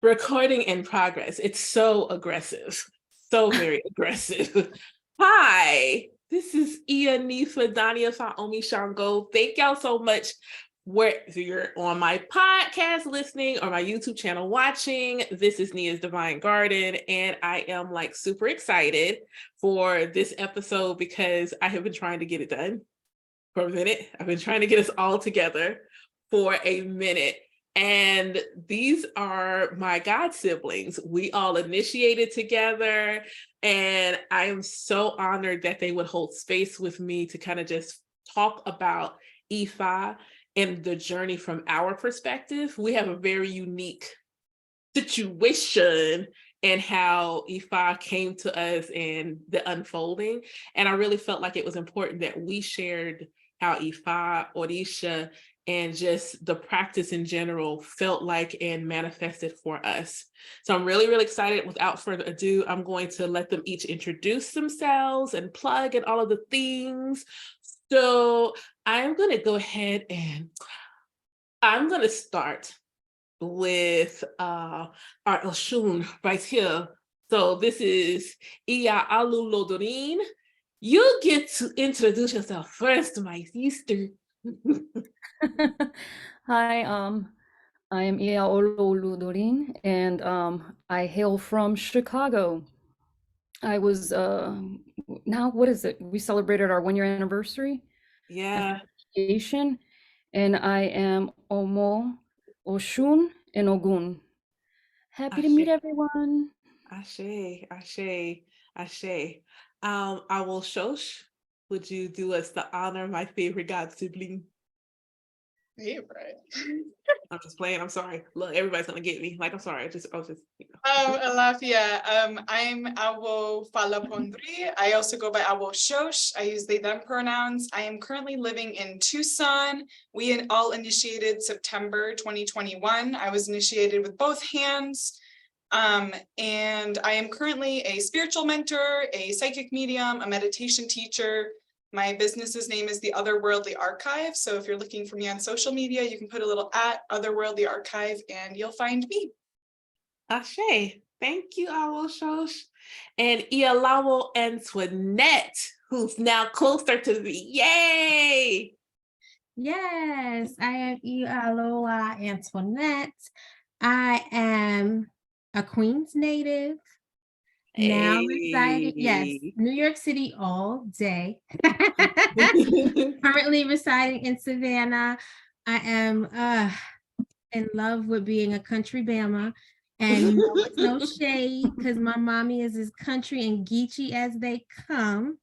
Recording in progress. It's so aggressive. So very aggressive. Hi, this is Ifa Dania Faomi Shango. Thank y'all so much. Whether you're on my podcast listening or my YouTube channel watching, this is Nia's Divine Garden, and I am like super excited for this episode because I have been trying to get it done for a minute. I've been trying to get us all together for a minute. And these are my god siblings. We all initiated together, and I am so honored that they would hold space with me to kind of just talk about Ifa and the journey from our perspective. We have a very unique situation and how Ifa came to us and the unfolding. And I really felt like it was important that we shared how Ifa, Orisha, and just the practice in general felt like and manifested for us. So I'm really, really excited. Without further ado, I'm going to let them each introduce themselves and plug and all of the things. So I'm going to go ahead and I'm going to start with our Oshun right here. So this is Iya Alulodorin. You get to introduce yourself first, my sister. Hi, I am Iyas and I hail from Chicago. I was now what is it? We celebrated our 1 year anniversary Yeah. initiation, and I am Omo, Oshun, and Ogun. Happy to meet Ashe, everyone. Ashe, Ashe, Ashe. I will shosh. Would you do us the honor, my favorite god sibling? Favorite. I'm just playing. I'm sorry. Look, everybody's gonna get me. Like, I'm sorry. I was just. Alafia. I'm Awo Falapondri. I also go by Awo Shosh. I use they them pronouns. I am currently living in Tucson. We all initiated September 2021. I was initiated with both hands. And I am currently a spiritual mentor, a psychic medium, a meditation teacher. My business's name is the Otherworldly Archive. So if you're looking for me on social media, you can put a little @Otherworldly Archive and you'll find me. Ashe. Thank you, Awo Shosh. And Ialawo Antoinette, who's now closer to me. Yay! Yes, I am Aloha Antoinette. I am a Queens native. Now residing, yes, New York City all day. Currently residing in Savannah. I am in love with being a country Bama. And no, it's no shade because my mommy is as country and geechee as they come.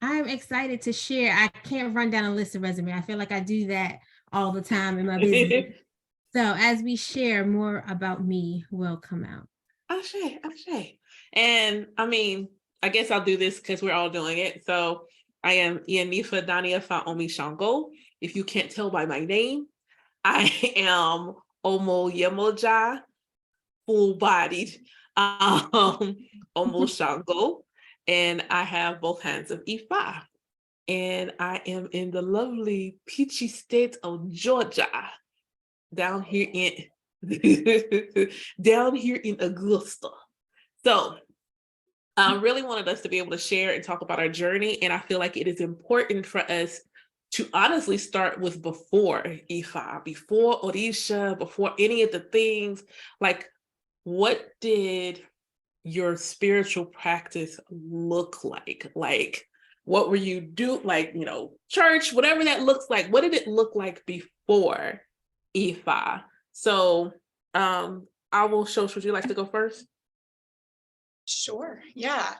I'm excited to share. I can't run down a list of resume. I feel like I do that all the time in my business. So as we share, more about me will come out. Ashe. And I mean, I guess I'll do this because we're all doing it. So I am Ianifa Dania Faomi Shango. If you can't tell by my name, I am Omo Yemoja, full-bodied Omo Shango. And I have both hands of Ifa. And I am in the lovely peachy state of Georgia. Down here in Augusta. So I really wanted us to be able to share and talk about our journey. And I feel like it is important for us to honestly start with before Ifa, before Orisha, before any of the things. Like, what did your spiritual practice look like? Like, what were you do? Like, church, whatever that looks like. What did it look like before Ifa? So I will show. Would you like to go first? Sure, yeah.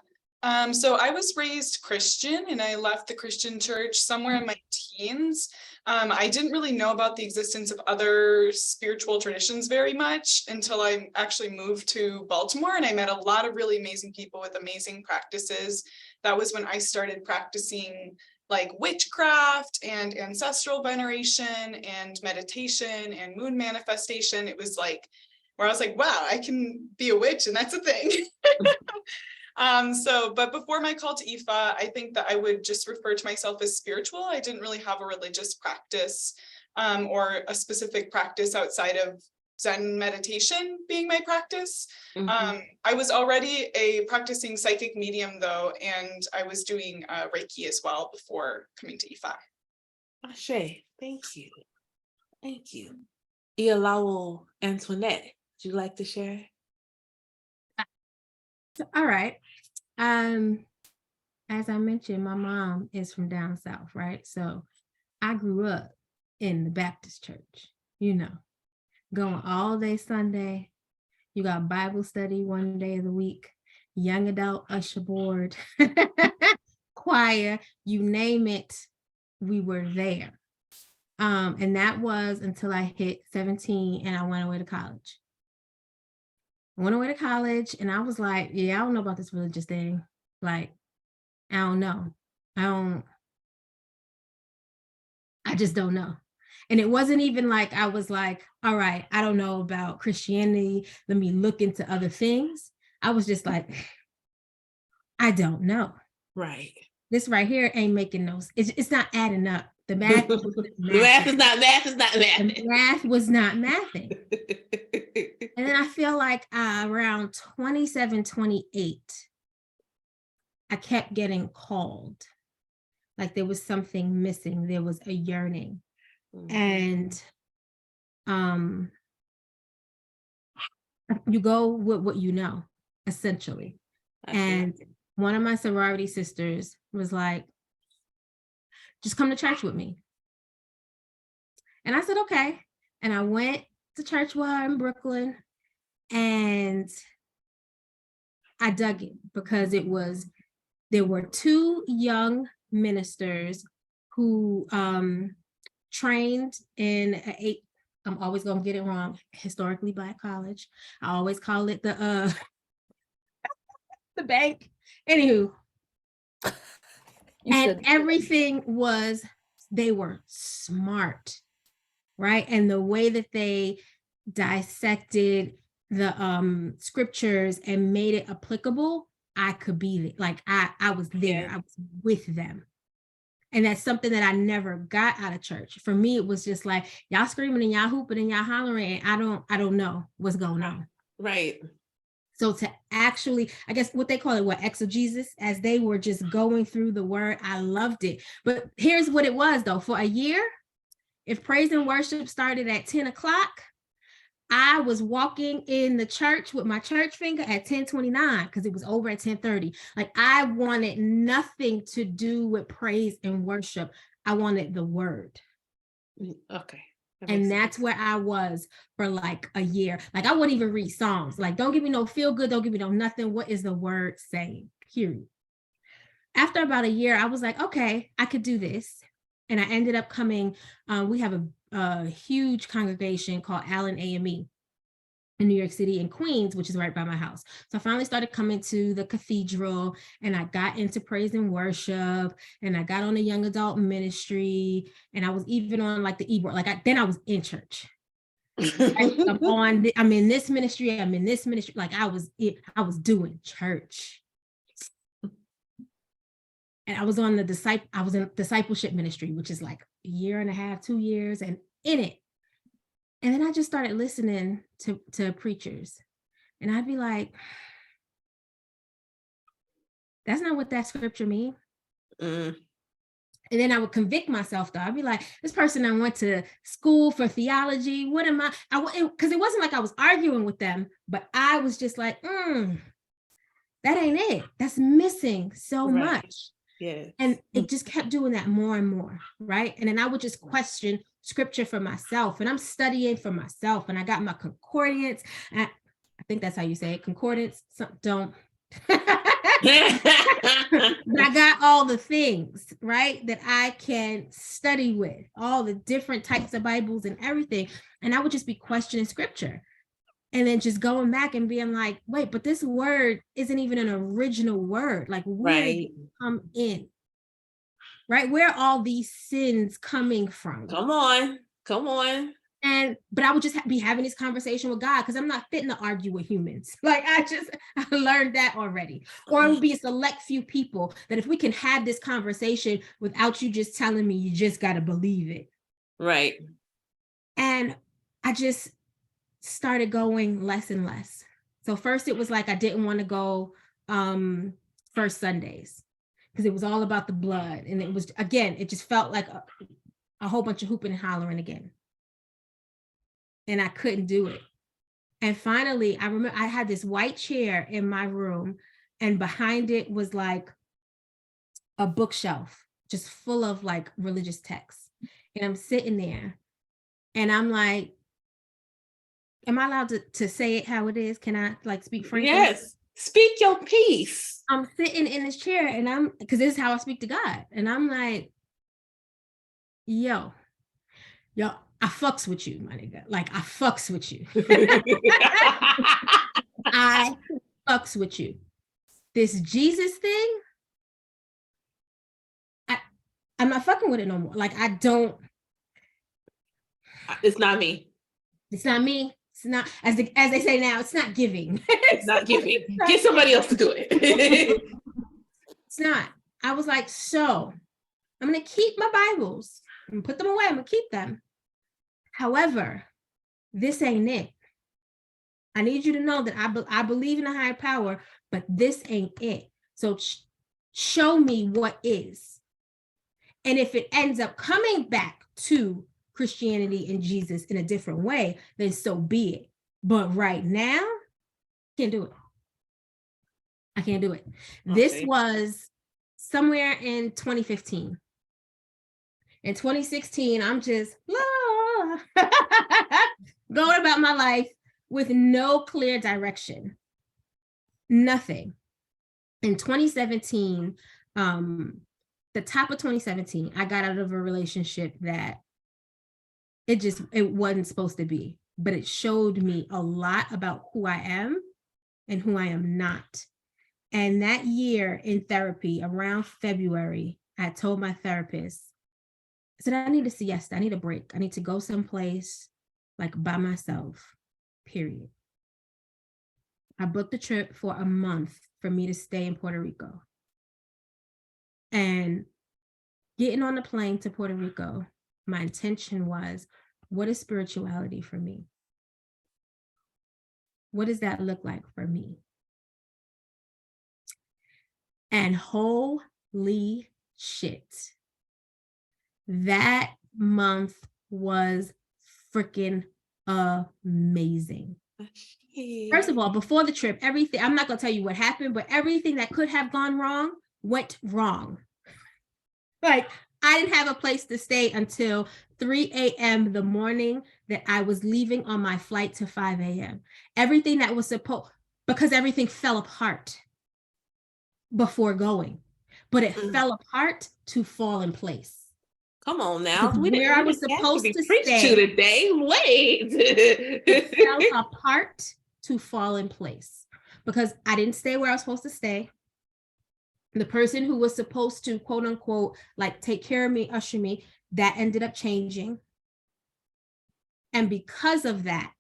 So I was raised Christian and I left the Christian church somewhere in my teens. I didn't really know about the existence of other spiritual traditions very much until I actually moved to Baltimore, and I met a lot of really amazing people with amazing practices. That was when I started practicing like witchcraft and ancestral veneration and meditation and moon manifestation. It was like where I was like, wow, I can be a witch and that's a thing. But before my call to Ifa, I think that I would just refer to myself as spiritual. I didn't really have a religious practice or a specific practice outside of Zen meditation being my practice. I was already a practicing psychic medium though, and I was doing Reiki as well before coming to Ifa. Ashe, thank you. Thank you. Iyalawo Antoinette, would you like to share? All right. As I mentioned, my mom is from down south, right? So I grew up in the Baptist church, going all day Sunday. You got Bible study one day of the week, young adult usher board, choir, you name it, we were there. And that was until I hit 17 and I went away to college. And I was like, yeah, I don't know about this religious thing. Like, I don't know. I just don't know. And it wasn't even like I was like, all right, I don't know about Christianity. Let me look into other things. I was just like, I don't know. Right. This right here ain't making no, it's not adding up. The math is not mathing. The math was not mathing. And then I feel like around 27, 28, I kept getting called. Like there was something missing. There was a yearning. And you go with what you know, essentially. And one of my sorority sisters was like, just come to church with me. And I said, okay. And I went to church with her in Brooklyn, and I dug it because there were two young ministers who trained in I'm always gonna get it wrong, historically Black college. I always call it the bank. Anywho, and everything was, they were smart, right? And the way that they dissected the scriptures and made it applicable, I could be like, I was there, I was with them. And that's something that I never got out of church. For me, it was just like, y'all screaming and y'all hooping and y'all hollering, and I don't know what's going on. Right. So to actually, I guess what they call it, exegesis, as they were just going through the word, I loved it. But here's what it was though. For a year, if praise and worship started at 10 o'clock, I was walking in the church with my church finger at 10:29 because it was over at 10:30. Like I wanted nothing to do with praise and worship. I wanted the word. Okay. And that's where I was for like a year. Like I wouldn't even read Psalms. Like, don't give me no feel good. Don't give me no nothing. What is the word saying? Period. After about a year, I was like, okay, I could do this. And I ended up coming, we have a huge congregation called Allen AME in New York City and Queens, which is right by my house. So I finally started coming to the cathedral, and I got into praise and worship, and I got on the young adult ministry, and I was even on like the e-board. Then I was in church. I'm in this ministry. Like I was doing church. And I was on in discipleship ministry, which is like a year and a half, 2 years, and in it. And then I just started listening to preachers, and I'd be like, that's not what that scripture means. And then I would convict myself though. I'd be like, this person I went to school for theology. What am I? Because it wasn't like I was arguing with them, but I was just like, that ain't it. That's missing so much. Yeah. And it just kept doing that more and more, right? And then I would just question scripture for myself, and I'm studying for myself, and I got my concordance. I think that's how you say it, concordance. Don't. But I got all the things, right, that I can study with, all the different types of Bibles and everything. And I would just be questioning scripture, and then just going back and being like, wait, but this word isn't even an original word. Like, where did it come in? Right? Where are all these sins coming from? Come on. But I would just be having this conversation with God, because I'm not fitting to argue with humans. Like I learned that already. Or it would be a select few people that if we can have this conversation without you just telling me, you just got to believe it. Right. And I just started going less and less. So first it was like I didn't want to go first Sundays because it was all about the blood. And it was, again, it just felt like a whole bunch of hooping and hollering again. And I couldn't do it. And finally, I remember I had this white chair in my room, and behind it was like a bookshelf just full of like religious texts. And I'm sitting there and I'm like, am I allowed to say it how it is? Can I like speak frankly? Yes, speak your piece. I'm sitting in this chair and because this is how I speak to God. And I'm like, yo, I fucks with you, my nigga. Like, I fucks with you. I fucks with you. This Jesus thing, I'm not fucking with it no more. Like, I don't. It's not me. It's not me. It's not, as they say now, it's not giving. It's not giving. Get somebody else to do it. It's not. I was like, so I'm going to keep my Bibles and put them away. I'm going to keep them. However, this ain't it. I need you to know that I believe in a higher power, but this ain't it. So show me what is. And if it ends up coming back to Christianity and Jesus in a different way, then so be it. But right now, can't do it. I can't do it. Okay. This was somewhere in 2015. In 2016, I'm just going about my life with no clear direction. Nothing. In 2017, the top of 2017, I got out of a relationship that it wasn't supposed to be, but it showed me a lot about who I am and who I am not. And that year in therapy, around February, I told my therapist, I said, I need a siesta. I need a break. I need to go someplace like by myself, period. I booked a trip for a month for me to stay in Puerto Rico. And getting on the plane to Puerto Rico, my intention was, what is spirituality for me? What does that look like for me? And holy shit, that month was freaking amazing. First of all, before the trip, everything, I'm not going to tell you what happened, but everything that could have gone wrong went wrong. Like, I didn't have a place to stay until 3 a.m. the morning that I was leaving on my flight to 5 a.m. Everything that was because everything fell apart before going, but it fell apart to fall in place. Come on now. Where I was supposed to stay today. Wait. It fell apart to fall in place because I didn't stay where I was supposed to stay. The person who was supposed to, quote unquote, like take care of me, usher me, that ended up changing. And because of that,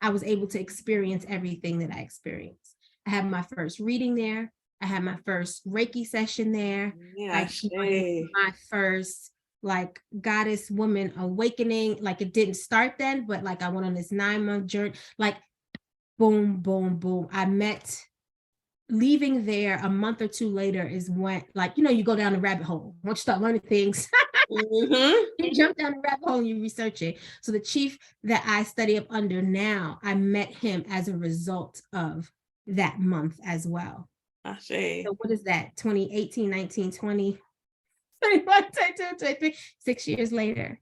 I was able to experience everything that I experienced. I had my first reading there. I had my first Reiki session there. Yeah, my first like goddess woman awakening. Like it didn't start then, but like I went on this 9-month journey, like boom, boom, boom. I met, leaving there a month or two later is when, like, you know, you go down the rabbit hole. Once you start learning things, you jump down the rabbit hole and you research it. So the chief that I study up under now, I met him as a result of that month as well. I see. So what is that? 2018, 19, 20, 21, 22, 23, 6 years later.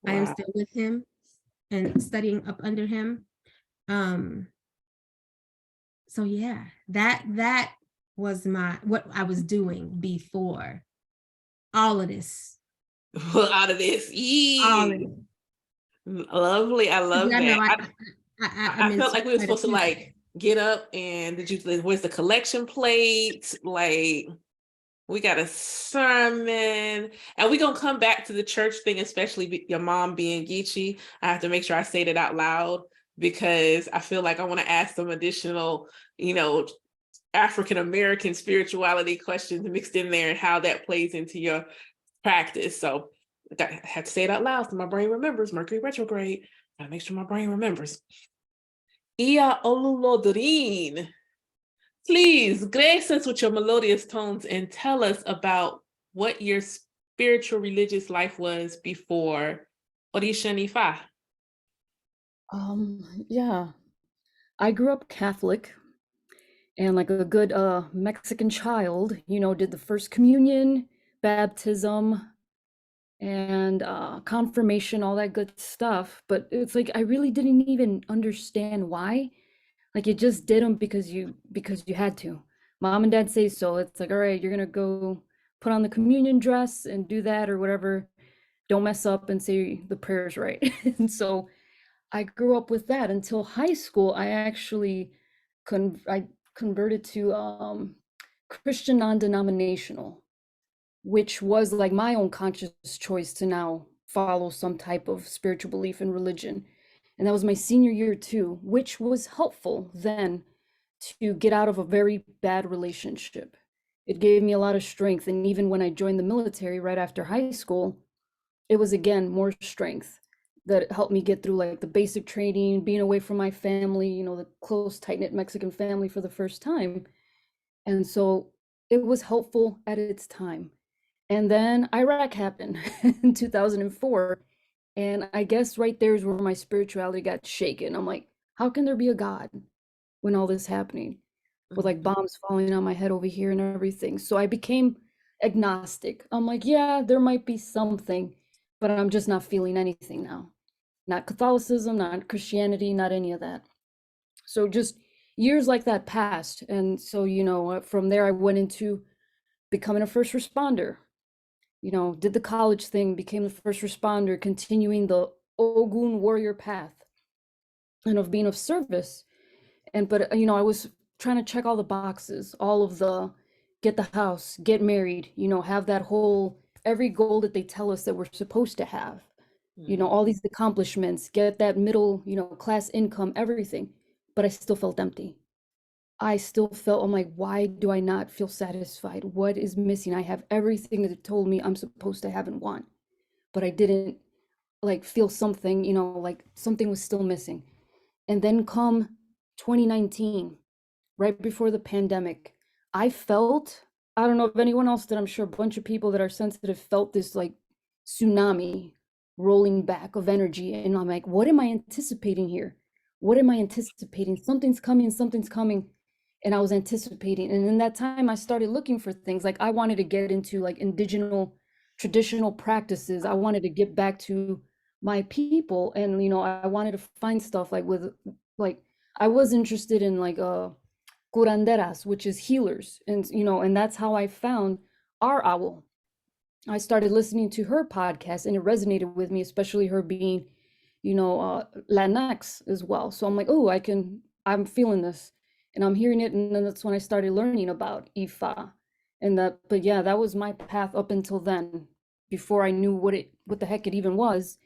Wow. I am still with him and studying up under him. So yeah, that was what I was doing before all of this. Out of this. All of it. Lovely. I love that. I felt like we were supposed to like get up and where's the collection plates? Like we got a sermon and we're going to come back to the church thing, especially your mom being Geechee. I have to make sure I say it out loud because I feel like I want to ask some additional, African-American spirituality questions mixed in there and how that plays into your practice. So I had to say it out loud so my brain remembers. Mercury retrograde. Gotta make sure my brain remembers. Iya Olulodrin. Please grace us with your melodious tones and tell us about what your spiritual religious life was before Orisha and Ifa. Yeah, I grew up Catholic and like a good Mexican child, did the first communion, baptism, and confirmation, all that good stuff. But it's like I really didn't even understand why. Like you just did them because you had to. Mom and dad say so. It's like, all right, you're gonna go put on the communion dress and do that or whatever. Don't mess up and say the prayers right. And so I grew up with that until high school. I actually I converted to Christian non-denominational, which was like my own conscious choice to now follow some type of spiritual belief in religion. And that was my senior year too, which was helpful then to get out of a very bad relationship. It gave me a lot of strength. And even when I joined the military right after high school, it was again more strength that helped me get through like the basic training, being away from my family, the close, tight-knit Mexican family for the first time. And so it was helpful at its time. And then Iraq happened in 2004. And I guess right there is where my spirituality got shaken. I'm like, how can there be a God when all this happening? With like bombs falling on my head over here and everything. So I became agnostic. I'm like, yeah, there might be something, but I'm just not feeling anything now. Not Catholicism, not Christianity, not any of that. So just years like that passed. And so, from there I went into becoming a first responder. Did the college thing, became the first responder, continuing the Ogun warrior path and of being of service. But I was trying to check all the boxes, all of the get the house, get married, have that whole every goal that they tell us that we're supposed to have, all these accomplishments, get that middle, class income, everything. But I still felt empty. I still felt, I'm like, why do I not feel satisfied? What is missing? I have everything that it told me I'm supposed to have and want, but I didn't like feel something, like something was still missing. And then come 2019, right before the pandemic, I don't know if anyone else did, I'm sure a bunch of people that are sensitive felt this like tsunami rolling back of energy. And I'm like, what am I anticipating here? What am I anticipating? Something's coming, something's coming. And I was anticipating. And in that time, I started looking for things like I wanted to get into like indigenous traditional practices. I wanted to get back to my people. And, I wanted to find stuff like I was interested in like curanderas, which is healers. And that's how I found our owl. I started listening to her podcast and it resonated with me, especially her being, Latinx as well. So I'm like, oh, I'm feeling this and I'm hearing it. And then that's when I started learning about Ifa but yeah, that was my path up until then, before I knew what the heck it even was.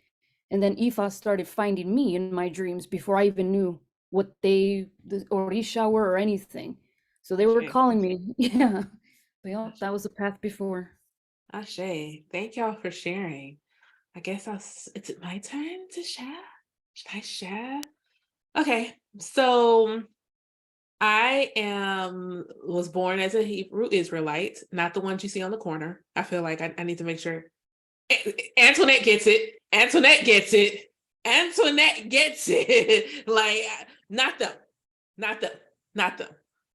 And then Ifa started finding me in my dreams before I even knew what the Orisha were or anything. So they were calling me. Yeah. But yeah, that was the path before. Ashe, thank y'all for sharing. I guess is it my turn to share? Should I share? Okay, so I was born as a Hebrew Israelite, not the ones you see on the corner. I feel like I need to make sure Antoinette gets it. Antoinette gets it. Antoinette gets it. Like, not them.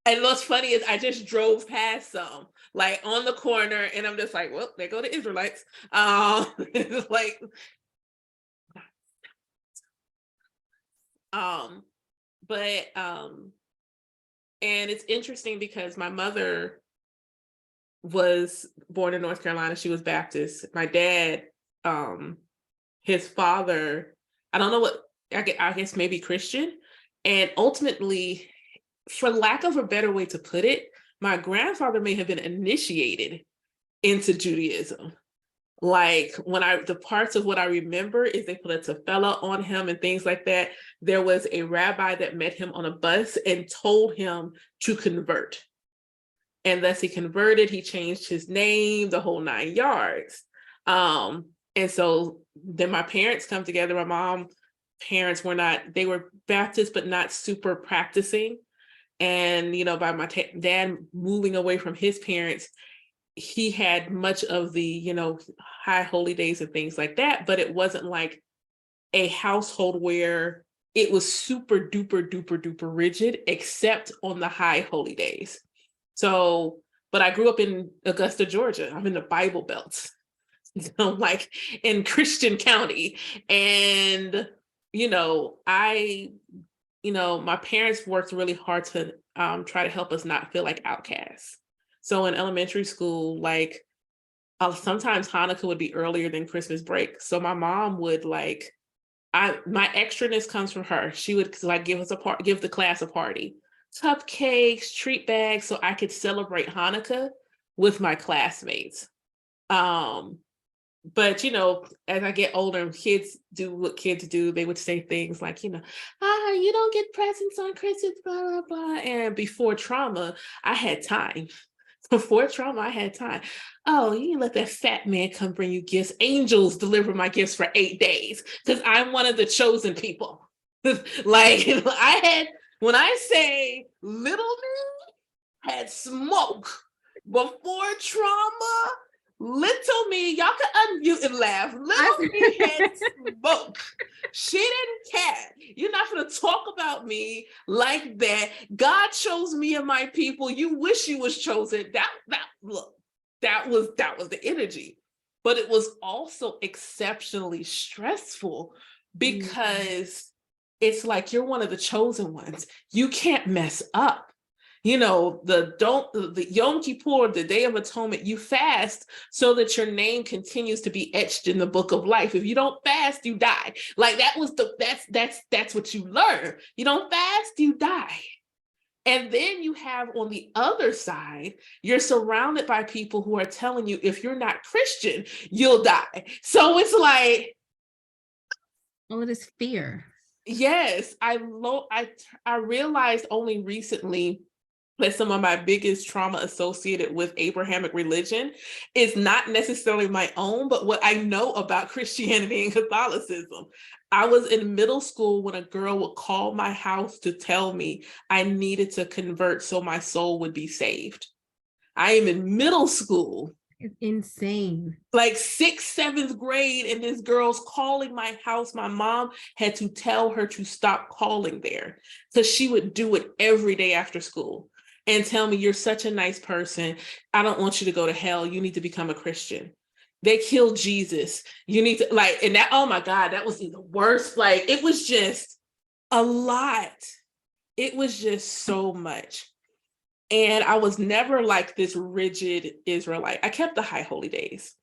And what's funny is I just drove past some, like on the corner, and I'm just like, well, there go the Israelites. It's like, but and it's interesting because my mother was born in North Carolina. She was Baptist. My dad, his father, I don't know what, I guess maybe Christian. And ultimately, for lack of a better way to put it, my grandfather may have been initiated into Judaism. Like the parts of what I remember is they put a tefillah on him and things like that. There was a rabbi that met him on a bus and told him to convert. And thus he converted, he changed his name, the whole 9 yards. And so then my parents come together. My mom parents were not, they were Baptist, but not super practicing. And, you know, by my dad moving away from his parents, he had much of the, you know, high holy days and things like that, but it wasn't like a household where it was super duper duper duper rigid, except on the high holy days. So, but I grew up in Augusta, Georgia. I'm in the Bible Belt, so like in Christian County. And, you know, my parents worked really hard to try to help us not feel like outcasts. So in elementary school, like sometimes Hanukkah would be earlier than Christmas break. So my mom would like, my extraness comes from her. She would like give the class a party, cupcakes, treat bags, so I could celebrate Hanukkah with my classmates. But you know, as I get older, kids do what kids do. They would say things like, you know, you don't get presents on Christmas, blah blah blah. And before trauma, I had time. Before trauma, I had time. Oh, you can let that fat man come bring you gifts. Angels deliver my gifts for 8 days because I'm one of the chosen people. Like when I say little me had smoke before trauma, little me, y'all can unmute and laugh. Little me had smoke. She didn't care. You're not going to talk about me like that. God chose me and my people. You wish you was chosen. That was the energy. But it was also exceptionally stressful because it's like you're one of the chosen ones. You can't mess up. You know, the Yom Kippur, the Day of Atonement, you fast so that your name continues to be etched in the book of life. If you don't fast, you die. Like that's what you learn. You don't fast, you die. And then you have on the other side, you're surrounded by people who are telling you, if you're not Christian, you'll die. So it's like, all of this fear. Yes, I realized only recently that some of my biggest trauma associated with Abrahamic religion is not necessarily my own, but what I know about Christianity and Catholicism. I was in middle school when a girl would call my house to tell me I needed to convert so my soul would be saved. I am in middle school. It's insane. Like 6th, 7th grade, and this girl's calling my house. My mom had to tell her to stop calling there because she would do it every day after school and tell me, you're such a nice person. I don't want you to go to hell. You need to become a Christian. They killed Jesus. You need to and that, oh my God, that was the worst. Like, it was just a lot. It was just so much. And I was never like this rigid Israelite. I kept the high holy days,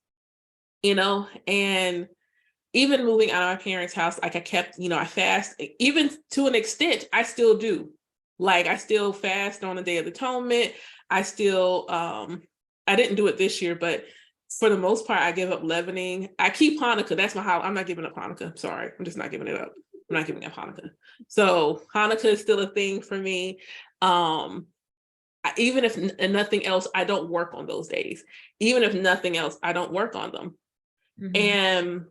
you know, and even moving out of my parents' house, like I kept, you know, I fast, even to an extent, I still do. Like I still fast on the Day of Atonement. I still, I didn't do it this year, but for the most part, I give up leavening. I keep Hanukkah. That's my house. I'm not giving up Hanukkah. Sorry. I'm just not giving it up. I'm not giving up Hanukkah. So Hanukkah is still a thing for me. Even if nothing else, I don't work on those days. Even if nothing else, I don't work on them. Mm-hmm. And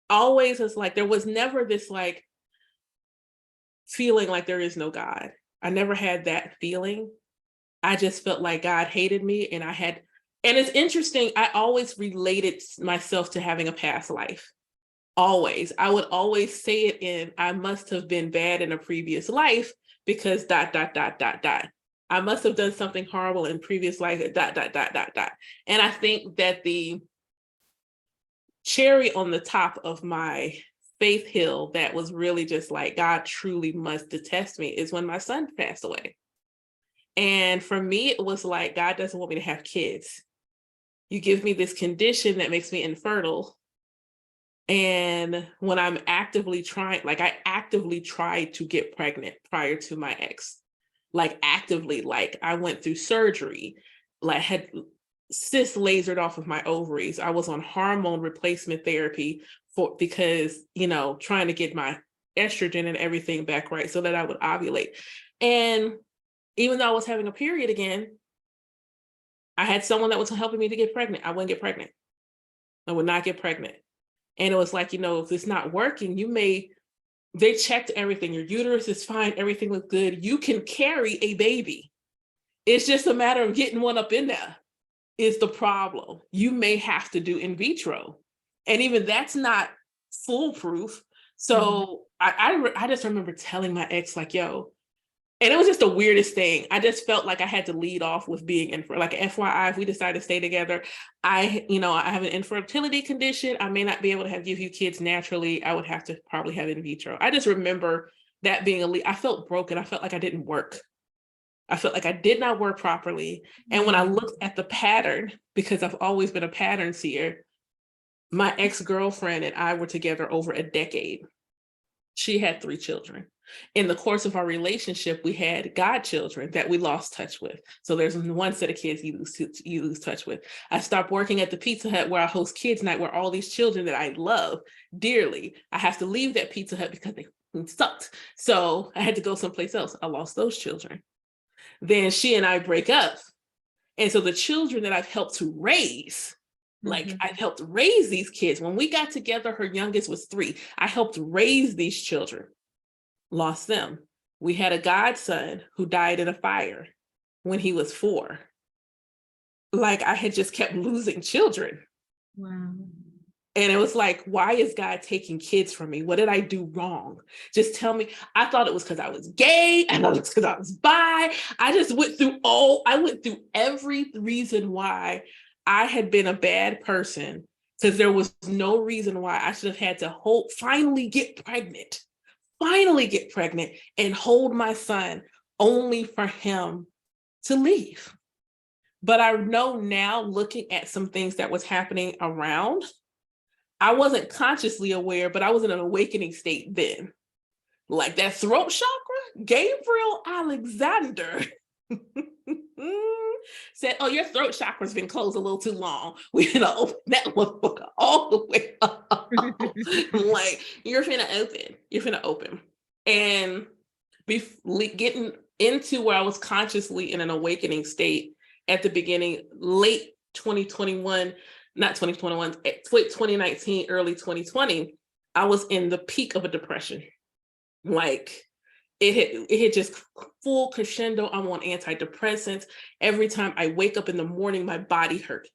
always it's like, there was never this like feeling like there is no God. I never had that feeling. I just felt like God hated me, and it's interesting, I always related myself to having a past life. Always. I would always say it in, I must have been bad in a previous life because ... I must have done something horrible in previous life, ... And I think that the cherry on the top of my faith hill that was really just like, God truly must detest me, is when my son passed away. And for me, it was like, God doesn't want me to have kids. You give me this condition that makes me infertile. And when I'm actively trying, like I actively tried to get pregnant prior to my ex, like actively, like I went through surgery, like had cysts lasered off of my ovaries. I was on hormone replacement therapy because, you know, trying to get my estrogen and everything back right so that I would ovulate. And even though I was having a period again, I had someone that was helping me to get pregnant. I wouldn't get pregnant. I would not get pregnant. And it was like, if it's not working, they checked everything. Your uterus is fine. Everything looks good. You can carry a baby. It's just a matter of getting one up in there is the problem. You may have to do in vitro. And even that's not foolproof. So I just remember telling my ex, like, yo, and it was just the weirdest thing. I just felt like I had to lead off with being like FYI, if we decide to stay together, I have an infertility condition. I may not be able to give you kids naturally. I would have to probably have in vitro. I just remember that being I felt broken. I felt like I didn't work. I felt like I did not work properly. And when I looked at the pattern, because I've always been a pattern seer, my ex-girlfriend and I were together over a decade. She had 3 children. In the course of our relationship, we had godchildren that we lost touch with. So there's one set of kids you lose touch with. I stopped working at the Pizza Hut where I host kids night, where all these children that I love dearly, I have to leave that Pizza Hut because they sucked. So I had to go someplace else. I lost those children. Then she and I break up. And so the children that I've helped to raise, I've helped raise these kids. When we got together, her youngest was 3. I helped raise these children. Lost them. We had a godson who died in a fire when he was 4. I had just kept losing children. Wow. And it was like, why is God taking kids from me? What did I do wrong? Just tell me. I thought it was because I was gay. I thought it was because I was bi. I went through every reason why I had been a bad person, because there was no reason why I should have had to finally get pregnant and hold my son only for him to leave. But I know now, looking at some things that was happening around, I wasn't consciously aware, but I was in an awakening state then. Like that throat chakra, Gabriel Alexander said, oh, your throat chakra's been closed a little too long. We're gonna open that motherfucker all the way up. Like, you're finna open. And getting into where I was consciously in an awakening state at the beginning, late 2021, not 2021, 2019, early 2020, I was in the peak of a depression. Like, it had just full crescendo. I'm on antidepressants. Every time I wake up in the morning, my body hurt.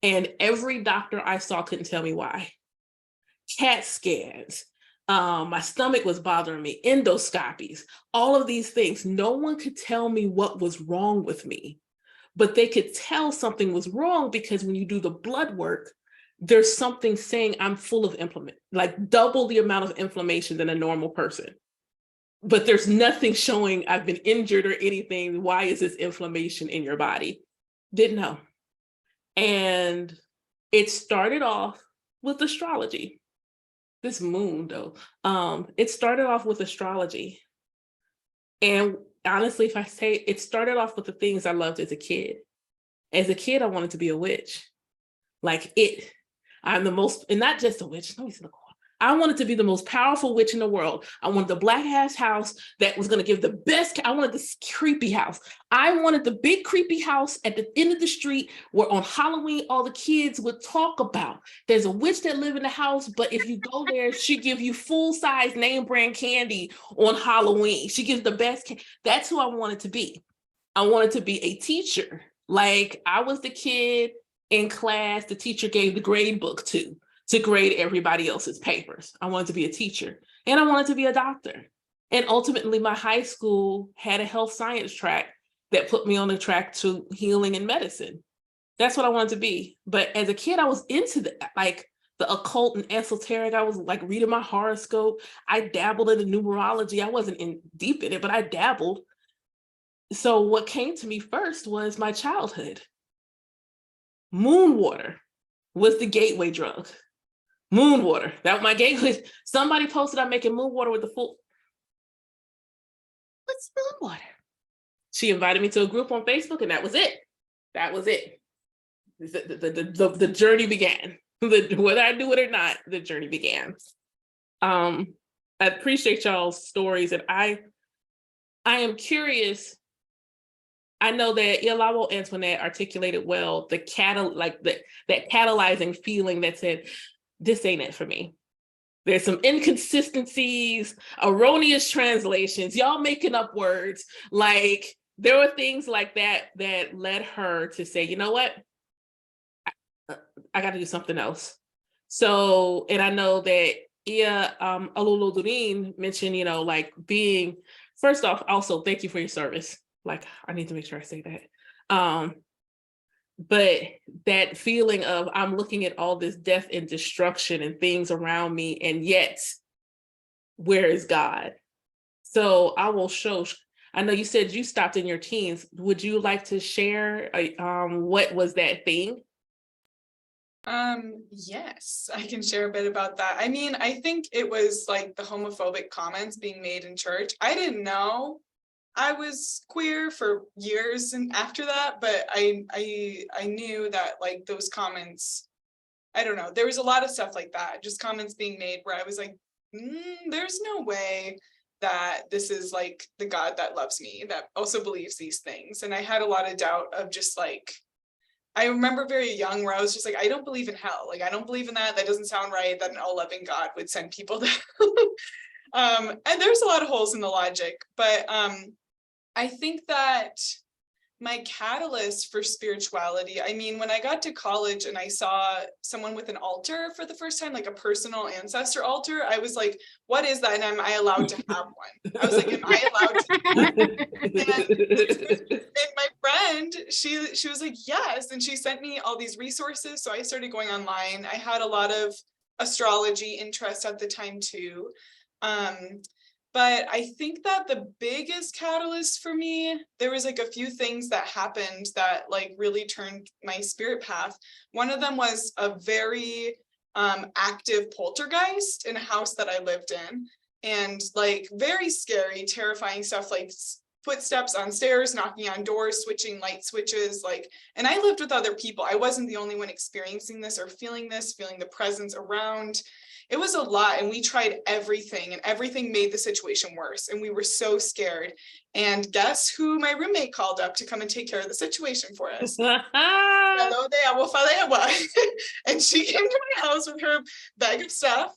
And every doctor I saw couldn't tell me why. CAT scans, my stomach was bothering me, endoscopies, all of these things. No one could tell me what was wrong with me, but they could tell something was wrong because when you do the blood work, there's something saying I'm full of like double the amount of inflammation than a normal person. But there's nothing showing I've been injured or anything. Why is this inflammation in your body? Didn't know. And it started off with astrology. This moon, though, it started off with astrology. And honestly, if I say it started off with the things I loved as a kid. As a kid, I wanted to be a witch. I'm the most, and not just a witch. Let me see the corner. I wanted to be the most powerful witch in the world. I wanted the black ass house that was going to give the best. I wanted this creepy house. I wanted the big creepy house at the end of the street where on Halloween, all the kids would talk about. There's a witch that live in the house, but if you go there, she give you full size name brand candy on Halloween. She gives the best. That's who I wanted to be. I wanted to be a teacher. Like, I was the kid in class the teacher gave the grade book to grade everybody else's papers. I wanted to be a teacher, and I wanted to be a doctor. And ultimately, my high school had a health science track that put me on the track to healing and medicine. That's what I wanted to be. But as a kid, I was into the occult and esoteric. I was like reading my horoscope. I dabbled in the numerology. I wasn't deep in it, but I dabbled. So what came to me first was my childhood. Moon water was the gateway drug. Moon water. That was my gateway. Somebody posted I'm making moon water with the full. What's moon water? She invited me to a group on Facebook, and that was it. That was it. The journey began. Whether I do it or not, the journey began. I appreciate y'all's stories, and I am curious I know that Iyalawo Antoinette articulated well that catalyzing feeling that said, this ain't it for me. There's some inconsistencies, erroneous translations, y'all making up words. Like there were things like that that led her to say, you know what? I got to do something else. So, and I know that Iya Oluludorin mentioned, you know, like being, first off, also thank you for your service. Like, I need to make sure I say that. But that feeling of I'm looking at all this death and destruction and things around me, and yet, where is God? So I will show, I know you said you stopped in your teens. Would you like to share what was that thing? Yes, I can share a bit about that. I mean, I think it was like the homophobic comments being made in church. I didn't know I was queer for years and after that, but I knew that like those comments, I don't know, there was a lot of stuff like that, just comments being made where I was like, there's no way that this is like the God that loves me, that also believes these things. And I had a lot of doubt of just like, I remember very young where I was just like, I don't believe in hell. Like, I don't believe in that. That doesn't sound right, that an all-loving God would send people to and there's a lot of holes in the logic, but I think that my catalyst for spirituality, I mean, when I got to college and I saw someone with an altar for the first time, like a personal ancestor altar, I was like, what is that? And am I allowed to have one? I was like, am I allowed to? And my friend, she was like, yes. And she sent me all these resources. So I started going online. I had a lot of astrology interest at the time too. But I think that the biggest catalyst for me, there was like a few things that happened that like really turned my spirit path. One of them was a very active poltergeist in a house that I lived in, and like very scary, terrifying stuff, like footsteps on stairs, knocking on doors, switching light switches, like, and I lived with other people. I wasn't the only one experiencing this or feeling the presence around. It was a lot, and we tried everything, and everything made the situation worse, and we were so scared. And guess who my roommate called up to come and take care of the situation for us? Hello there, and she came to my house with her bag of stuff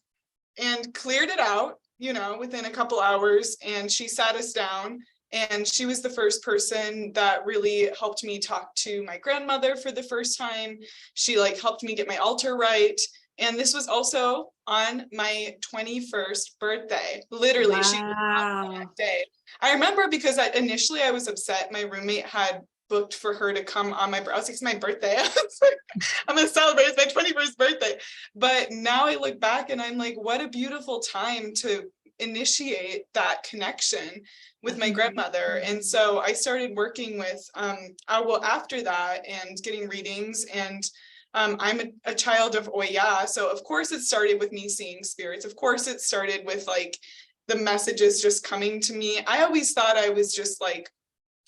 and cleared it out, you know, within a couple hours. And she sat us down, and she was the first person that really helped me talk to my grandmother for the first time. She like helped me get my altar right. And this was also on my 21st birthday. Literally, wow. She was on that day. I remember because initially I was upset. My roommate had booked for her to come on my birthday. I was like, it's my birthday. I was like, I'm gonna celebrate. It's my 21st birthday. But now I look back and I'm like, what a beautiful time to initiate that connection with my grandmother. And so I started working with after that and getting readings. And I'm a child of Oya, so of course it started with me seeing spirits. Of course it started with like the messages just coming to me. I always thought I was just like,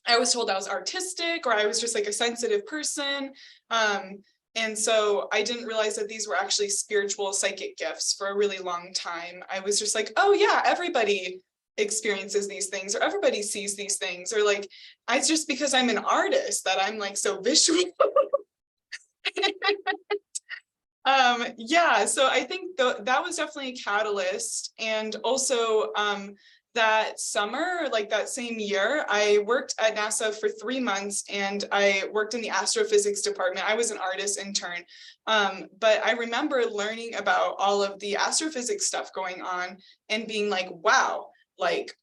I was told I was artistic, or I was just like a sensitive person. And so I didn't realize that these were actually spiritual psychic gifts for a really long time. I was just like, oh yeah, everybody experiences these things, or everybody sees these things, or like, it's just because I'm an artist that I'm like so visual. Yeah, so I think that was definitely a catalyst. And also that summer, like that same year, I worked at NASA for 3 months, and I worked in the astrophysics department. I was an artist intern, but I remember learning about all of the astrophysics stuff going on and being like, wow, like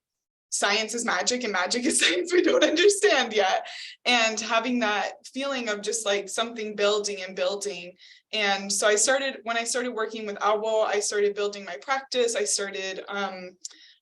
science is magic and magic is science we don't understand yet. And having that feeling of just like something building and building. And so when I started working with Awo, I started building my practice. I started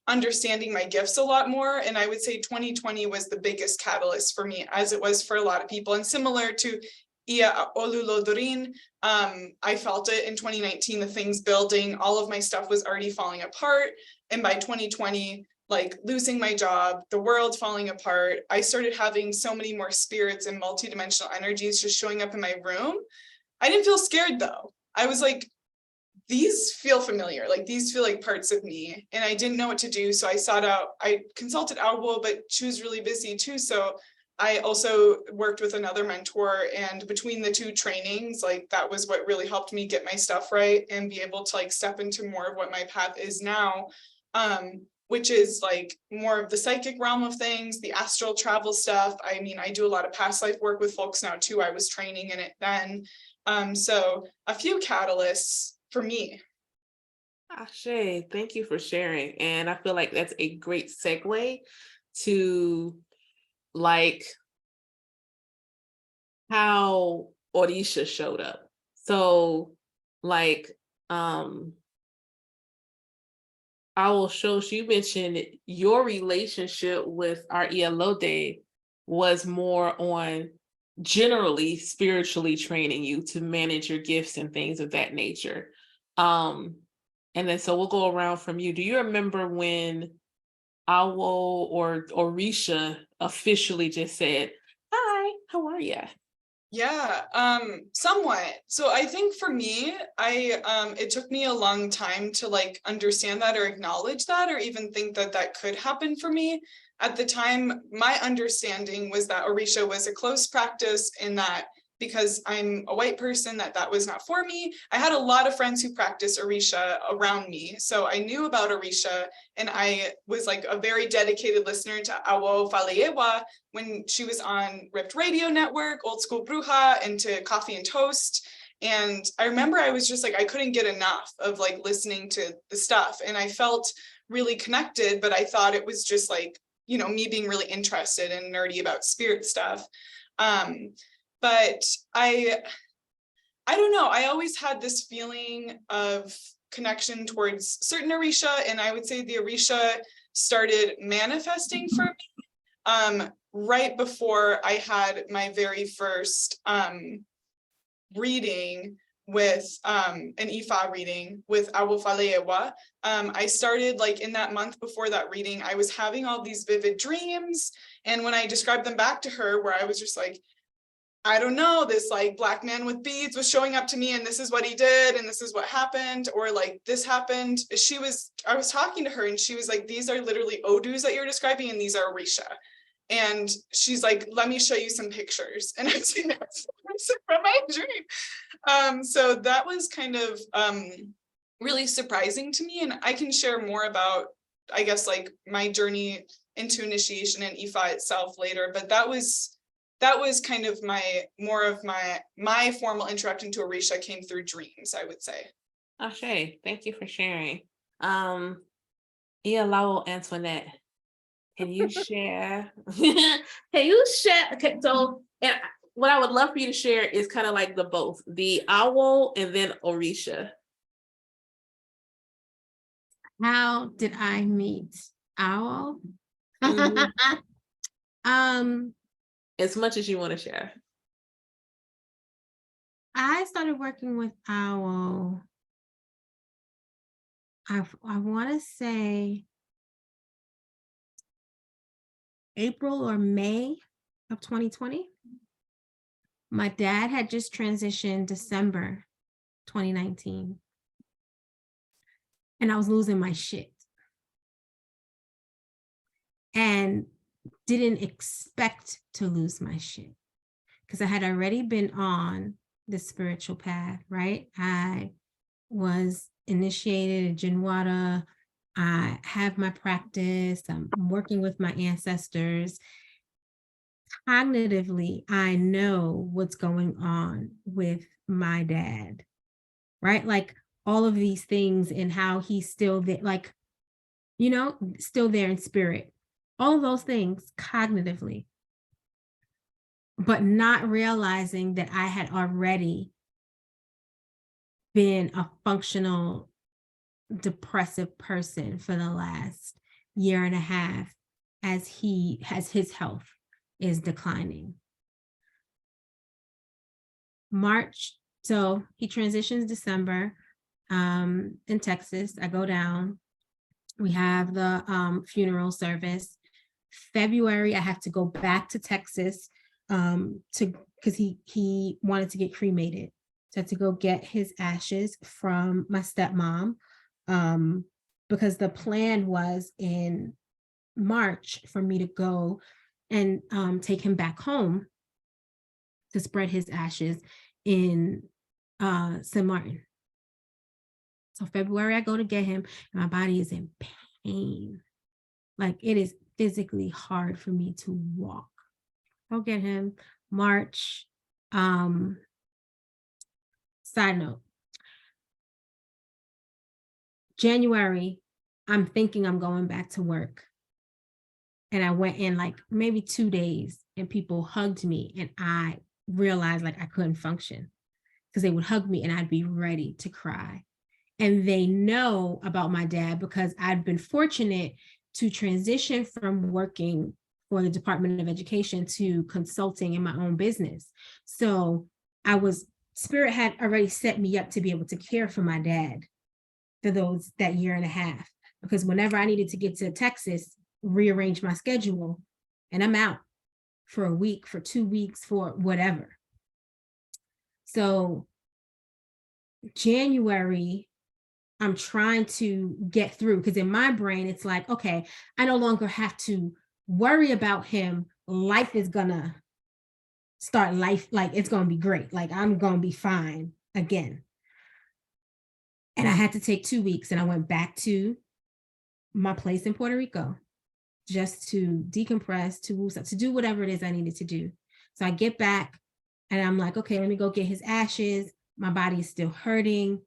understanding my gifts a lot more. And I would say 2020 was the biggest catalyst for me, as it was for a lot of people. And similar to Iya Oluludorin, I felt it in 2019, the things building, all of my stuff was already falling apart. And by 2020, like losing my job, the world falling apart, I started having so many more spirits and multidimensional energies just showing up in my room. I didn't feel scared though. I was like, these feel familiar, like these feel like parts of me, and I didn't know what to do. So I consulted Awo, but she was really busy too. So I also worked with another mentor, and between the two trainings, like that was what really helped me get my stuff right and be able to like step into more of what my path is now, which is like more of the psychic realm of things, the astral travel stuff. I mean, I do a lot of past life work with folks now too. I was training in it then. So a few catalysts for me. Ashe, thank you for sharing. And I feel like that's a great segue to like how Orisha showed up. So like I will show you mentioned your relationship with our Iyalode was more on generally spiritually training you to manage your gifts and things of that nature. And then so we'll go around from you. Do you remember when Awo or Orisha officially just said, "Hi, how are you?" Yeah, somewhat. So I think for me, it took me a long time to like understand that or acknowledge that or even think that that could happen for me. At the time, my understanding was that Orisha was a close practice, in that because I'm a white person, that was not for me. I had a lot of friends who practiced Orisha around me. So I knew about Orisha, and I was like a very dedicated listener to Awo Faleewa when she was on Ripped Radio Network, Old School Bruja, and to Coffee and Toast. And I remember I was just like, I couldn't get enough of like listening to the stuff. And I felt really connected, but I thought it was just like, you know, me being really interested and nerdy about spirit stuff. But I don't know, I always had this feeling of connection towards certain Orisha, and I would say the Orisha started manifesting for me right before I had my very first reading with an Ifa reading with Awo Faleewa. I started like in that month before that reading, I was having all these vivid dreams, and when I described them back to her, where I was just like, I don't know, this like black man with beads was showing up to me and this is what he did and this is what happened, or like this happened. I was talking to her and she was like, these are literally Odus that you're describing and these are Orisha. And she's like, let me show you some pictures. And I was like, that's from my dream. So that was kind of really surprising to me. And I can share more about, I guess, like my journey into initiation and Ifa itself later, but that was kind of my formal introduction to Orisha came through dreams, I would say. Ashe, thank you for sharing. Iyalawo Antoinette, can you share? Okay, so and what I would love for you to share is kind of like the Awo and then Orisha. How did I meet Owl? As much as you want to share. I started working with Owl, I want to say April or May of 2020. My dad had just transitioned December 2019. And I was losing my shit. And didn't expect to lose my shit because I had already been on the spiritual path, right? I was initiated in Jinwada. I have my practice. I'm working with my ancestors. Cognitively, I know what's going on with my dad, right? Like all of these things and how he's still there, like, you know, still there in spirit. All of those things cognitively, but not realizing that I had already been a functional depressive person for the last year and a half as his health is declining. March, so he transitions December in Texas. I go down. We have the funeral service. February, I have to go back to Texas because he wanted to get cremated. So I had to go get his ashes from my stepmom because the plan was in March for me to go and take him back home to spread his ashes in St. Martin. So February, I go to get him, and my body is in pain. Like, it is physically hard for me to walk. I'll get him. March. Side note. January, I'm thinking I'm going back to work. And I went in like maybe 2 days, and people hugged me, and I realized like I couldn't function because they would hug me and I'd be ready to cry. And they know about my dad because I'd been fortunate to transition from working for the Department of Education to consulting in my own business. So Spirit had already set me up to be able to care for my dad for that year and a half, because whenever I needed to get to Texas, rearrange my schedule, and I'm out for a week, for 2 weeks, for whatever. So January, I'm trying to get through, because in my brain, it's like, okay, I no longer have to worry about him. Life is gonna start life, like it's gonna be great. Like I'm gonna be fine again. And I had to take 2 weeks, and I went back to my place in Puerto Rico just to decompress, to do whatever it is I needed to do. So I get back, and I'm like, okay, let me go get his ashes. My body is still hurting.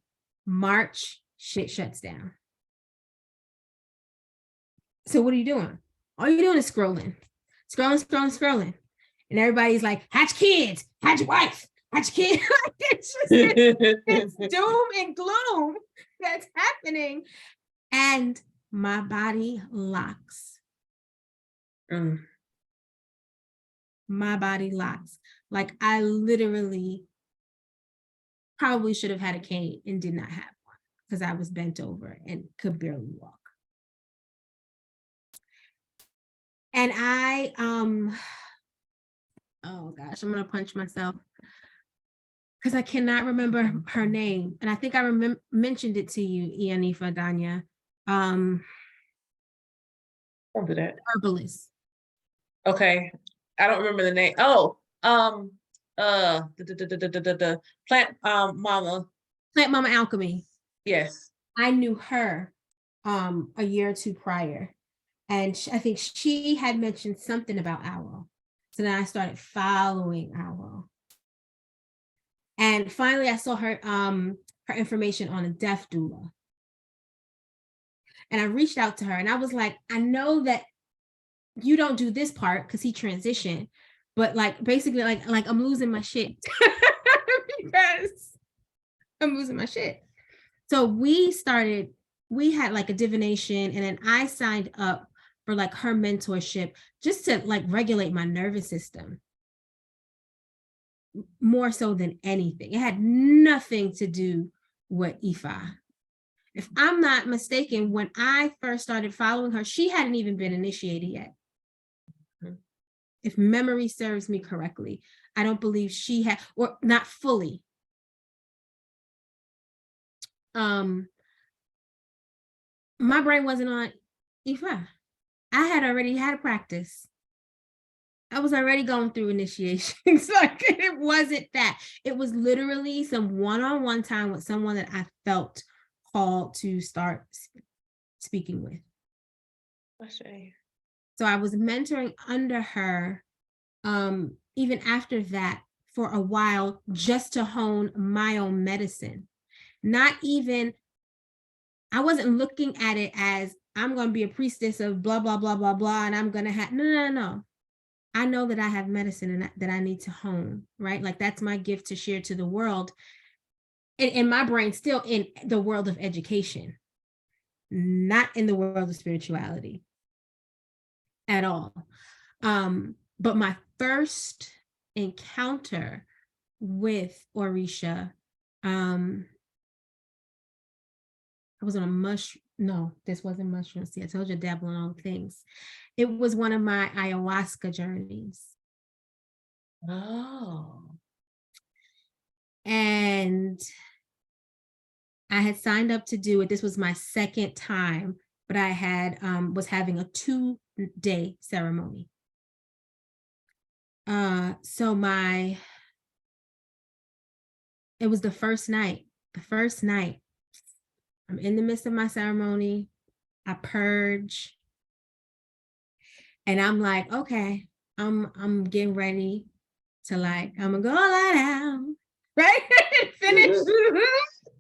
March, shit shuts down. So what are you doing? All you're doing is scrolling. And everybody's like, had your kids, had your wife, had your kid. It's just it's doom and gloom that's happening. And my body locks. My body locks. Like, I literally probably should have had a cane and did not have one, because I was bent over and could barely walk. And I, oh gosh, I'm gonna punch myself because I cannot remember her name. And I think I mentioned it to you, Ianifa Danya. Don't do that. Herbalist. Okay. I don't remember the name. Oh, the plant mama. Plant Mama Alchemy. Yes. I knew her a year or two prior. And I think she had mentioned something about Owl. So then I started following Owl. And finally I saw her information on a deaf doula. And I reached out to her, and I was like, I know that you don't do this part because he transitioned, but like basically like I'm losing my shit because I'm losing my shit. So we had like a divination, and then I signed up for like her mentorship just to like regulate my nervous system more so than anything. It had nothing to do with Ifa. If I'm not mistaken, when I first started following her, she hadn't even been initiated yet. If memory serves me correctly, I don't believe she had, or not fully. My brain wasn't on Ifa. I had already had a practice. I was already going through initiations. Like, it wasn't that. It was literally some one-on-one time with someone that I felt called to start speaking with. Okay. So I was mentoring under her, even after that, for a while, just to hone my own medicine. Not even, I wasn't looking at it as I'm going to be a priestess of blah, blah, blah, blah, blah, and I'm going to have, no. I know that I have medicine and that I need to hone, right? Like, that's my gift to share to the world. And my brain still in the world of education, not in the world of spirituality at all. But my first encounter with Orisha, I was on a no, this wasn't mushrooms. See, I told you, dabbling all things. It was one of my ayahuasca journeys. Oh. And I had signed up to do it. This was my second time, but I had was having a 2-day ceremony. So it was the first night. I'm in the midst of my ceremony. I purge. And I'm like, okay, I'm getting ready to like, I'm gonna go lie down, right?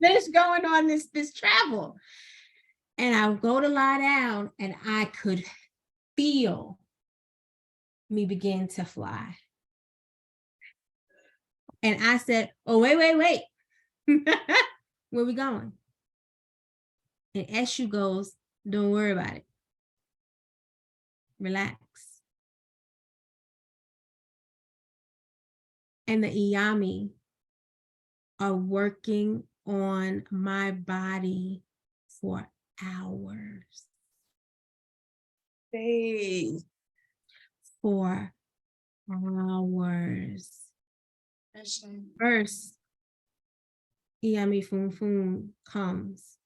finish going on this travel. And I go to lie down and I could feel me begin to fly. And I said, oh, wait. Where we going? And Eshu goes, don't worry about it. Relax. And the Iyami are working on my body for hours. Hey. For hours. First, Iyami Fum comes.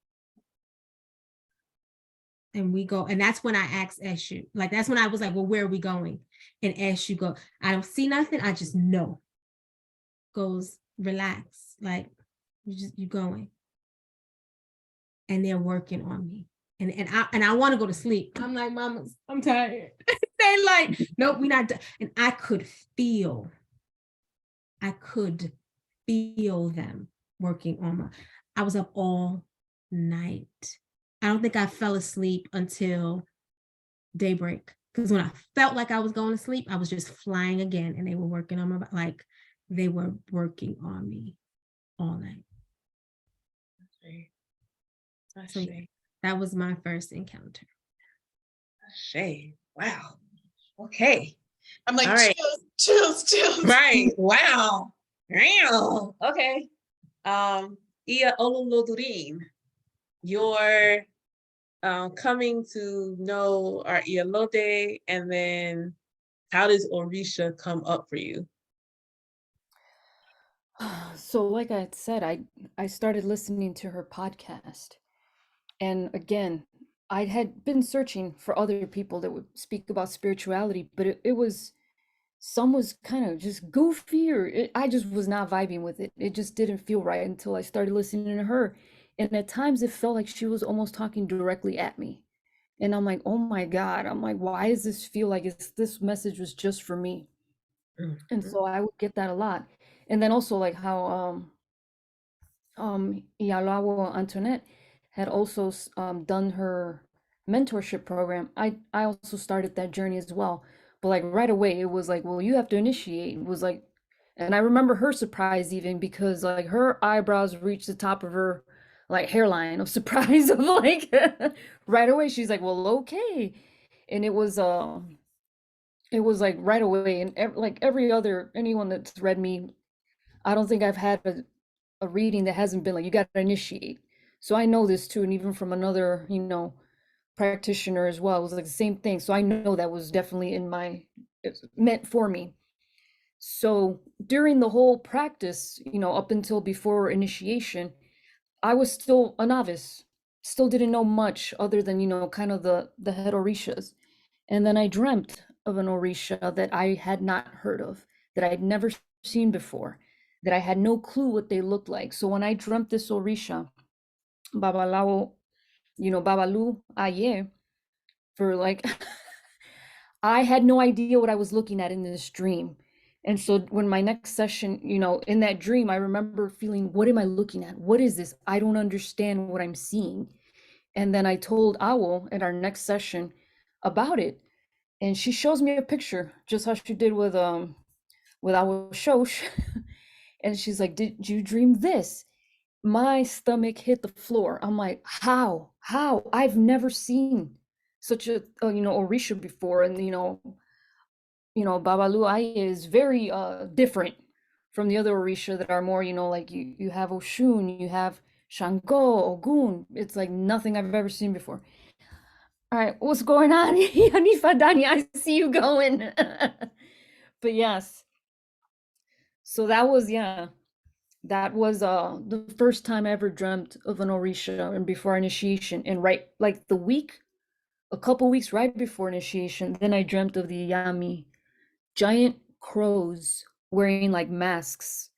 And we go, and that's when I asked Eshu. Like, that's when I was like, well, where are we going? And Eshu go, I don't see nothing, I just know. Goes, relax, like, you going. And they're working on me. And I want to go to sleep. I'm like, Mama, I'm tired. They like, nope, we're not done. And I could feel them working on me. I was up all night. I don't think I fell asleep until daybreak. Because when I felt like I was going to sleep, I was just flying again. And they were working on my, like, they were working on me all night. So that was my first encounter. Wow. Okay. I'm like, All right. chills. Right. Wow. Okay. Iya Ololodurin, you're coming to know our Iyalote, and then how does Orisha come up for you? So like I had said, I started listening to her podcast. And again, I had been searching for other people that would speak about spirituality, but it was some was kind of just goofy, or I just was not vibing with it. It just didn't feel right until I started listening to her. And at times it felt like she was almost talking directly at me. And I'm like, oh my God. I'm like, why does this feel like this message was just for me? And so I would get that a lot. And then also like how Iyalawo Antoinette had also done her mentorship program. I also started that journey as well. But like right away, it was like, well, you have to initiate. It was like, and I remember her surprise even because like her eyebrows reached the top of her like hairline of surprise of like right away. She's like, well, okay. And it was like right away. And like every other, anyone that's read me, I don't think I've had a reading that hasn't been like, you got to initiate. So I know this too. And even from another, practitioner as well, it was like the same thing. So I know that was definitely it's meant for me. So during the whole practice, up until before initiation, I was still a novice, still didn't know much other than, kind of the head Orishas. And then I dreamt of an Orisha that I had not heard of, that I had never seen before, that I had no clue what they looked like. So when I dreamt this Orisha, Babalao, Babalu Aye, for like, I had no idea what I was looking at in this dream. And so when my next session, in that dream, I remember feeling, what am I looking at? What is this? I don't understand what I'm seeing. And then I told Awo at our next session about it. And she shows me a picture, just how she did with our shosh. And she's like, did you dream this? My stomach hit the floor. I'm like, how? I've never seen such a Orisha before. And Babalu Aye is very different from the other Orisha that are more, like you have Oshun, you have Shango, Ogun. It's like nothing I've ever seen before. All right, what's going on? Hanifa Dani, I see you going. But yes. So that was the first time I ever dreamt of an Orisha and before initiation. And right like a couple weeks right before initiation, then I dreamt of the Yami giant crows wearing like masks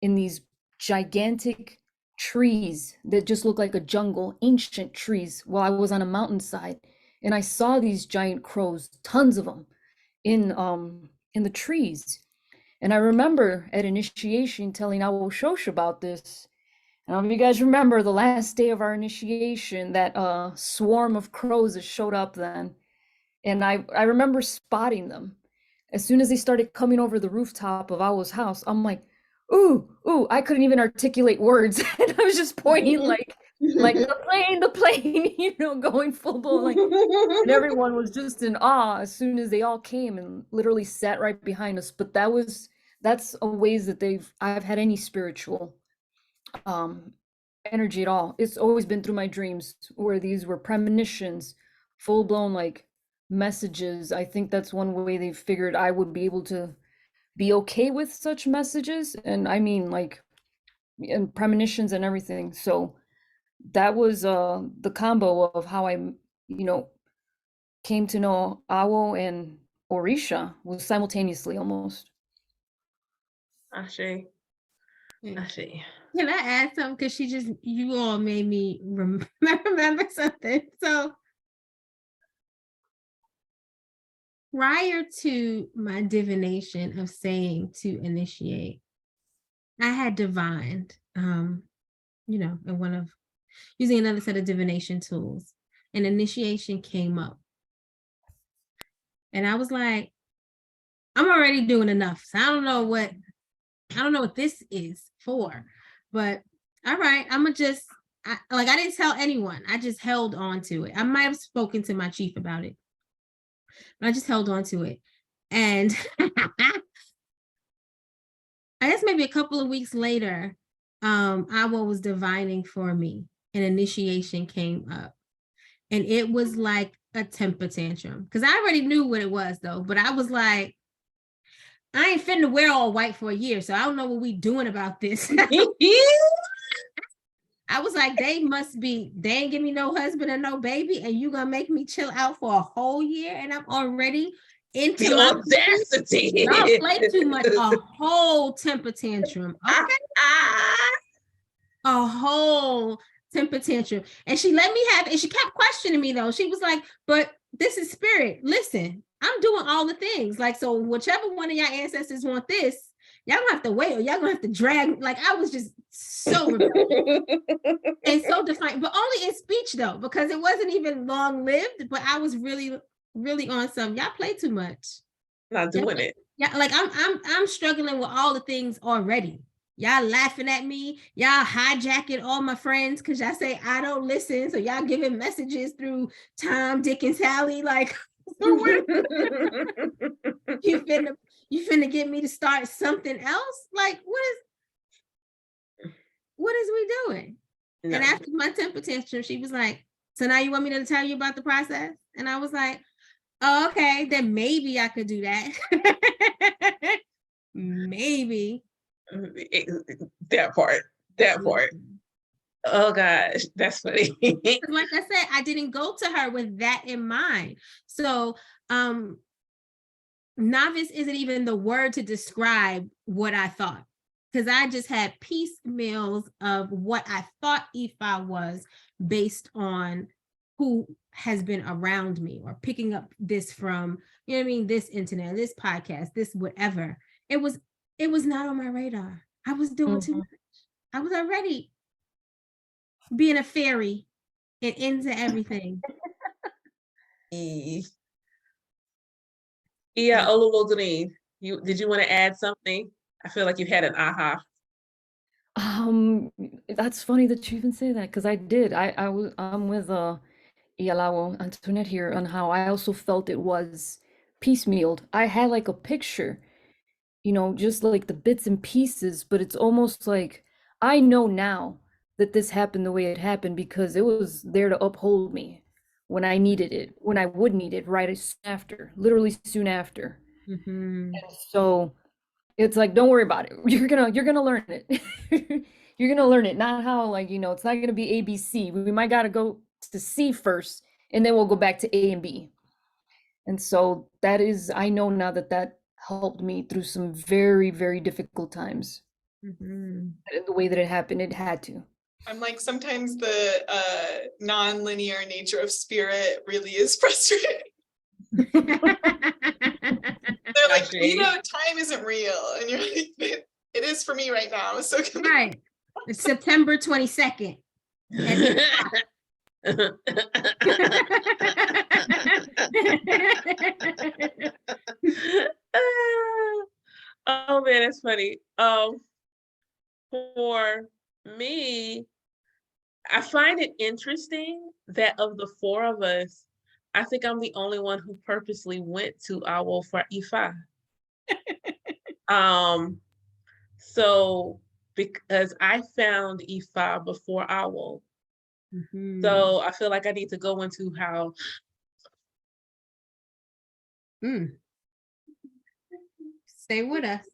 in these gigantic trees that just look like a jungle, ancient trees, while I was on a mountainside. And I saw these giant crows, tons of them, in the trees. And I remember at initiation telling Awo Shosh about this. I don't know if you guys remember the last day of our initiation, that swarm of crows that showed up then. And I remember spotting them. As soon as they started coming over the rooftop of Awo's house, I'm like, ooh, ooh, I couldn't even articulate words. And I was just pointing like the plane, you know, going full blown, like, and everyone was just in awe as soon as they all came and literally sat right behind us. But that's a ways that I've had any spiritual energy at all. It's always been through my dreams, where these were premonitions, full blown like messages. I think that's one way they figured I would be able to be okay with such messages. And I mean, like, and premonitions and everything. So that was the combo of how I, you know, came to know Awo and Orisha was simultaneously almost. Ashe. Yeah. Ashe. Can I add something? Because you all made me remember something. So prior to my divination of saying to initiate, I had divined, you know, in one of using another set of divination tools, and initiation came up. And I was like, I'm already doing enough. So I don't know what this is for, but all right, I'm gonna just, I didn't tell anyone. I just held on to it. I might have spoken to my chief about it, but I just held on to it. And I guess maybe a couple of weeks later, Awo was divining for me, and initiation came up. And it was like a temper tantrum, because I already knew what it was though, but I was like, I ain't finna wear all white for a year, so I don't know what we doing about this. I was like, they ain't give me no husband or no baby, and you gonna make me chill out for a whole year, and I'm already into The audacity. y'all play too much. A whole temper tantrum. Okay. A whole temper tantrum. And she let me have it. And she kept questioning me though. She was like, but this is spirit. Listen, I'm doing all the things. Like, so whichever one of y'all ancestors want this, y'all gonna have to wait, or y'all gonna have to drag. Like, I was just so rebellious and so defiant, but only in speech though, because it wasn't even long lived. But I was really, really on some. Y'all play too much. Not doing it. Yeah, like I'm struggling with all the things already. Y'all laughing at me. Y'all hijacking all my friends because y'all say I don't listen. So y'all giving messages through Tom, Dick, and Sally. Like, you finna get me to start something else? Like, what is we doing? No. And after my temper tantrum, she was like, so now you want me to tell you about the process? And I was like, oh, okay, then maybe I could do that. Maybe. That part. Oh gosh, that's funny. Like I said, I didn't go to her with that in mind. So novice isn't even the word to describe what I thought, because I just had piecemeals of what I thought Ifa was based on who has been around me, or picking up this from, you know what I mean, this internet, this podcast, this whatever. It was not on my radar. I was doing too much. I was already being a fairy and into everything. Yeah, Olulodrin, did you want to add something? I feel like you had an aha. That's funny that you even say that, because I did. I'm with Iyalawo Antoinette here on how I also felt it was piecemealed. I had like a picture, you know, just like the bits and pieces, but it's almost like I know now that this happened the way it happened because it was there to uphold me when I needed it, when I would need it right after, literally soon after. Mm-hmm. So it's like, don't worry about it. You're gonna learn it. You're gonna learn it. Not how, like, you know, it's not gonna be ABC. We might gotta go to C first, and then we'll go back to A and B. And so that is, I know now that helped me through some very, very difficult times. Mhm. The way that it happened, it had to. I'm like, sometimes the non-linear nature of spirit really is frustrating. They're like, time isn't real. And you're like, it is for me right now. So Right. It's September 22nd. Oh man, it's funny. For me, I find it interesting that of the four of us, I think I'm the only one who purposely went to Owl for Ifa. So because I found Ifa before Owl. Mhm. So I feel like I need to go into how Stay with us.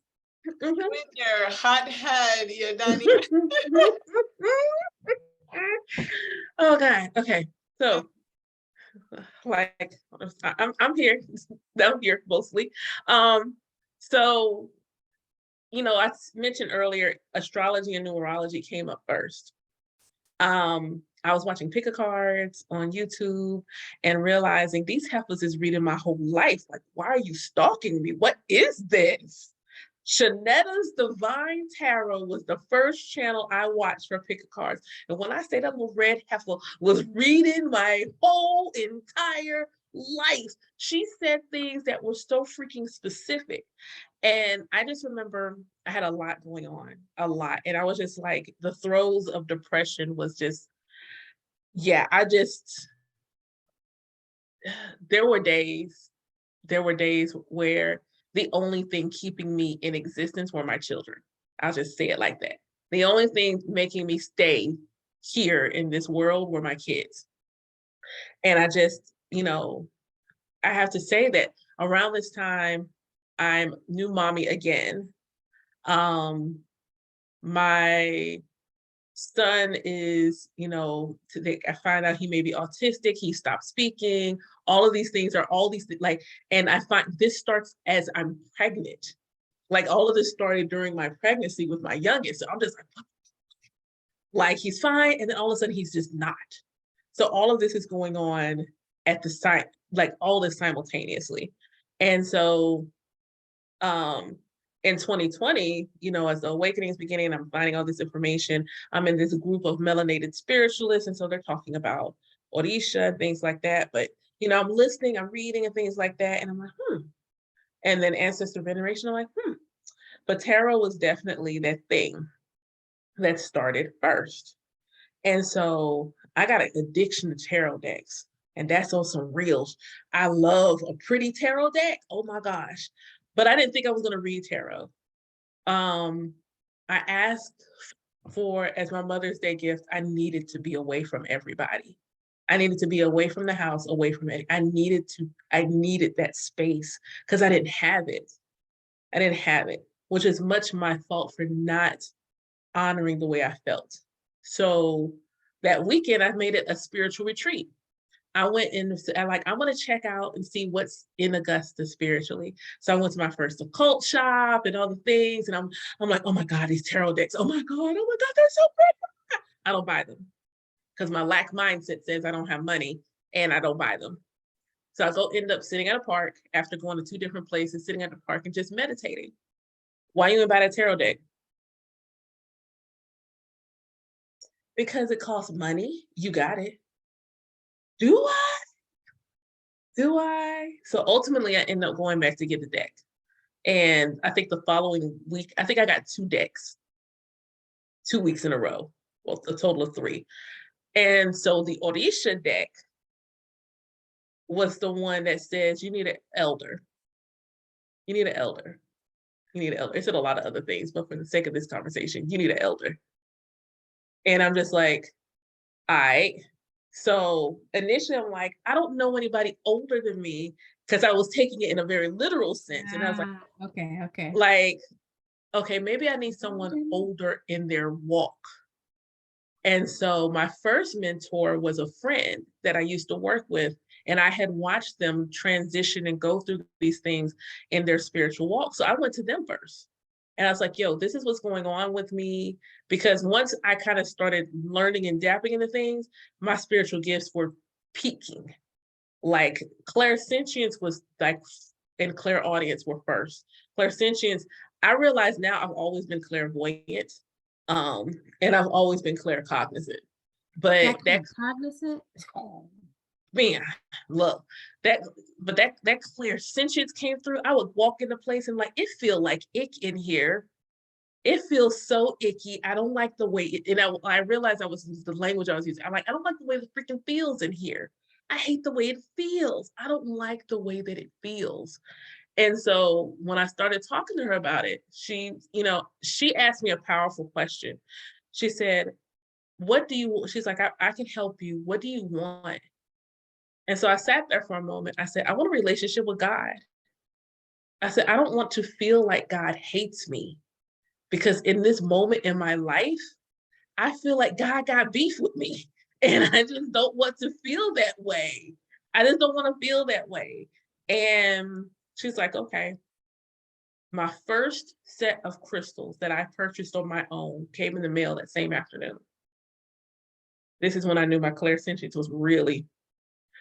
in your hot head, Yadani. Oh God. Okay. So like I'm here. I'm here mostly. So I mentioned earlier astrology and numerology came up first. I was watching pick a cards on YouTube and realizing these heifers is reading my whole life. Like, why are you stalking me? What is this? Shanetta's Divine Tarot was the first channel I watched for pick a cards. And when I say that little red heifer was reading my whole entire life, she said things that were so freaking specific. And I just remember I had a lot going on, a lot. And I was just like, the throes of depression was just, yeah, there were days where the only thing keeping me in existence were my children. I'll just say it like that. The only thing making me stay here in this world were my kids. And I just, I have to say that around this time, I'm new mommy again. My son is, today I find out he may be autistic. He stopped speaking. All of these things are all these like, and I find this starts as I'm pregnant. Like all of this started during my pregnancy with my youngest. So I'm just like he's fine, and then all of a sudden he's just not. So all of this is going on at the same, like all this simultaneously, and so in 2020, as the awakening is beginning, I'm finding all this information. I'm in this group of melanated spiritualists, and so they're talking about Orisha and things like that. But I'm listening, I'm reading, and things like that, and I'm like, And then ancestor veneration, I'm like, But tarot was definitely that thing that started first, and so I got an addiction to tarot decks, and that's on some real. I love a pretty tarot deck. Oh my gosh. But I didn't think I was going to read tarot. I asked for, as my Mother's Day gift, I needed to be away from everybody. I needed to be away from the house, away from it. I needed that space because I didn't have it. I didn't have it, which is much my fault for not honoring the way I felt. So that weekend, I made it a spiritual retreat. I went in, I'm going to check out and see what's in Augusta spiritually. So I went to my first occult shop and all the things. And I'm like, oh my God, these tarot decks. Oh my God, they're so pretty. I don't buy them because my lack mindset says I don't have money and I don't buy them. So I end up sitting at a park after going to 2 different places, sitting at the park and just meditating. Why you even buy that tarot deck? Because it costs money. You got it. Do I? So ultimately, I end up going back to get the deck. And I think the following week, I think I got 2 decks, 2 weeks in a row. Well, a total of 3. And so the Orisha deck was the one that says you need an elder. You need an elder. You need an elder. It said a lot of other things, but for the sake of this conversation, you need an elder. And I'm just like, all right. So initially I'm like, I don't know anybody older than me because I was taking it in a very literal sense. And I was like, okay. Like, okay, maybe I need someone older in their walk. And so my first mentor was a friend that I used to work with. And I had watched them transition and go through these things in their spiritual walk. So I went to them first. And I was like, yo, this is what's going on with me. Because once I kind of started learning and dabbling into things, my spiritual gifts were peaking. Like clairsentience was like, and clairaudience were first. Clairsentience, I realize now I've always been clairvoyant, and I've always been claircognizant. But that cognizant, man, look, that clairsentience came through. I would walk into place and like it feel like ick in here. It feels so icky. I don't like the way it, and I realized I was the language I was using. I'm like, I don't like the way it freaking feels in here. I hate the way it feels. I don't like the way that it feels. And so when I started talking to her about it, she asked me a powerful question. She said, what do you, she's like, I can help you. What do you want? And so I sat there for a moment. I said, I want a relationship with God. I said, I don't want to feel like God hates me, because in this moment in my life, I feel like God got beef with me. And I just don't want to feel that way. I just don't want to feel that way. And she's like, okay. My first set of crystals that I purchased on my own came in the mail that same afternoon. This is when I knew my clairsentience was really,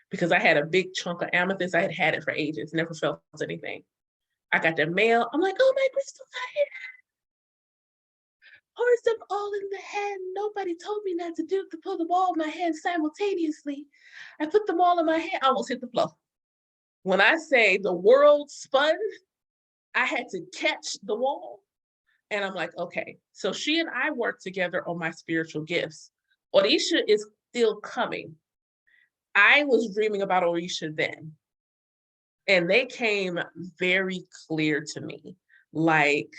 because I had a big chunk of amethyst. I had had it for ages, never felt anything. I got the mail. I'm like, oh, my crystals are here. Pours them all in the hand. Nobody told me not to put them all in my hand simultaneously. I put them all in my hand. I almost hit the floor. When I say the world spun, I had to catch the wall. And I'm like, okay. So she and I worked together on my spiritual gifts. Orisha is still coming. I was dreaming about Orisha then. And they came very clear to me. Like,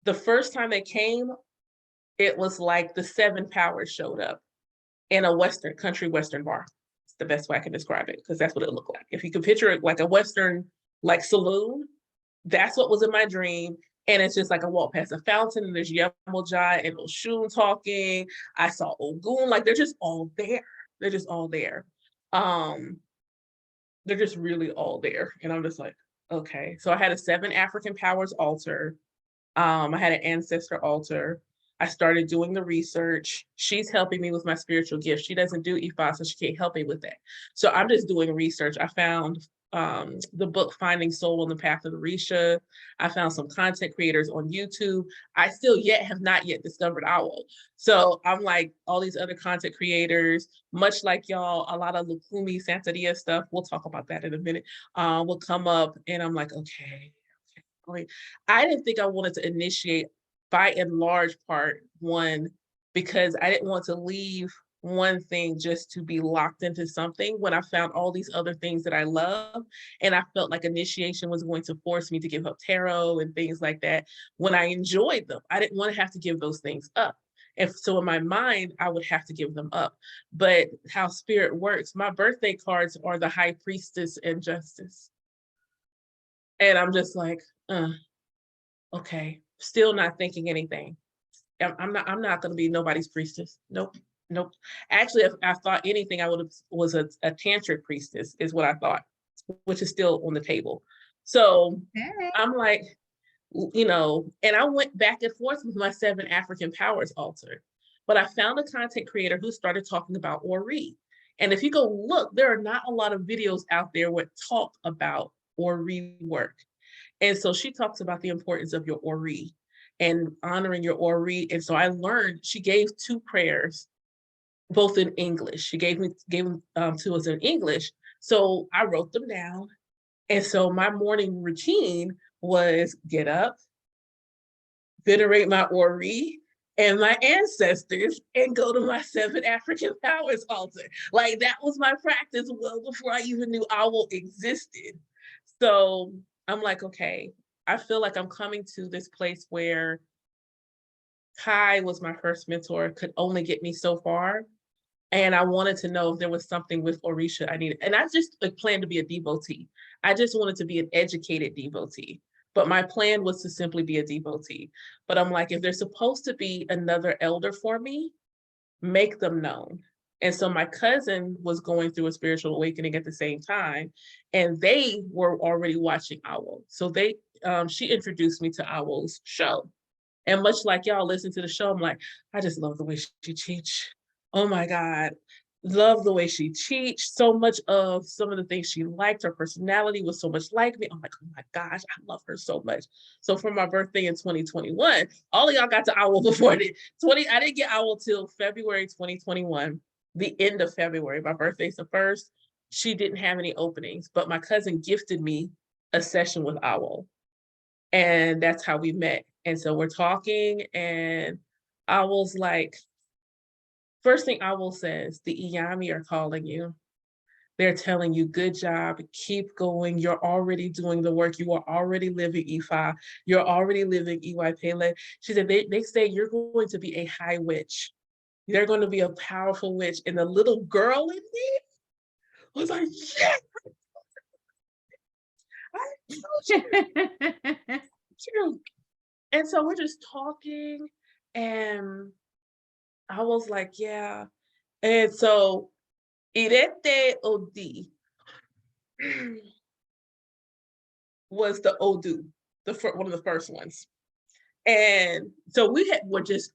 the first time they came, it was like the 7 powers showed up in a country western bar. It's the best way I can describe it, because that's what it looked like. If you could picture it like a western, like saloon, that's what was in my dream. And it's just like I walk past a fountain and there's Yemoja and Oshun talking. I saw Ogun, like they're just all there. They're just all there. They're just really all there. And I'm just like, okay. So I had a 7 African powers altar. I had an ancestor altar. I started doing the research. She's helping me with my spiritual gifts. She doesn't do Ifa, so she can't help me with that. So I'm just doing research. I found the book Finding Soul on the Path of Orisha. I found some content creators on YouTube. I still have not yet discovered Owl. So I'm like, all these other content creators, much like y'all, a lot of Lukumi, Santeria stuff, we'll talk about that in a minute, will come up. And I'm like, okay. I didn't think I wanted to initiate, by and large part, one, because I didn't want to leave one thing just to be locked into something when I found all these other things that I love. And I felt like initiation was going to force me to give up tarot and things like that when I enjoyed them. I didn't want to have to give those things up. And so in my mind, I would have to give them up. But how spirit works, my birthday cards are the High Priestess and Justice. And I'm just like, okay, still not thinking anything. I'm not going to be nobody's priestess. Nope. Actually, if I thought anything, I was a tantric priestess is what I thought, which is still on the table. So I'm like, and I went back and forth with my 7 African powers altar, but I found a content creator who started talking about Ori. And if you go look, there are not a lot of videos out there that talk about Ori work. And so she talks about the importance of your Ori and honoring your Ori. And so I learned, she gave 2 prayers, both in English. She gave them to us in English. So I wrote them down. And so my morning routine was get up, venerate my Ori and my ancestors, and go to my 7 African powers altar. Like, that was my practice well before I even knew Owl existed. So I'm like, okay, I feel like I'm coming to this place where Kai was my first mentor, could only get me so far. And I wanted to know if there was something with Orisha I needed. And I just planned to be a devotee. I just wanted to be an educated devotee. But my plan was to simply be a devotee. But I'm like, if there's supposed to be another elder for me, make them known. And so my cousin was going through a spiritual awakening at the same time, and they were already watching Owl. So she introduced me to Owl's show. And much like y'all listen to the show, I'm like, I just love the way she teach. Oh my God. Love the way she teach. So much of some of the things she liked, her personality was so much like me. I'm like, oh my gosh, I love her so much. So for my birthday in 2021, all of y'all got to Owl before I didn't get Owl till February 2021, the end of February. My birthday's the 1st. She didn't have any openings, but my cousin gifted me a session with Owl. And that's how we met. And so we're talking, and Owl's like, first thing Owl says, the Iyami are calling you. They're telling you, good job, keep going. You're already doing the work. You are already living Ifa. You're already living Iwaipele. She said, they say you're going to be a high witch. They're going to be a powerful witch. And the little girl in me was like, yeah, I told you. And so we're just talking, and I was like, yeah. And so Irete Odi was the Odu, one of the first ones. And so were just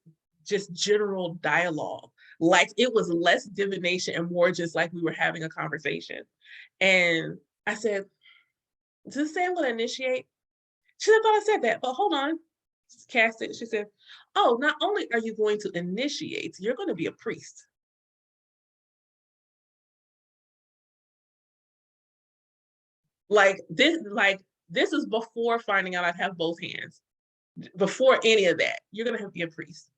general dialogue. Like it was less divination and more just like we were having a conversation. And I said, does this say I'm going to initiate? She said, I thought I said that, but hold on. Cast it. She said, oh, not only are you going to initiate, you're going to be a priest. Like this is before finding out I have both hands. Before any of that, you're going to have to be a priest.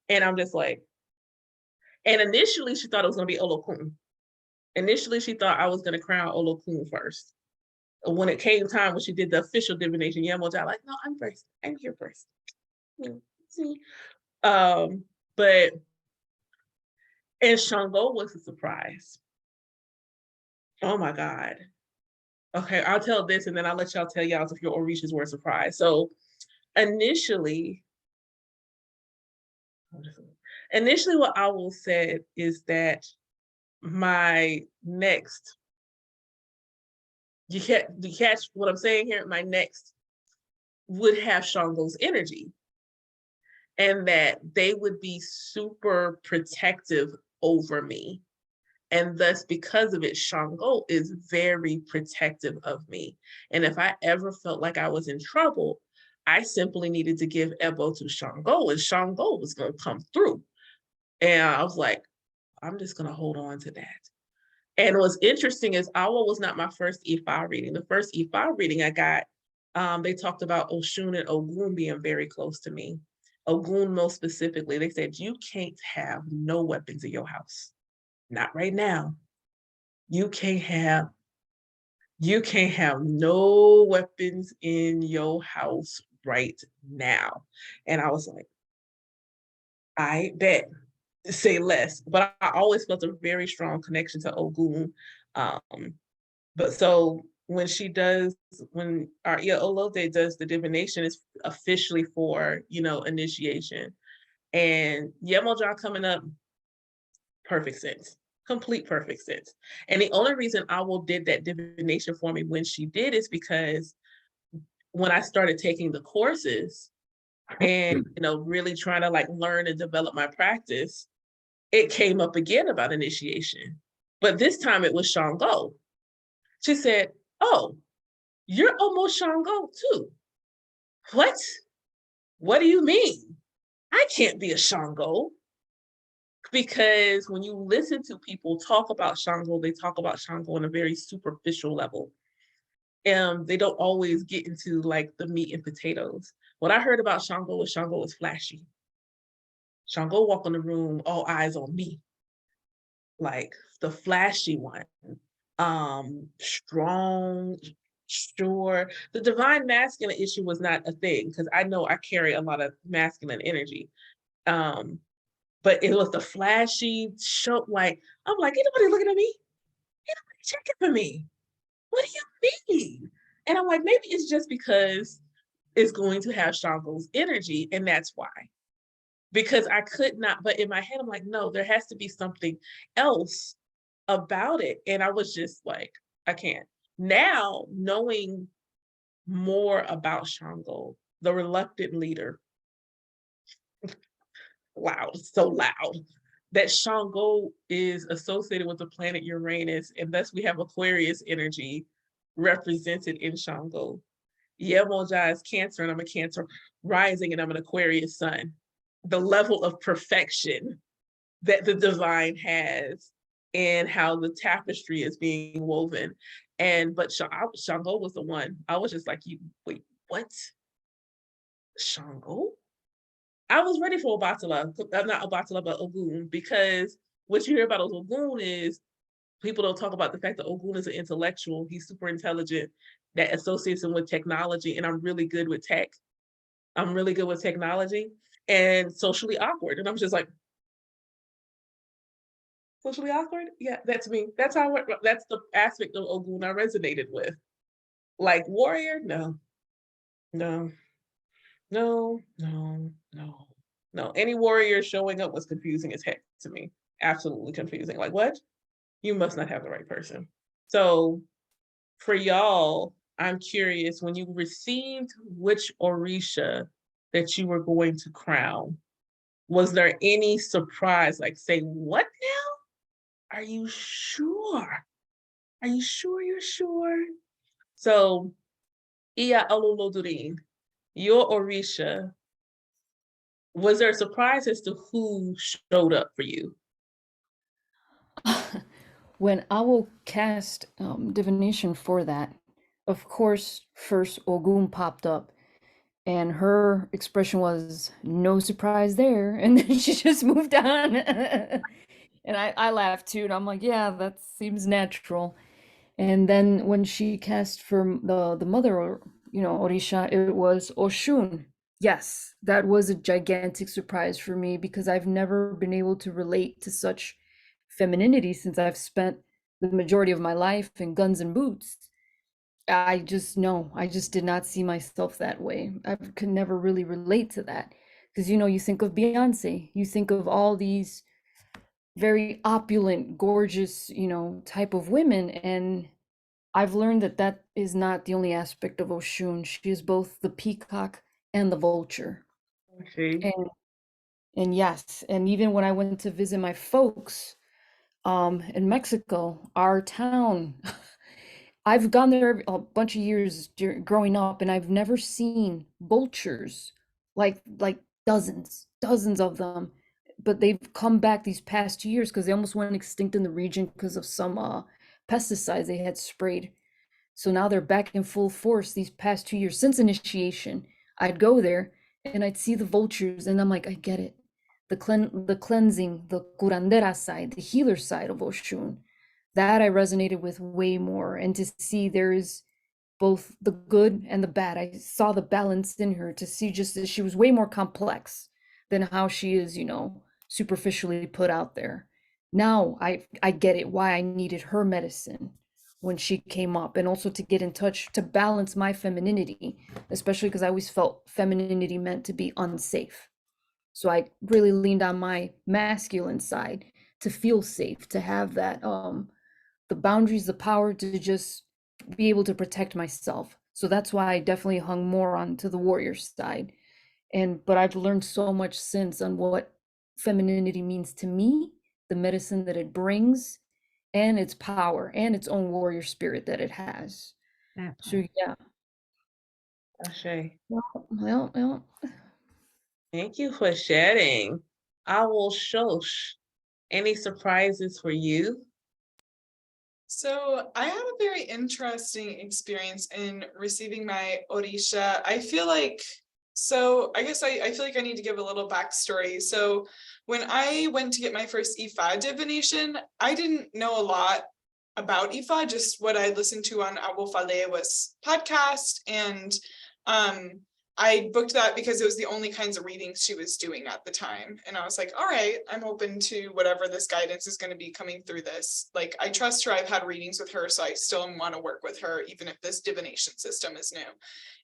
And I'm just like, and initially she thought it was going to be Olokun. Initially she thought I was going to crown Olokun first. When it came time when she did the official divination, Yemoja, like, no, I'm first. I'm here first. See. But and Shango was a surprise. Oh my God. Okay, I'll tell this and then I'll let y'all tell y'all if your Orishas were a surprise. So initially what Owl said is that my next, you catch what I'm saying here? My next would have Shango's energy, and that they would be super protective over me. And thus, because of it, Shango is very protective of me. And if I ever felt like I was in trouble, I simply needed to give Ebo to Shango, and Shango was going to come through. And I was like, I'm just going to hold on to that. And what's interesting is Awa was not my first Ifa reading. The first Ifa reading I got, they talked about Oshun and Ogun being very close to me. Ogun, most specifically, they said, you can't have no weapons in your house. Not right now. You can't have no weapons in your house right now. And I was like, I bet. Say less. But I always felt a very strong connection to Ogun. But so when our Iya Olode does the divination, it's officially for, initiation. And Yemoja coming up, perfect sense. Complete perfect sense. And the only reason Owl did that divination for me when she did is because when I started taking the courses and really trying to learn and develop my practice, it came up again about initiation. But this time it was Shango. She said, oh, you're almost Shango too. What? What do you mean? I can't be a Shango. Because when you listen to people talk about Shango, they talk about Shango on a very superficial level. And they don't always get into the meat and potatoes. What I heard about Shango was flashy. Shango walk in the room, all eyes on me. Like the flashy one. Strong, sure. The divine masculine issue was not a thing because I know I carry a lot of masculine energy. But it was the flashy show. I'm like, ain't nobody looking at me? Ain't nobody checking for me? What do you mean? And I'm like, maybe it's just because it's going to have Shango's energy, and that's why. because I could not, but in my head, I'm like, no, there has to be something else about it. And I was just like, I can't. Now, knowing more about Shango, the reluctant leader, loud, so loud, that Shango is associated with the planet Uranus, and thus we have Aquarius energy represented in Shango. Yemoja is Cancer, and I'm a Cancer rising, and I'm an Aquarius sun. The level of perfection that the divine has and how the tapestry is being woven. But Shango was the one. I was just like, you wait, what? Shango? I was ready for Obatala, not Obatala, but Ogun, because what you hear about Ogun is people don't talk about the fact that Ogun is an intellectual. He's super intelligent. That associates him with technology, and I'm really good with tech. I'm really good with technology and socially awkward. And I'm just like, socially awkward? Yeah, that's me. That's the aspect of Ogun I resonated with. Like warrior? No, no, no, no, no, no. Any warrior showing up was confusing as heck to me. Absolutely confusing. Like, what? You must not have the right person. So for y'all, I'm curious, when you received which Orisha that you were going to crown, was there any surprise, like say, what now? Are you sure? Are you sure you're sure? So, Iya Ololodurin, your Orisha, was there a surprise as to who showed up for you? When I will cast divination for that, of course, first Ogun popped up, and her expression was no surprise there, and then she just moved on. And I laughed too, and I'm like, yeah, that seems natural. And then when she cast for the mother, Orisha, it was Oshun. Yes, that was a gigantic surprise for me because I've never been able to relate to such femininity since I've spent the majority of my life in guns and boots. I just no, I just did not see myself that way. I could never really relate to that because you think of Beyonce, you think of all these very opulent, gorgeous, type of women, and I've learned that that is not the only aspect of Oshun. She is both the peacock and the vulture. Okay. And yes, and even when I went to visit my folks in Mexico, our town, I've gone there a bunch of years growing up, and I've never seen vultures like dozens of them. But they've come back these past 2 years because they almost went extinct in the region because of some pesticides they had sprayed. So now they're back in full force these past 2 years since initiation. I'd go there and I'd see the vultures, and I'm like, I get it. The cleansing, the curandera side, the healer side of Oshun, that I resonated with way more. And to see there is both the good and the bad. I saw the balance in her, to see just that she was way more complex than how she is, superficially put out there. Now I get it, why I needed her medicine when she came up, and also to get in touch to balance my femininity, especially because I always felt femininity meant to be unsafe. So I really leaned on my masculine side to feel safe, to have that the boundaries, the power to just be able to protect myself. So that's why I definitely hung more on to the warrior side. But I've learned so much since on what femininity means to me, the medicine that it brings, and its power and its own warrior spirit that it has. So yeah. Ashe. Well. Thank you for sharing. I will shosh. Any surprises for you? So I had a very interesting experience in receiving my Orisha. I feel like, I feel like I need to give a little backstory. So when I went to get my first Ifa divination, I didn't know a lot about Ifa, just what I listened to on Awofalewa's podcast. And I booked that because it was the only kinds of readings she was doing at the time. And I was like, all right, I'm open to whatever this guidance is going to be coming through this. Like, I trust her. I've had readings with her, so I still want to work with her, even if this divination system is new.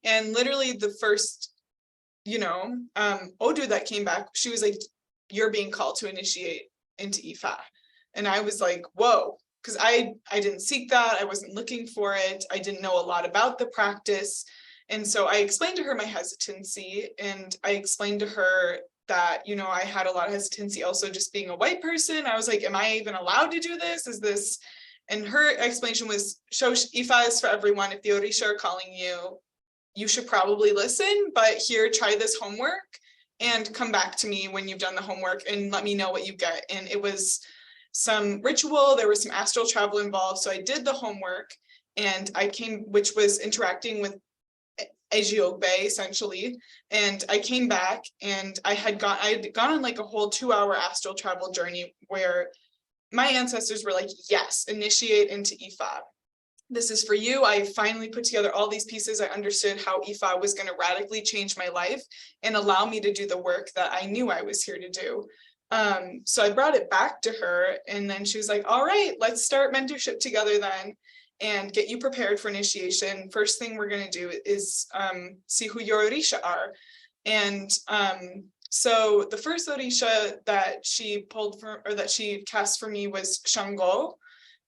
And literally the first Odu that came back, she was like, you're being called to initiate into Ifa. And I was like, whoa, because I didn't seek that. I wasn't looking for it. I didn't know a lot about the practice. And so I explained to her my hesitancy, and I explained to her that, I had a lot of hesitancy also just being a white person. I was like, am I even allowed to do this? Is this? And her explanation was, Ifa is for everyone. If the Orisha are calling you, you should probably listen, but here, try this homework and come back to me when you've done the homework and let me know what you get. And it was some ritual, there was some astral travel involved. So I did the homework, and I came, which was interacting with Ejiogbe essentially. And I came back, and I had gone on like a whole 2-hour astral travel journey where my ancestors were like, yes, initiate into Ifa. This is for you. I finally put together all these pieces. I understood how Ifa was going to radically change my life and allow me to do the work that I knew I was here to do. So I brought it back to her, and then she was like, all right, let's start mentorship together then and get you prepared for initiation. First thing we're going to do is see who your Orisha are. And so the first Orisha that she cast for me was Shango.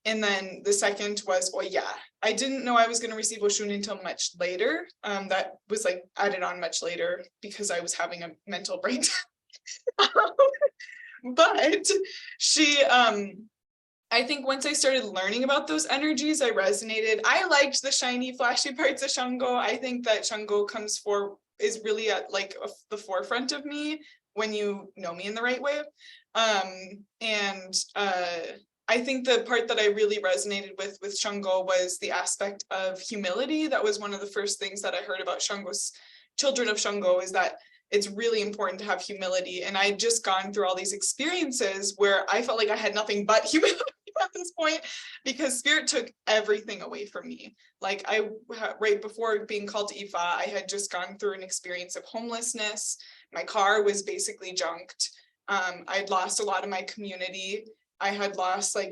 And then the second was Oya. I didn't know I was going to receive Oshun until much later. That was like added on much later because I was having a mental breakdown. But she, I think once I started learning about those energies, I resonated. I liked the shiny, flashy parts of Shango. I think that Shango is really at like the forefront of me when you know me in the right way. I think the part that I really resonated with Shango was the aspect of humility. That was one of the first things that I heard about Shango's children of Shango, is that it's really important to have humility. And I'd just gone through all these experiences where I felt like I had nothing but humility at this point, because spirit took everything away from me. Like right before being called to Ifa, I had just gone through an experience of homelessness. My car was basically junked. I'd lost a lot of my community. I had lost I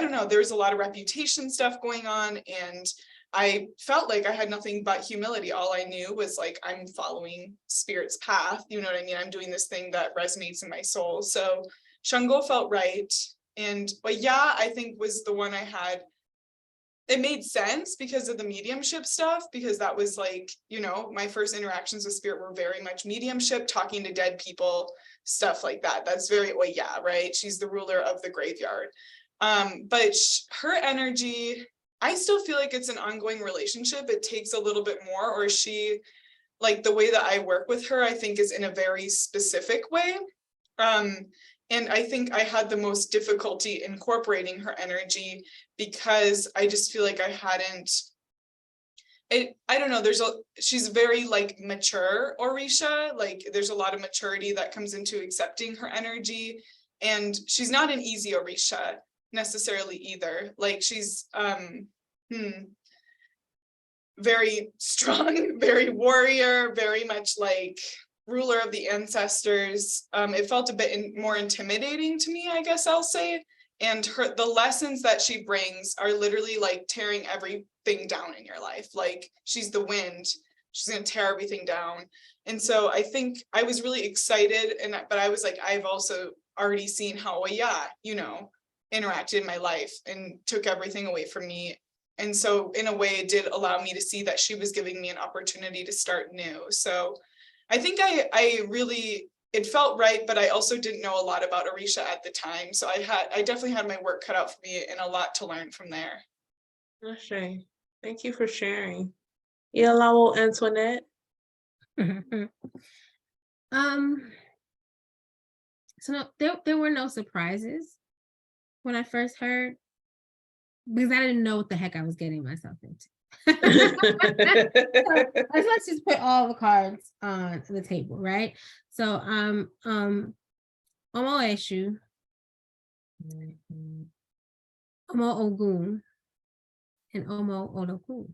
don't know, there was a lot of reputation stuff going on, and I felt like I had nothing but humility. All I knew was like, I'm following spirit's path. You know what I mean? I'm doing this thing that resonates in my soul. So Shango felt right. But yeah, I think was the one I had. It made sense because of the mediumship stuff, because that was like, my first interactions with spirit were very much mediumship, talking to dead people, stuff like that. That's very, right? She's the ruler of the graveyard. But her energy, I still feel like it's an ongoing relationship. It takes a little bit more, or she, like the way that I work with her, I think is in a very specific way. And I think I had the most difficulty incorporating her energy because I just feel like I hadn't, I don't know, she's very like mature Orisha, like there's a lot of maturity that comes into accepting her energy, and she's not an easy Orisha necessarily either. Like she's very strong, very warrior, very much like ruler of the ancestors. It felt a bit more intimidating to me, I guess I'll say. And the lessons that she brings are literally like tearing everything down in your life. Like she's the wind, she's gonna tear everything down. And so I think I was really excited, but I was like, I've also already seen how interacted in my life and took everything away from me. And so in a way it did allow me to see that she was giving me an opportunity to start new. So I think it felt right, but I also didn't know a lot about Orisha at the time. So I definitely had my work cut out for me and a lot to learn from there. Okay. Thank you for sharing. Iyalawo Antoinette. So no, there were no surprises when I first heard, because I didn't know what the heck I was getting myself into. So let's just put all the cards on the table, right? So Omo Eshu, Omo Ogun, and Omo Olokun.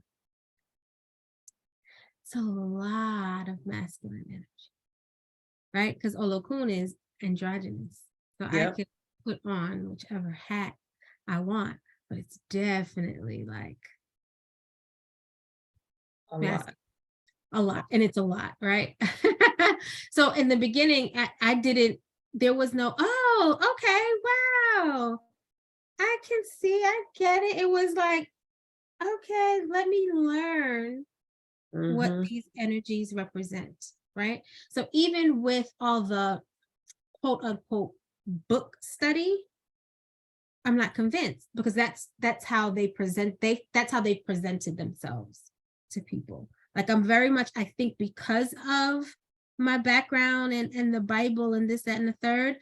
So a lot of masculine energy, right? Because Olokun is androgynous. So I could put on whichever hat I want, but it's definitely like a lot, and it's a lot, right? So in the beginning, I didn't, there was no, oh, okay, wow. I can see, I get it. It was like, okay, let me learn what these energies represent, right? So even with all the quote unquote book study, I'm not convinced, because that's how they present, that's how they presented themselves to people. Like, I'm very much, I think, because of my background and the Bible and this, that, and the third,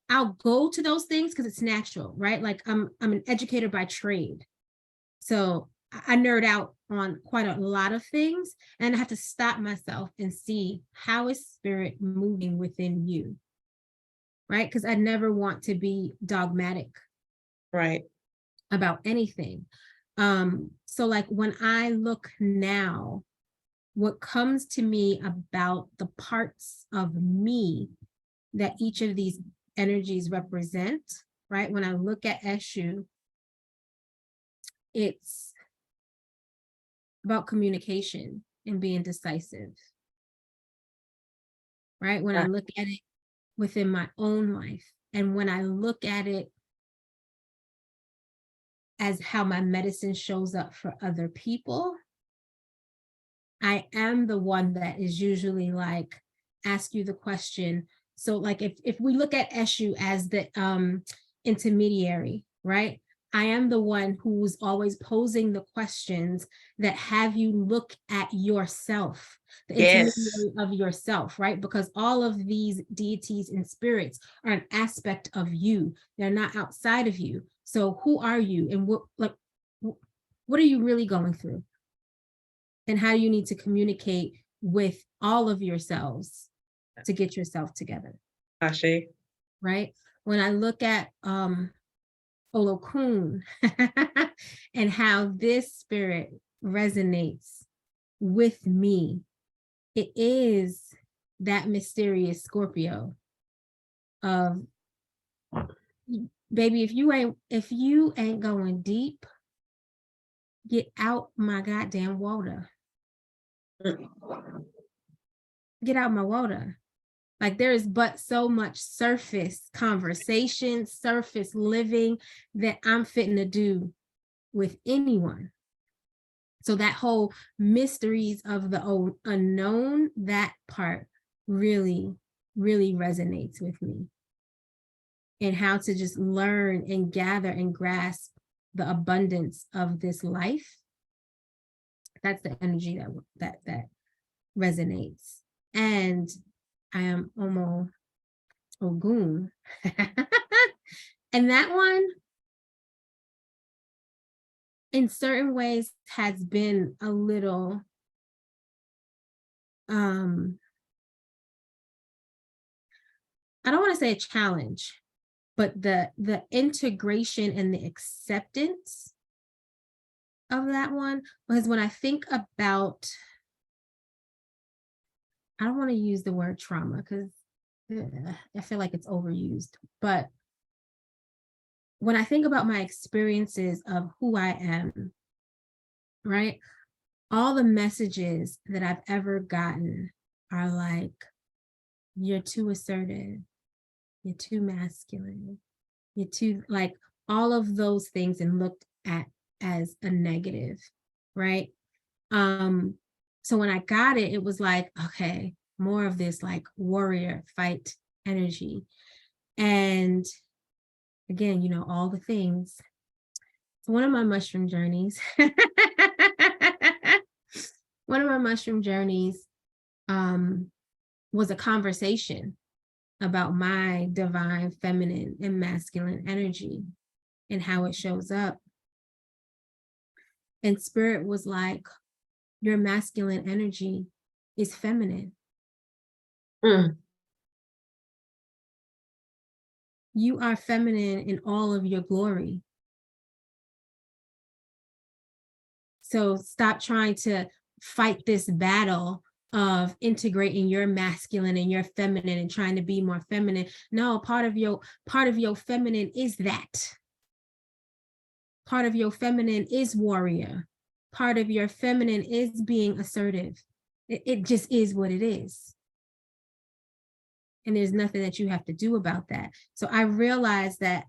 I'll go to those things because it's natural, right? Like, I'm an educator by trade. So I nerd out on quite a lot of things, and I have to stop myself and see, how is spirit moving within you, right? Because I never want to be dogmatic, Right. about anything. So like, when I look now, what comes to me about the parts of me that each of these energies represent, right? When I look at Eshu, it's about communication and being decisive, right? When I look at it within my own life, and when I look at it as how my medicine shows up for other people, I am the one that is usually like, ask you the question. So like, if we look at Eshu as the intermediary, right? I am the one who's always posing the questions that have you look at yourself, the intermediary of yourself, right? Because all of these deities and spirits are an aspect of you. They're not outside of you. So who are you, and what are you really going through? And how you need to communicate with all of yourselves to get yourself together. Ashe. Right? When I look at Olokun and how this spirit resonates with me, it is that mysterious Scorpio of, baby, if you ain't going deep, get out my goddamn water. Get out my water. Like, there is but so much surface conversation, surface living that I'm fitting to do with anyone. So that whole mysteries of the unknown, that part really, really resonates with me. And how to just learn and gather and grasp the abundance of this life. That's the energy that resonates. And I am Omo Ogun. And that one, in certain ways, has been a little I don't want to say a challenge, but the integration and the acceptance of that one, because when I think about, I don't want to use the word trauma because I feel like it's overused, but when I think about my experiences of who I am, right? All the messages that I've ever gotten are like, you're too assertive, you're too masculine, you're too, like, all of those things, and looked at as a negative, right? So when I got it, it was like, okay, more of this like warrior fight energy. And again, you know, all the things. So one of my mushroom journeys, was a conversation about my divine feminine and masculine energy and how it shows up. And spirit was like, your masculine energy is feminine. You are feminine in all of your glory. So stop trying to fight this battle of integrating your masculine and your feminine and trying to be more feminine. No, part of your feminine is that. Part of your feminine is warrior. Part of your feminine is being assertive. It just is what it is. And there's nothing that you have to do about that. So I realized that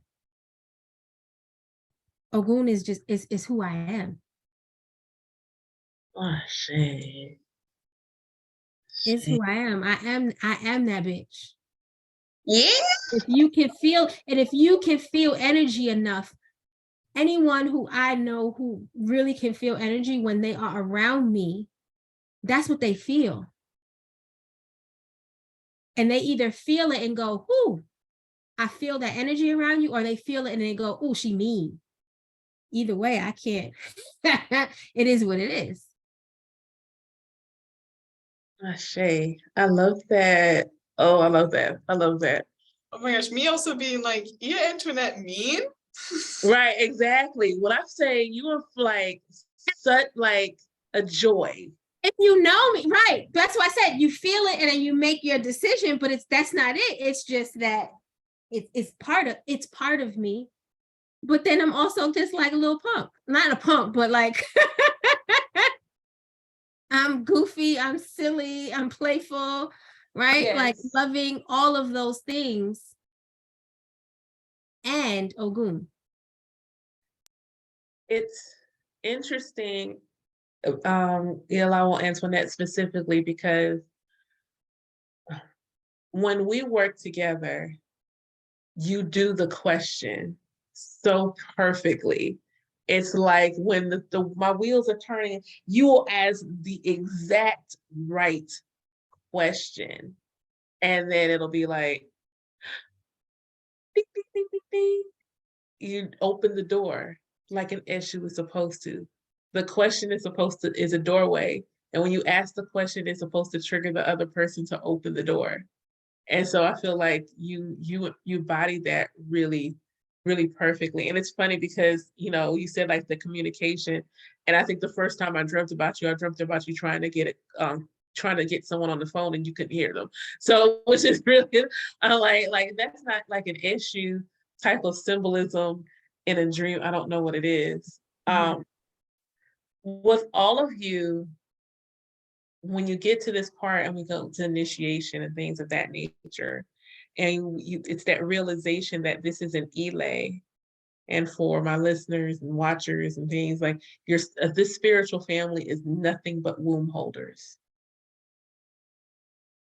Ogun is just is who I am. Oh, shit. It's who I am. I am that bitch. Yeah. If you can feel energy enough, anyone who I know who really can feel energy when they are around me, that's what they feel. And they either feel it and go, "Ooh, I feel that energy around you," or they feel it and they go, "Ooh, she mean." Either way, I can't. It is what it is. Shay, I love that. Oh, I love that. I love that. Oh my gosh, me also being like, yeah, Antoinette mean? Right, exactly. What I say, you are like such like a joy. If you know me, right? That's why I said you feel it and then you make your decision, but that's not it. It's just that it's part of me. But then I'm also just like a little punk. Not a punk, but like I'm goofy, I'm silly, I'm playful, right? Yes. Like loving all of those things. And Ogun. It's interesting. Allow Antoinette specifically because when we work together, you do the question so perfectly. It's like when my wheels are turning, you will ask the exact right question. And then it'll be like, ding, ding, ding, ding, ding. You open the door like an issue is supposed to. The question is a doorway. And when you ask the question, it's supposed to trigger the other person to open the door. And so I feel like you body that really, really perfectly. And it's funny because, you said like the communication. And I think the first time I dreamt about you trying to get someone on the phone and you couldn't hear them. So, which is really, like that's not like an issue type of symbolism in a dream. I don't know what it is. With all of you, when you get to this part and we go to initiation and things of that nature, and it's that realization that this is an elay. And for my listeners and watchers and things, like this spiritual family is nothing but womb holders.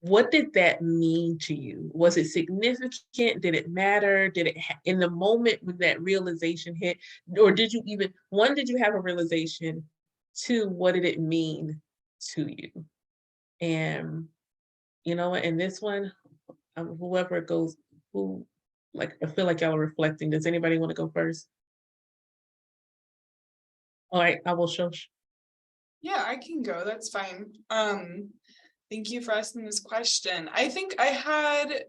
What did that mean to you? Was it significant? Did it matter? Did it in the moment when that realization hit, or did you have a realization? Two, what did it mean to you? And you know what? And this one, whoever goes, I feel like y'all are reflecting. Does anybody want to go first? All right, I will show. Yeah, I can go. That's fine. Thank you for asking this question. I think I had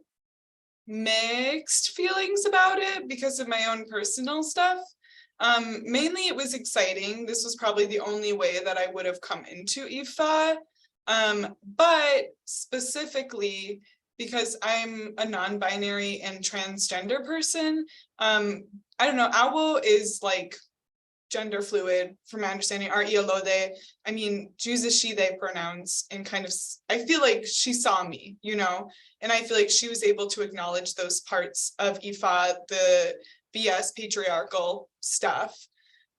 mixed feelings about it because of my own personal stuff. Mainly it was exciting. This was probably the only way that I would have come into Ifa. But specifically because I'm a non-binary and transgender person, I don't know, Awo is like gender fluid from my understanding, Iyalode. I mean, chooses she, they pronouns, and kind of, I feel like she saw me, and I feel like she was able to acknowledge those parts of Ifa, the BS patriarchal stuff.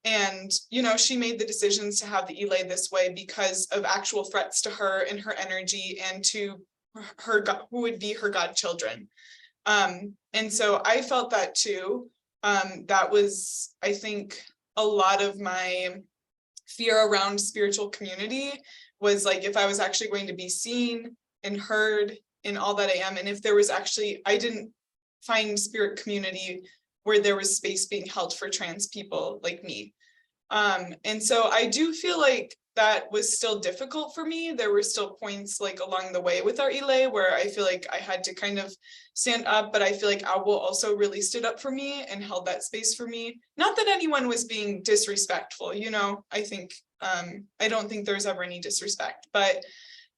And, she made the decisions to have the Ile this way because of actual threats to her and her energy and to her, who would be her godchildren. And so I felt that too. That was, I think, a lot of my fear around spiritual community was like, if I was actually going to be seen and heard in all that I am, and if there was actually, I didn't find spirit community where there was space being held for trans people like me. And so I do feel like that was still difficult for me. There were still points like along the way with our Ile where I feel like I had to kind of stand up, but I feel like Awo also really stood up for me and held that space for me. Not that anyone was being disrespectful, I think, I don't think there's ever any disrespect, but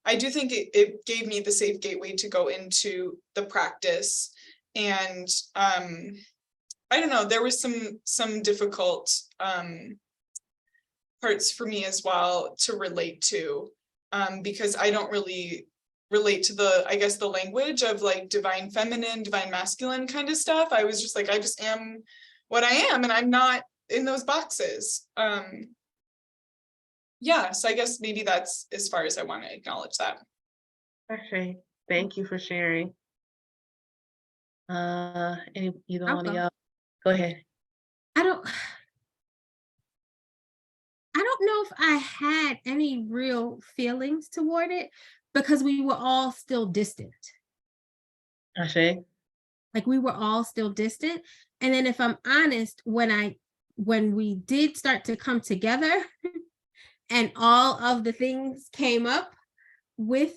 I do think it gave me the safe gateway to go into the practice. And I don't know, there was some difficult parts for me as well to relate to. because I don't really relate to the, I guess, the language of like divine feminine, divine masculine kind of stuff. I was just like, I just am what I am, and I'm not in those boxes. Yeah, so I guess maybe that's as far as I want to acknowledge that. Okay, thank you for sharing. Either I'll one of go. y'all, go ahead. I don't know if I had any real feelings toward it because we were all still distant. Ashe. Like we were all still distant. And then if I'm honest, when we did start to come together and all of the things came up with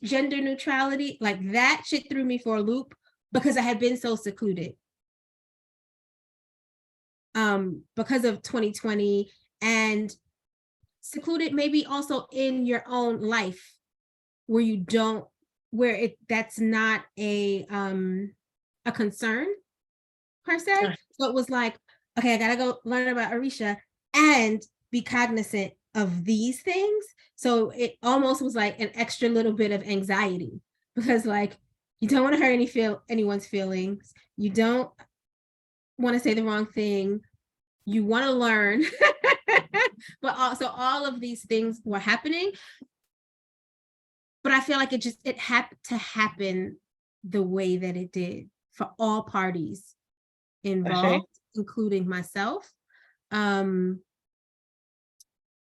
gender neutrality, like that shit threw me for a loop because I had been so secluded. Because of 2020 and secluded maybe also in your own life where that's not a concern per se. So it was like, okay, I gotta go learn about Orisha and be cognizant of these things. So it almost was like an extra little bit of anxiety because like you don't want to hurt anyone's feelings. You don't want to say the wrong thing. You want to learn. But also all of these things were happening. But I feel like it had to happen the way that it did for all parties involved, including myself. And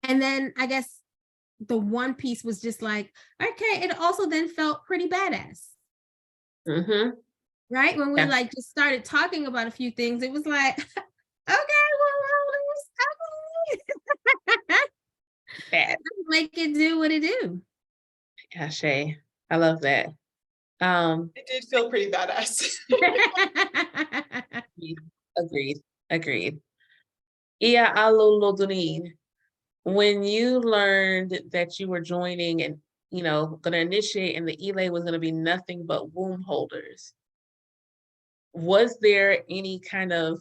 then I guess the one piece was just like, okay, it also then felt pretty badass. Mm-hmm. Right? When we like just started talking about a few things, it was like, okay, well, Bad. make it do what it do. Ashe. I love that. It did feel pretty badass. Agreed. Iya Alulodunine, when you learned that you were joining and going to initiate and the Ile was going to be nothing but womb holders, was there any kind of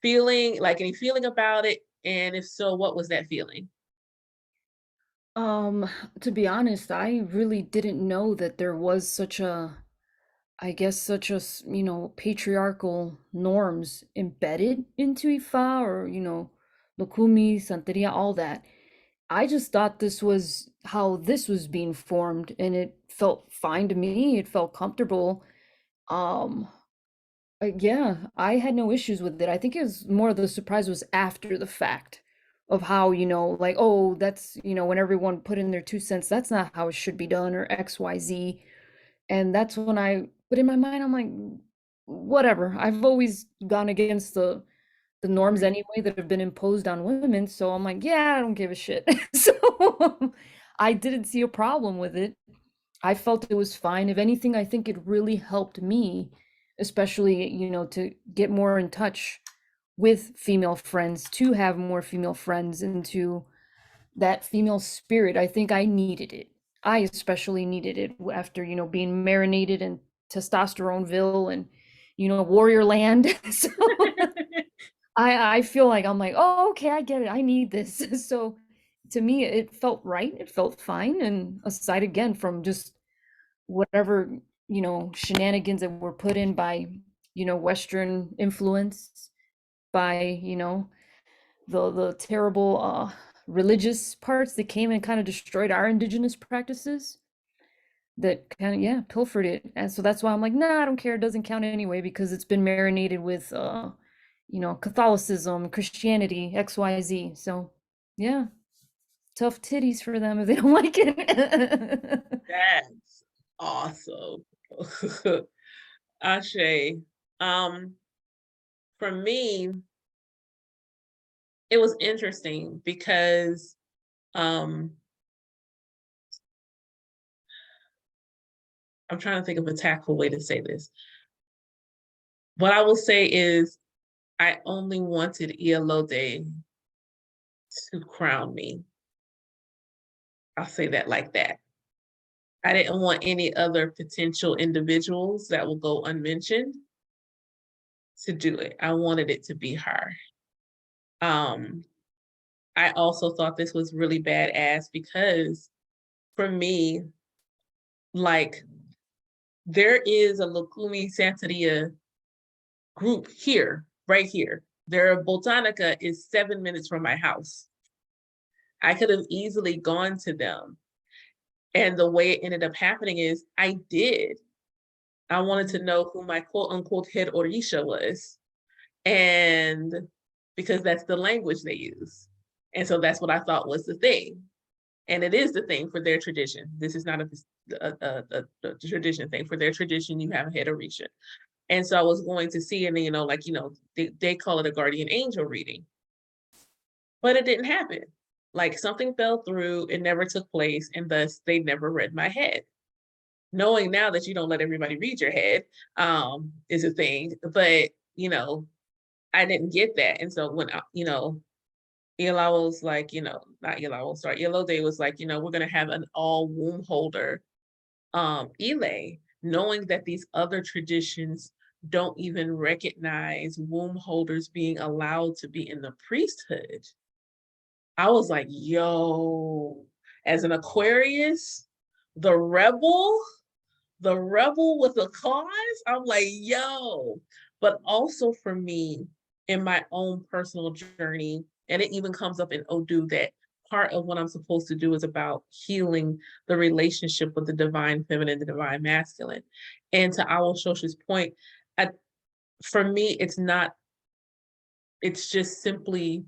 feeling about it? And if so, what was that feeling? To be honest, I really didn't know that there was such a patriarchal norms embedded into Ifa or, Lukumi, Santeria, all that. I just thought this was how this was being formed and it felt fine to me. It felt comfortable. Yeah, I had no issues with it. I think it was more the surprise was after the fact of how, like, oh, that's, when everyone put in their 2 cents, that's not how it should be done or XYZ. And that's when but in my mind, I'm like, whatever. I've always gone against the norms anyway that have been imposed on women. So I'm like, yeah, I don't give a shit. So I didn't see a problem with it. I felt it was fine. If anything, I think it really helped me, especially, to get more in touch with female friends, to have more female friends, and to that female spirit. I think I needed it. I especially needed it after, being marinated in testosteroneville and, warrior land. So I feel like I'm like, oh, okay, I get it. I need this. So to me, it felt right. It felt fine. And aside again from just whatever, shenanigans that were put in by, Western influence, by, the terrible religious parts that came and kind of destroyed our indigenous practices that kind of pilfered it. And so that's why I'm like, nah, I don't care, it doesn't count anyway because it's been marinated with Catholicism, Christianity, XYZ. So yeah, tough titties for them if they don't like it. That's awesome. Ashe. For me, it was interesting because I'm trying to think of a tactful way to say this. What I will say is I only wanted Iyalode to crown me. I'll say that like that. I didn't want any other potential individuals that will go unmentioned to do it. I wanted it to be her. I also thought this was really badass because for me, like, there is a Lukumi Santeria group here, right here. Their Botanica is 7 minutes from my house. I could have easily gone to them. And the way it ended up happening is I did. I wanted to know who my quote unquote head Orisha was. And because that's the language they use. And so that's what I thought was the thing. And it is the thing for their tradition. This is not a tradition thing. For their tradition, you have a head Orisha. And so I was going to see, and they call it a guardian angel reading. But it didn't happen. Like, something fell through, it never took place, and thus they never read my head. Knowing now that you don't let everybody read your head is a thing, but I didn't get that. And so when Iyala was like, not Iyala, sorry, Iyalode was like, we're gonna have an all womb holder Ile, knowing that these other traditions don't even recognize womb holders being allowed to be in the priesthood. I was like, yo, as an Aquarius, the rebel with a cause, I'm like, yo. But also for me, in my own personal journey, and it even comes up in Odu, that part of what I'm supposed to do is about healing the relationship with the divine feminine, the divine masculine. And to Awo Shosha's point, for me, it's just simply,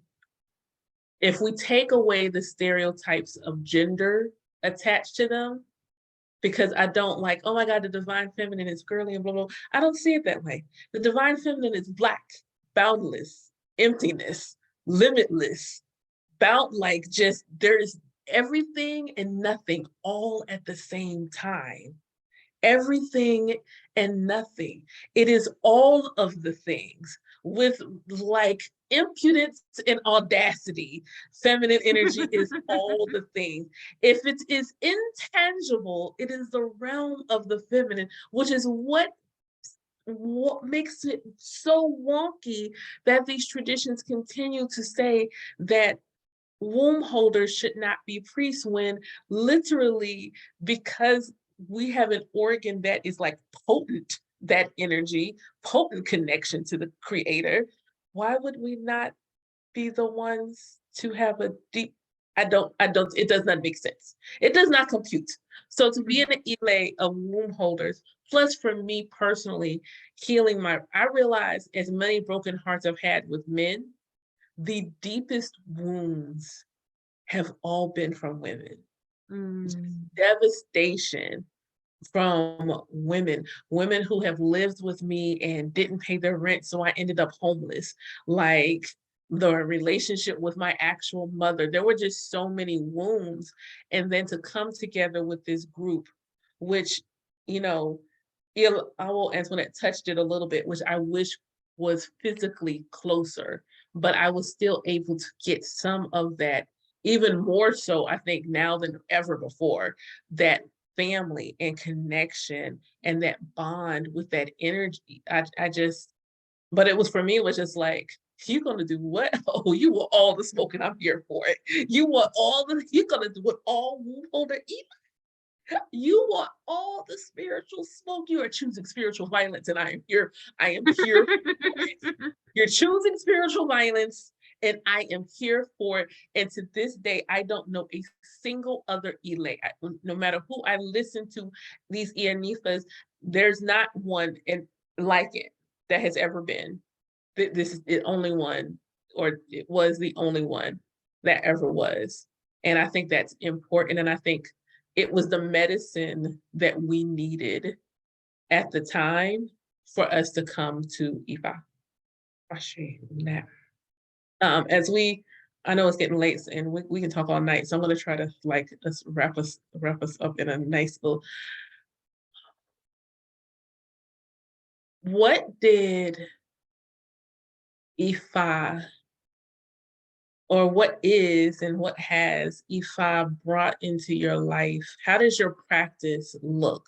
if we take away the stereotypes of gender attached to them, because I don't like, oh my God, the divine feminine is girly and blah, blah. I don't see it that way. The divine feminine is Black, boundless, emptiness, limitless, just there's everything and nothing all at the same time. Everything and nothing. It is all of the things with like impudence and audacity. Feminine energy is all the things. If it is intangible, it is the realm of the feminine, which is what makes it so wonky that these traditions continue to say that womb holders should not be priests, when literally, because we have an organ that is like potent, that energy, potent connection to the creator, why would we not be the ones to have a deep, it does not make sense. It does not compute. So to be in an Ile of womb holders, plus for me personally, healing I realize as many broken hearts I've had with men, the deepest wounds have all been from women. Devastation from women who have lived with me and didn't pay their rent, so I ended up homeless. Like the relationship with my actual mother, there were just so many wounds. And then to come together with this group, which, Antoinette touched it a little bit, which I wish was physically closer, but I was still able to get some of that, even more so, I think, now than ever before, that family and connection and that bond with that energy. But it was, for me, it was just like, you're gonna do what? Oh, you want all the smoke and I'm here for it. You're gonna do it all, womb holder Eva. You want all the spiritual smoke. You are choosing spiritual violence, and I am here for it. You're choosing spiritual violence, and I am here for it. And to this day, I don't know a single other Ile. No matter who I listen to, these Iyanifas, there's not one like it that has ever been. This is the only one, or it was the only one that ever was. And I think that's important. And I think it was the medicine that we needed at the time for us to come to Ifa. I know it's getting late and we can talk all night, so I'm going to try to wrap us up in a nice little. What did Ifa, or what is and what has Ifa brought into your life? How does your practice look,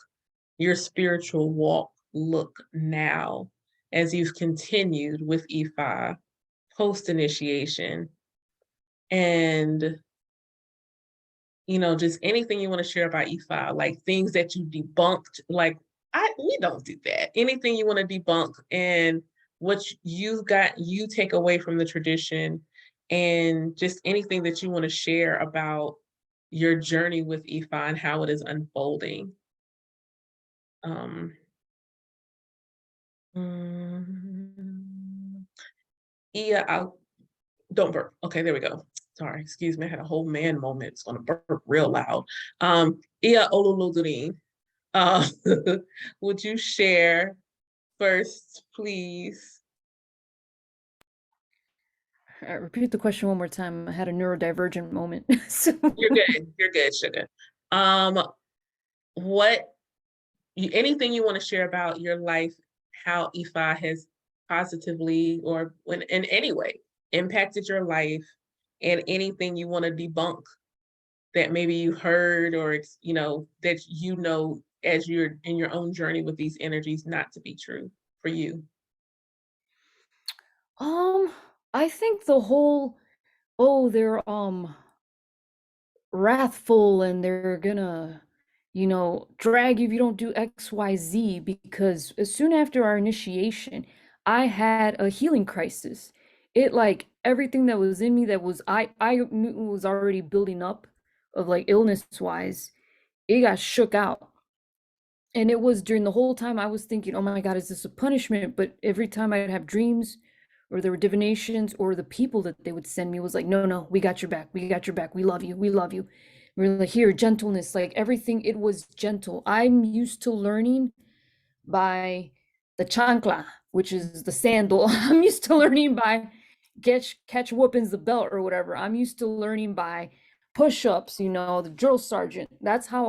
your spiritual walk look now as you've continued with Ifa post-initiation? And just anything you want to share about Ifa, like things that you debunked, like we don't do that. Anything you want to debunk and what you take away from the tradition, and just anything that you want to share about your journey with Ifa and how it is unfolding. Yeah, don't burp. Okay, there we go. Sorry, excuse me. I had a whole man moment. It's gonna burp real loud. Iya Oluluduni, would you share first, please? Repeat the question one more time. I had a neurodivergent moment. So You're good. You're good, sugar. What anything you want to share about your life, how Ifa has positively or in any way impacted your life, and anything you want to debunk that maybe you heard, or that as you're in your own journey with these energies not to be true for you. I think the whole, oh, they're wrathful and they're gonna, drag you if you don't do XYZ, because as soon after our initiation, I had a healing crisis. It like everything that was in me that was I knew was already building up of like illness wise, it got shook out. And it was during the whole time I was thinking, oh my God, is this a punishment? But every time I'd have dreams or there were divinations or the people that they would send me was like, no, no, we got your back. We got your back. We love you. We love you. We're like, here, gentleness, like everything, it was gentle. I'm used to learning by the chancla, which is the sandal. I'm used to learning by catch whoopings, the belt or whatever. I'm used to learning by push-ups, the drill sergeant. That's how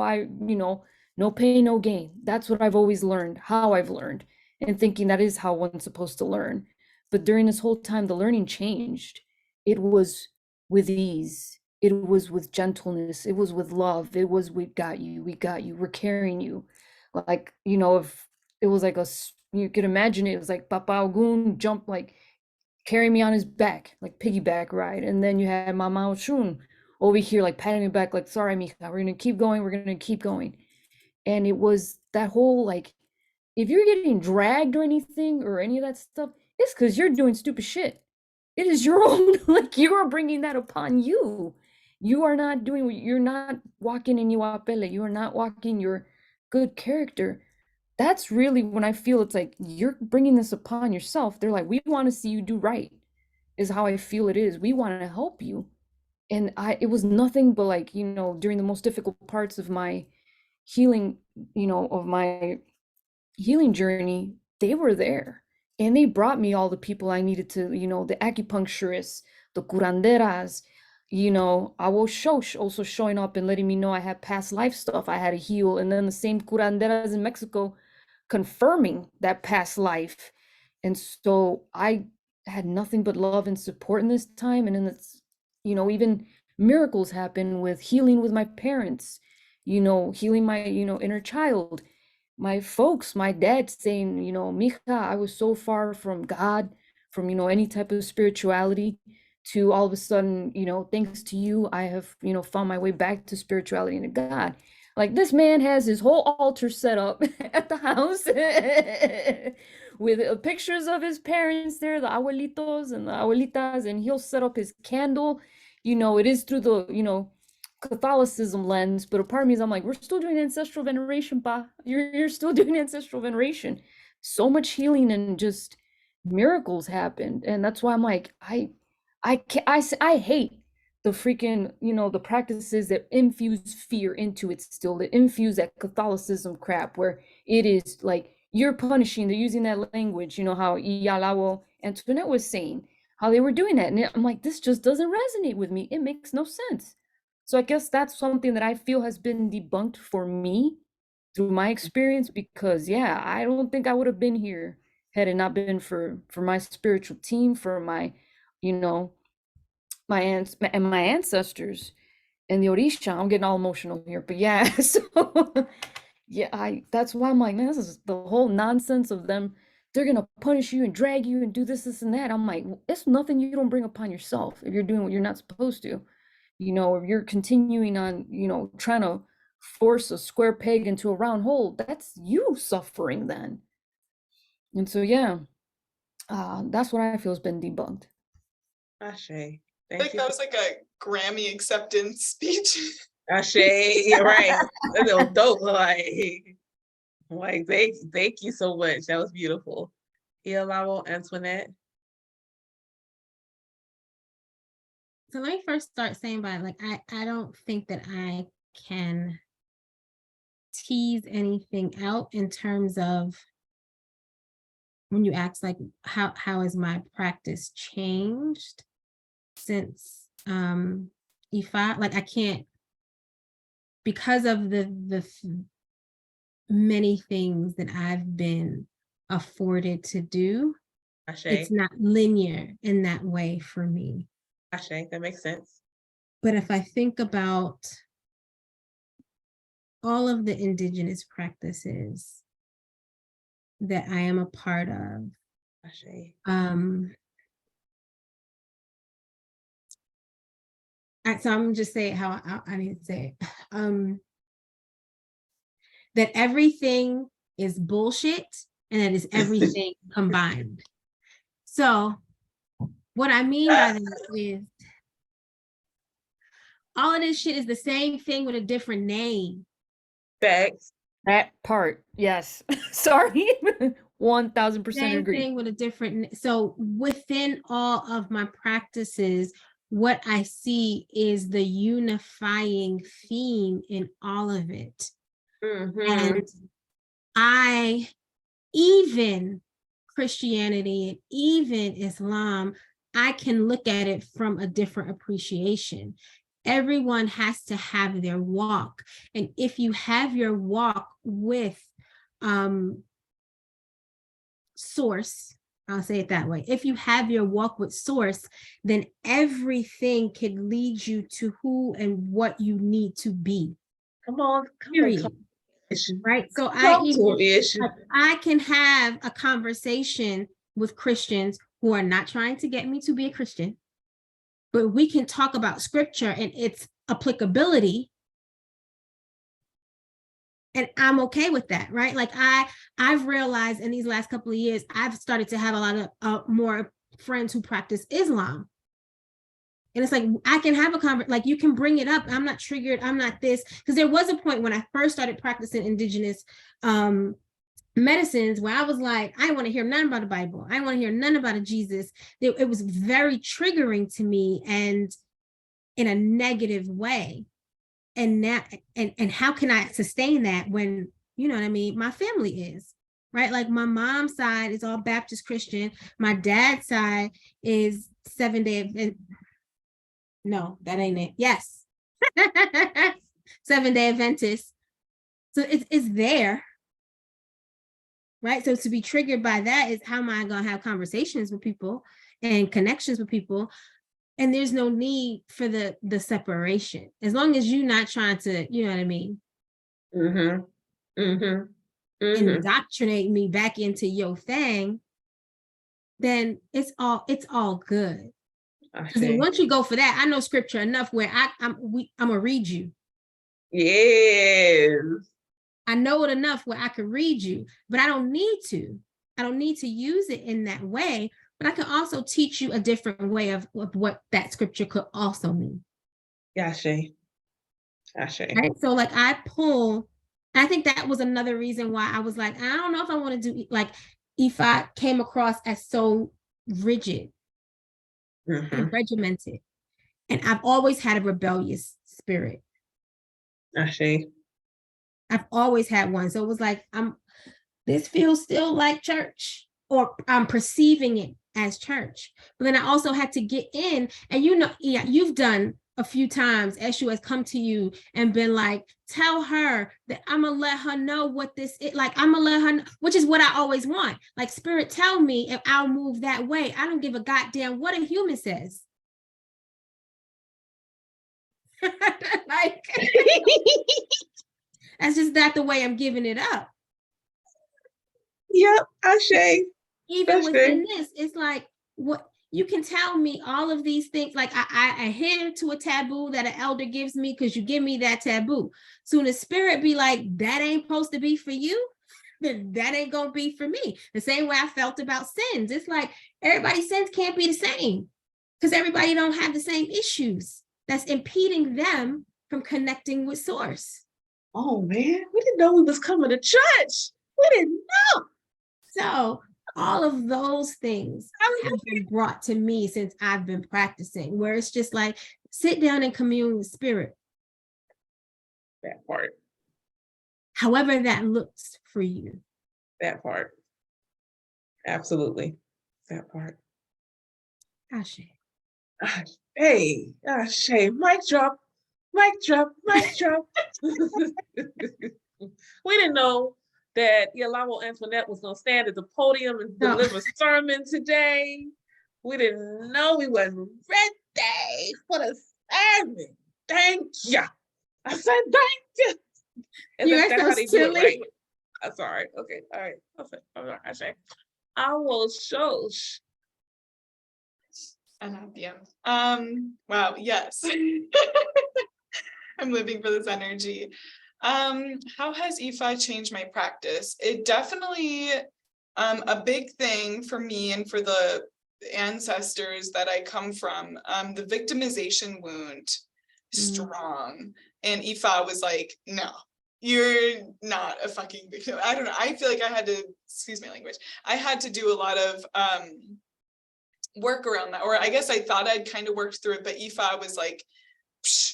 no pain, no gain. That's what I've always learned, how I've learned, and thinking that is how one's supposed to learn. But during this whole time, the learning changed. It was with ease. It was with gentleness. It was with love. It was, we got you, we're carrying you. Like, if it was like you could imagine it was like Papa Ogun jump, like carry me on his back, like piggyback ride. And then you had Mama Oshun over here, like patting me back, like, sorry, Mika, we're gonna keep going, we're gonna keep going. And it was that whole, like, if you're getting dragged or anything or any of that stuff, it's because you're doing stupid shit. It is your own, like, you are bringing that upon you. You are not doing, you're not walking in your apele, you are not walking your good character. That's really when I feel it's like you're bringing this upon yourself. They're like, we want to see you do right, is how I feel it is. We want to help you. And it was nothing but like, during the most difficult parts of my healing, of my healing journey, they were there. And they brought me all the people I needed to, the acupuncturists, the curanderas, Awo also showing up and letting me know I had past life stuff I had to heal. And then the same curanderas in Mexico confirming that past life. And so I had nothing but love and support in this time. And then it's, even miracles happen with healing with my parents, healing my, inner child. My folks, my dad saying, Mija, I was so far from God, from, any type of spirituality, to all of a sudden, thanks to you, I have, found my way back to spirituality and to God. Like, this man has his whole altar set up at the house with pictures of his parents there, the abuelitos and the abuelitas, and he'll set up his candle. It is through the, Catholicism lens, but a part of me is, I'm like, we're still doing ancestral veneration, pa. You're still doing ancestral veneration. So much healing and just miracles happened, and that's why I'm like, I hate the freaking, the practices that infuse fear into it still, that infuse that Catholicism crap where it is like you're punishing, they're using that language, how Iyalawo Antoinette was saying, how they were doing that. And I'm like, this just doesn't resonate with me. It makes no sense. So I guess that's something that I feel has been debunked for me through my experience, because yeah, I don't think I would have been here had it not been for my spiritual team, for my, my ancestors and the Orisha. I'm getting all emotional here, but yeah, so yeah, that's why I'm like, man, this is the whole nonsense of them. They're gonna punish you and drag you and do this and that. I'm like, it's nothing you don't bring upon yourself if you're doing what you're not supposed to. You know, if you're continuing on, you know, trying to force a square peg into a round hole, that's you suffering then. And so, yeah, that's what I feel has been debunked. Ashe. I Thank think you. that was like a Grammy acceptance speech. Ashe, you're right. That was dope. Like thank you so much. That was beautiful. Avalable, Antoinette. So let me first start saying by like I don't think that I can tease anything out in terms of when you ask like how has my practice changed since Ifa. Like I can't, because of the many things that I've been afforded to do, Ashe. it's not linear in that way for me. Ashe, that makes sense. But if I think about all of the indigenous practices that I am a part of, Ashe. so I'm just saying how I need to say it. That everything is bullshit and that is everything combined. So what I mean by that is all of this shit is the same thing with a different name. Facts. That part, yes. Sorry. 1000% Same agree. thing with a different. So within all of my practices, what I see is the unifying theme in all of it. And I, even Christianity and even Islam, I can look at it from a different appreciation. Everyone has to have their walk. And if you have your walk with source, I'll say it that way. If you have your walk with source, then everything can lead you to who and what you need to be. Come on. Period. Right? So I can have a conversation with Christians who are not trying to get me to be a Christian, but we can talk about scripture and its applicability. And I'm okay with that, right? Like I've realized in these last couple of years, I've started to have a lot of more friends who practice Islam. And it's like, I can have a conversation, like you can bring it up. I'm not triggered. I'm not this. Because there was a point when I first started practicing indigenous medicines where I was like, I want to hear nothing about the Bible. I want to hear nothing about a Jesus. It was very triggering to me and in a negative way. And now, and how can I sustain that when, you know what I mean, my family is, right? Like my mom's side is all Baptist Christian. My dad's side is 7-day, no, that ain't it. Yes. 7-day Adventist. So it's there, right? So to be triggered by that is how am I going to have conversations with people and connections with people? And there's no need for the separation. As long as you're not trying to, you know what I mean? Indoctrinate me back into your thing, then it's all good. Because then once you go for that, I know scripture enough where I'm gonna read you. Yes. I know it enough where I can read you, but I don't need to. I don't need to use it in that way. But I can also teach you a different way of what that scripture could also mean. Ashe. Right? So like I think that was another reason why I was like, I don't know if I want to do, like, if I came across as so rigid and regimented. And I've always had a rebellious spirit. Ashe. I've always had one. So it was like, this feels still like church, or I'm perceiving it as church. But then I also had to get in, and you've done a few times, Eshu has come to you and been like, tell her that I'm gonna let her know what this is. Like, I'm gonna let her know, which is what I always want. Like, Spirit, tell me if I'll move that way. I don't give a goddamn what a human says. Like, that's just not the way I'm giving it up. Yep, Ashe. Even within this, it's like, what You can tell me all of these things. Like I adhere to a taboo that an elder gives me because you give me that taboo. Soon as spirit be like, that ain't supposed to be for you, then that ain't gonna be for me. The same way I felt about sins. It's like everybody's sins can't be the same because everybody don't have the same issues that's impeding them from connecting with source. Oh man, we didn't know we was coming to church. We didn't know. So all of those things have been brought to me since I've been practicing, where it's just like, sit down and commune with spirit. That part. However that looks for you. That part. Absolutely. That part. Ashe. Hey, Shay, mic drop, mic drop, mic drop. We didn't know that Yolamo Antoinette was going to stand at the podium and deliver a sermon today. We didn't know we wasn't ready for the sermon. Thank you. I said thank you. And You that's are how so they do it, silly. right? I'm sorry. Okay. All right. Okay. All right. I say, I will show. Wow, yes. I'm living for this energy. How has Ifa changed my practice? It definitely, a big thing for me and for the ancestors that I come from, the victimization wound, strong. And Ifa was like, no, you're not a fucking victim. I don't know. I feel like I had to, excuse my language, I had to do a lot of work around that. Or I guess I thought I'd kind of worked through it, but Ifa was like,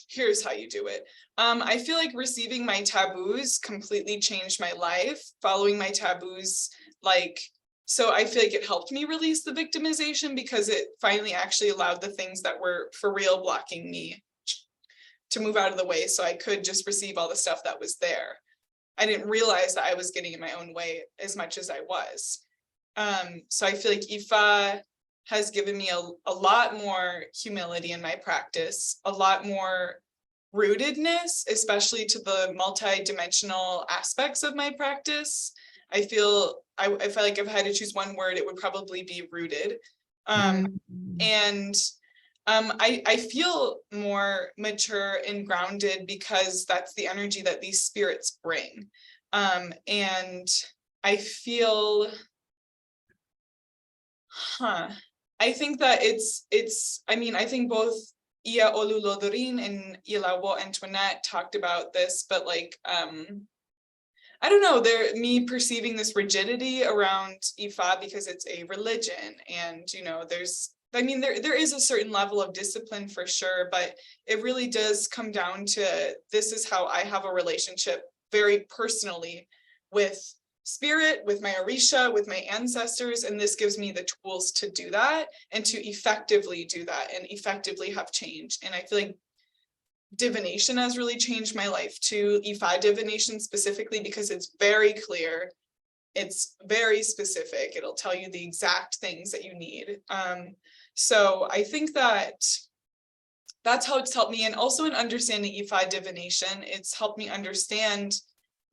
here's how you do it. I feel like receiving my taboos completely changed my life. Following my taboos, like, so I feel like it helped me release the victimization because it finally actually allowed the things that were for real blocking me to move out of the way so I could just receive all the stuff that was there. I didn't realize that I was getting in my own way as much as I was. So I feel like Ifa has given me a lot more humility in my practice, a lot more rootedness, especially to the multi-dimensional aspects of my practice. I feel like if I had to choose one word, it would probably be rooted. And I feel more mature and grounded because that's the energy that these spirits bring. And I feel, I think that I think both Iya Olulodorin and Ilawo Antoinette talked about this, but like, I don't know, me perceiving this rigidity around Ifa because it's a religion, and you know, there is a certain level of discipline for sure, but it really does come down to, this is how I have a relationship very personally with spirit, with my Orisha, with my ancestors, and this gives me the tools to do that and to effectively do that and effectively have change. And I feel like divination has really changed my life too, Ifa divination specifically, because it's very clear, it's very specific, it'll tell you the exact things that you need. So I think that's how it's helped me. And also in understanding Ifa divination, it's helped me understand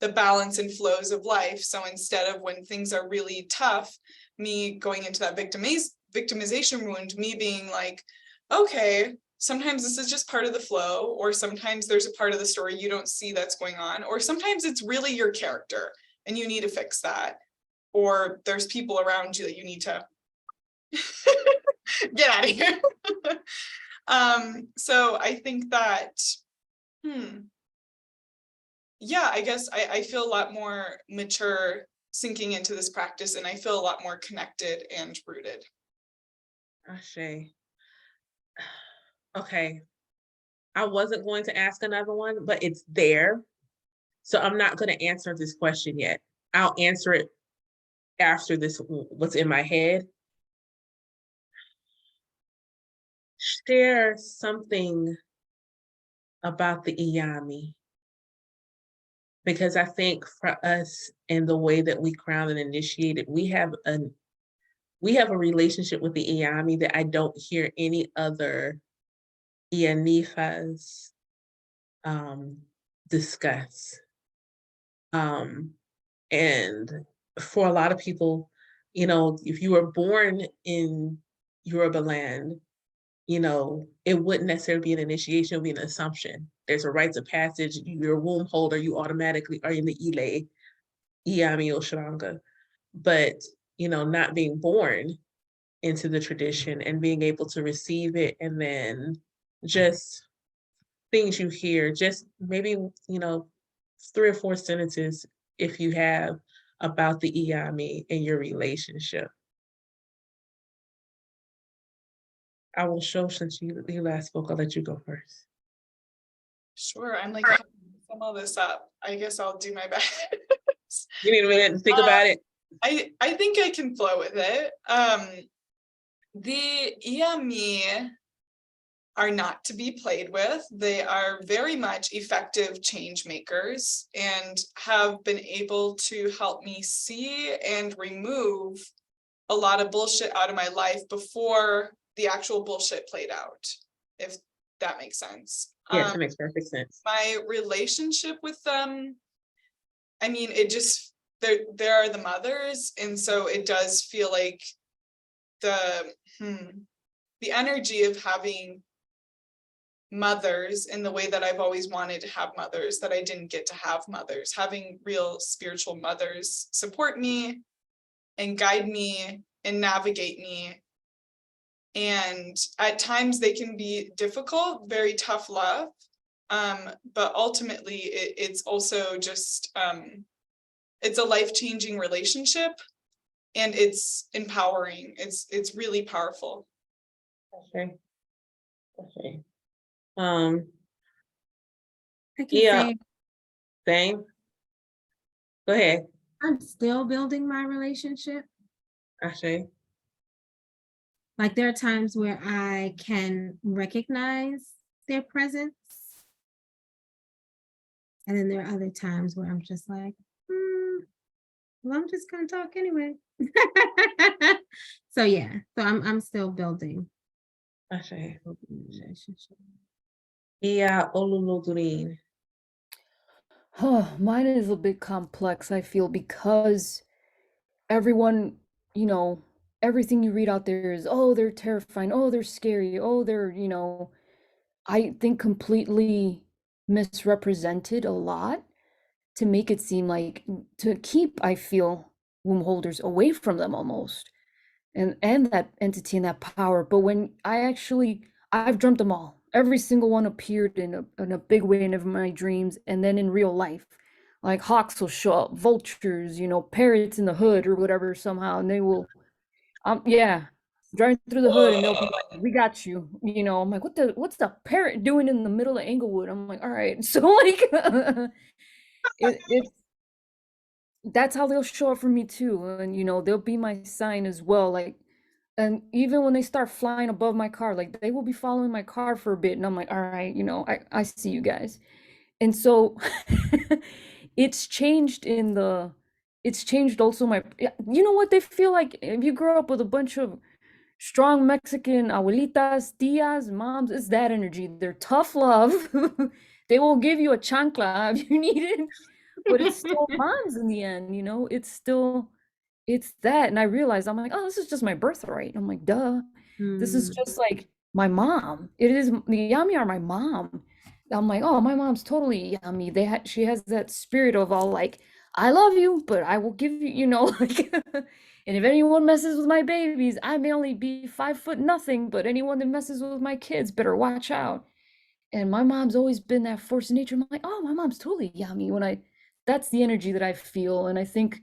the balance and flows of life. So instead of when things are really tough, me going into that victimization wound, me being like, okay, sometimes this is just part of the flow, or sometimes there's a part of the story you don't see that's going on, or sometimes it's really your character and you need to fix that, or there's people around you that you need to get out of here. So I think that, yeah, I guess I feel a lot more mature sinking into this practice, and I feel a lot more connected and rooted. Ashe. Okay. I wasn't going to ask another one, but it's there. So I'm not going to answer this question yet. I'll answer it after this, what's in my head. Share something about the Iyami. Because I think for us and the way that we crown and initiate it, we have a relationship with the Iyami that I don't hear any other Iyanifas discuss. And for a lot of people, you know, if you were born in Yoruba land, you know, it wouldn't necessarily be an initiation, it would be an assumption. There's a rites of passage, you're a womb holder, you automatically are in the Ile, Iyami Oshiranga. But, you know, not being born into the tradition and being able to receive it, and then just things you hear, just maybe, you know, 3 or 4 sentences, if you have, about the Iyami in your relationship. I will show, since you last spoke, I'll let you go first. Sure, I'm like, sum all this up. I guess I'll do my best. You need a minute to think about it. I think I can flow with it. The Iyami are not to be played with. They are very much effective change makers and have been able to help me see and remove a lot of bullshit out of my life before the actual bullshit played out, if that makes sense. Yes, it makes perfect sense. My relationship with them, I mean, it just, there are the mothers, and so it does feel like the energy of having mothers in the way that I've always wanted to have mothers, that I didn't get to have mothers, having real spiritual mothers support me and guide me and navigate me. And at times they can be difficult, very tough love. But ultimately it's also just, it's a life-changing relationship, and it's empowering. It's really powerful. Okay. Okay. I can Yeah. say Same. Go ahead, I'm still building my relationship. Ashe. Like there are times where I can recognize their presence. And then there are other times where I'm just like, well, I'm just gonna talk anyway. So yeah, so I'm still building Ashe. the relationship. Iya Oluludurin. Mine is a bit complex, I feel, because everyone, you know, everything you read out there is, oh, they're terrifying, oh, they're scary, oh, they're, I think completely misrepresented a lot to make it seem like to keep, I feel, womb holders away from them almost. And that entity and that power. But when I've dreamt them all. Every single one appeared in a big way in my dreams, and then in real life. Like hawks will show up, vultures, parrots in the hood or whatever somehow, and they will yeah, driving through the hood and they'll be like, we got you. I'm like, what's the parrot doing in the middle of Englewood? I'm like, all right. So like it's that's how they'll show up for me too. And they'll be my sign as well. Like, and even when they start flying above my car, like they will be following my car for a bit. And I'm like, all right, I see you guys. And so it's changed it's changed also you know what they feel like if you grow up with a bunch of strong Mexican abuelitas, tias, moms, it's that energy. They're tough love. They will give you a chancla if you need it, but it's still moms in the end, it's that. And I realized, I'm like, oh, this is just my birthright. I'm like, duh. This is just like my mom. It is, the Yami are my mom. I'm like, oh, my mom's totally Yami. She has that spirit of all like, I love you, but I will give you, like, and if anyone messes with my babies, I may only be 5 foot nothing, but anyone that messes with my kids better watch out. And my mom's always been that force of nature. I'm like, oh, my mom's totally Yami. That's the energy that I feel. And I think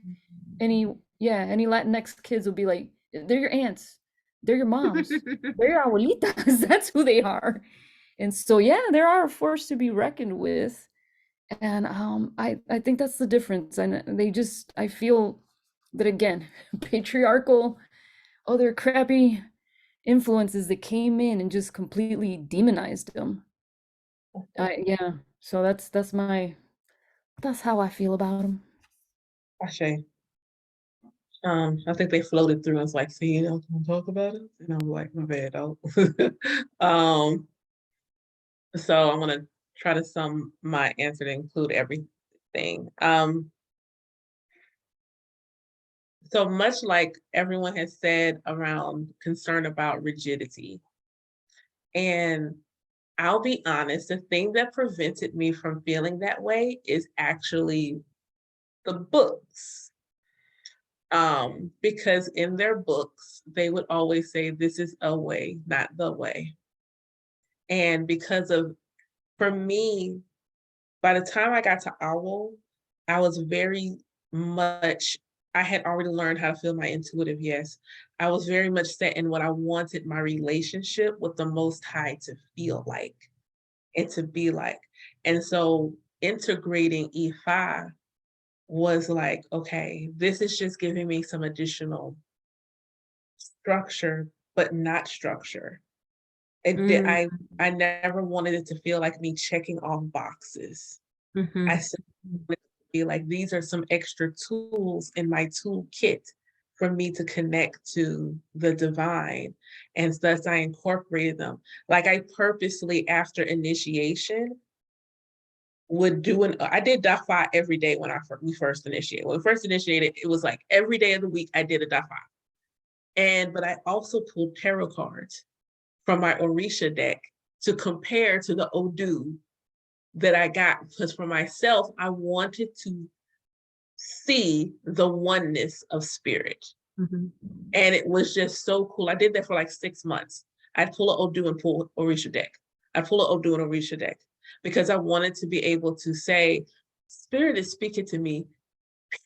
any Latinx kids will be like, they're your aunts, they're your moms, they're your abuelitas. That's who they are. And so yeah, they are a force to be reckoned with. And I think that's the difference. And I feel that again, patriarchal, other crappy influences that came in and just completely demonized them. Yeah, so that's how I feel about them. Ashe. I think they floated through us like, see, don't talk about it. And I'm like, my bad, oh. So I'm gonna try to sum my answer to include everything. So much like everyone has said around concern about rigidity. And I'll be honest, the thing that prevented me from feeling that way is actually the books. Because in their books, they would always say, this is a way, not the way. And because of, for me, by the time I got to OWL, I was very much, I had already learned how to feel my intuitive yes. I was very much set in what I wanted my relationship with the Most High to feel like and to be like. And so integrating Ifa was like, okay, this is just giving me some additional structure, but not structure. I never wanted it to feel like me checking off boxes. Mhm. I simply wanted it to be like, these are some extra tools in my toolkit for me to connect to the divine. And thus I incorporated them. Like I purposely, after initiation, would do I did Dafa every day when we first initiated. When we first initiated, it was like every day of the week I did a Dafa. But I also pulled tarot cards from my Orisha deck to compare to the Odu that I got, because for myself, I wanted to see the oneness of spirit. Mhm. And it was just so cool. I did that for like 6 months. I'd pull an Odu and pull Orisha deck. I'd pull an Odu and Orisha deck because I wanted to be able to say, spirit is speaking to me,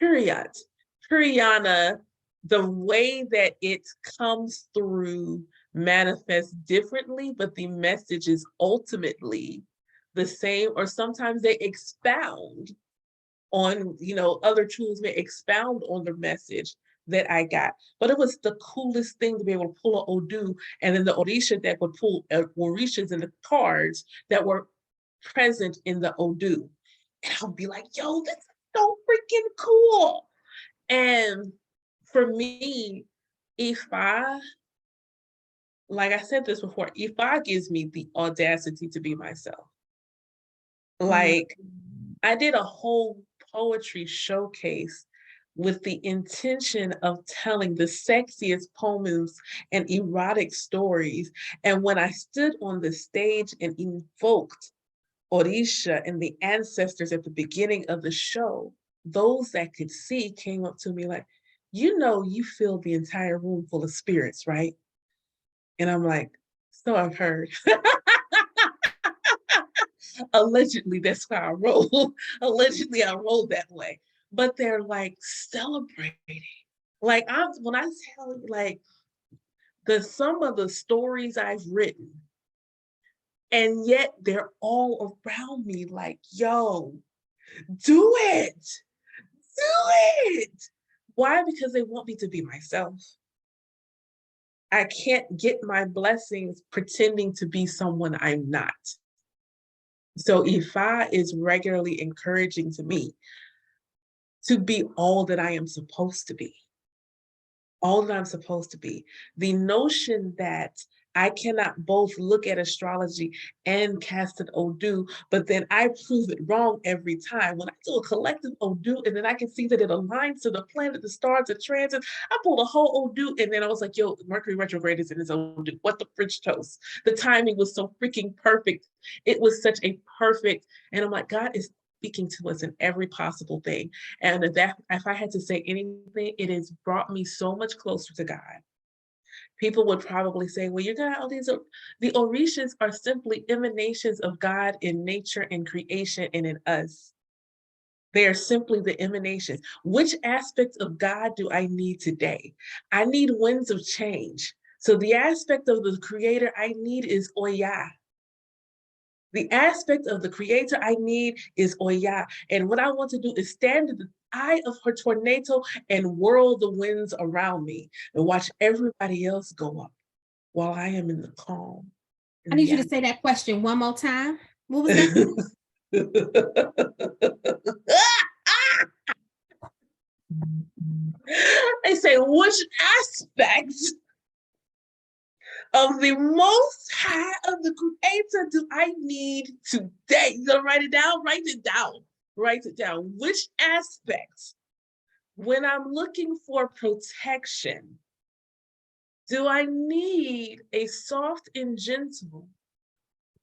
period. Puriyana, the way that it comes through manifests differently, but the message is ultimately the same, or sometimes they expound on, other tools may expound on the message that I got. But it was the coolest thing to be able to pull an Odu, and then the Orisha deck would pull Orishas and the cards that were present in the Odu. And I'll be like, yo, this is so freaking cool. And for me, Ifa, like I said this before, Ifa gives me the audacity to be myself. Like, I did a whole poetry showcase with the intention of telling the sexiest poems and erotic stories. And when I stood on the stage and invoked Orisha and the ancestors at the beginning of the show, those that could see came up to me like, you fill the entire room full of spirits, right? And I'm like, so I've heard. Allegedly, that's how I roll. Allegedly, I roll that way. But they're like celebrating. Like when I tell you, like some of the stories I've written, and yet they're all around me like, yo, do it. Do it. Why? Because they want me to be myself. I can't get my blessings pretending to be someone I'm not. So Ifa is regularly encouraging to me to be all that I am supposed to be. All that I'm supposed to be. The notion that I cannot both look at astrology and cast an Odu, but then I prove it wrong every time. When I do a collective Odu and then I can see that it aligns to the planet, the stars, the transits, I pulled a whole Odu and then I was like, yo, Mercury retrograde is in his Odu. What the French toast? The timing was so freaking perfect. It was such a perfect, and I'm like, God is speaking to us in every possible thing. And if I had to say anything, it has brought me so much closer to God. People would probably say, well, you're gonna, the Orishas are simply emanations of God in nature and creation and in us. They are simply the emanations. Which aspects of God do I need today? I need winds of change. So the aspect of the creator I need is Oya. The aspect of the creator I need is Oya. And what I want to do is stand in the eye of her tornado and whirl the winds around me and watch everybody else go up while I am in the calm. I need you to say that question one more time. What was that? They say, which aspect of the Most High of the Creator do I need today? You gonna write it down? Write it down. Write it down. Which aspect When I'm looking for protection, do I need a soft and gentle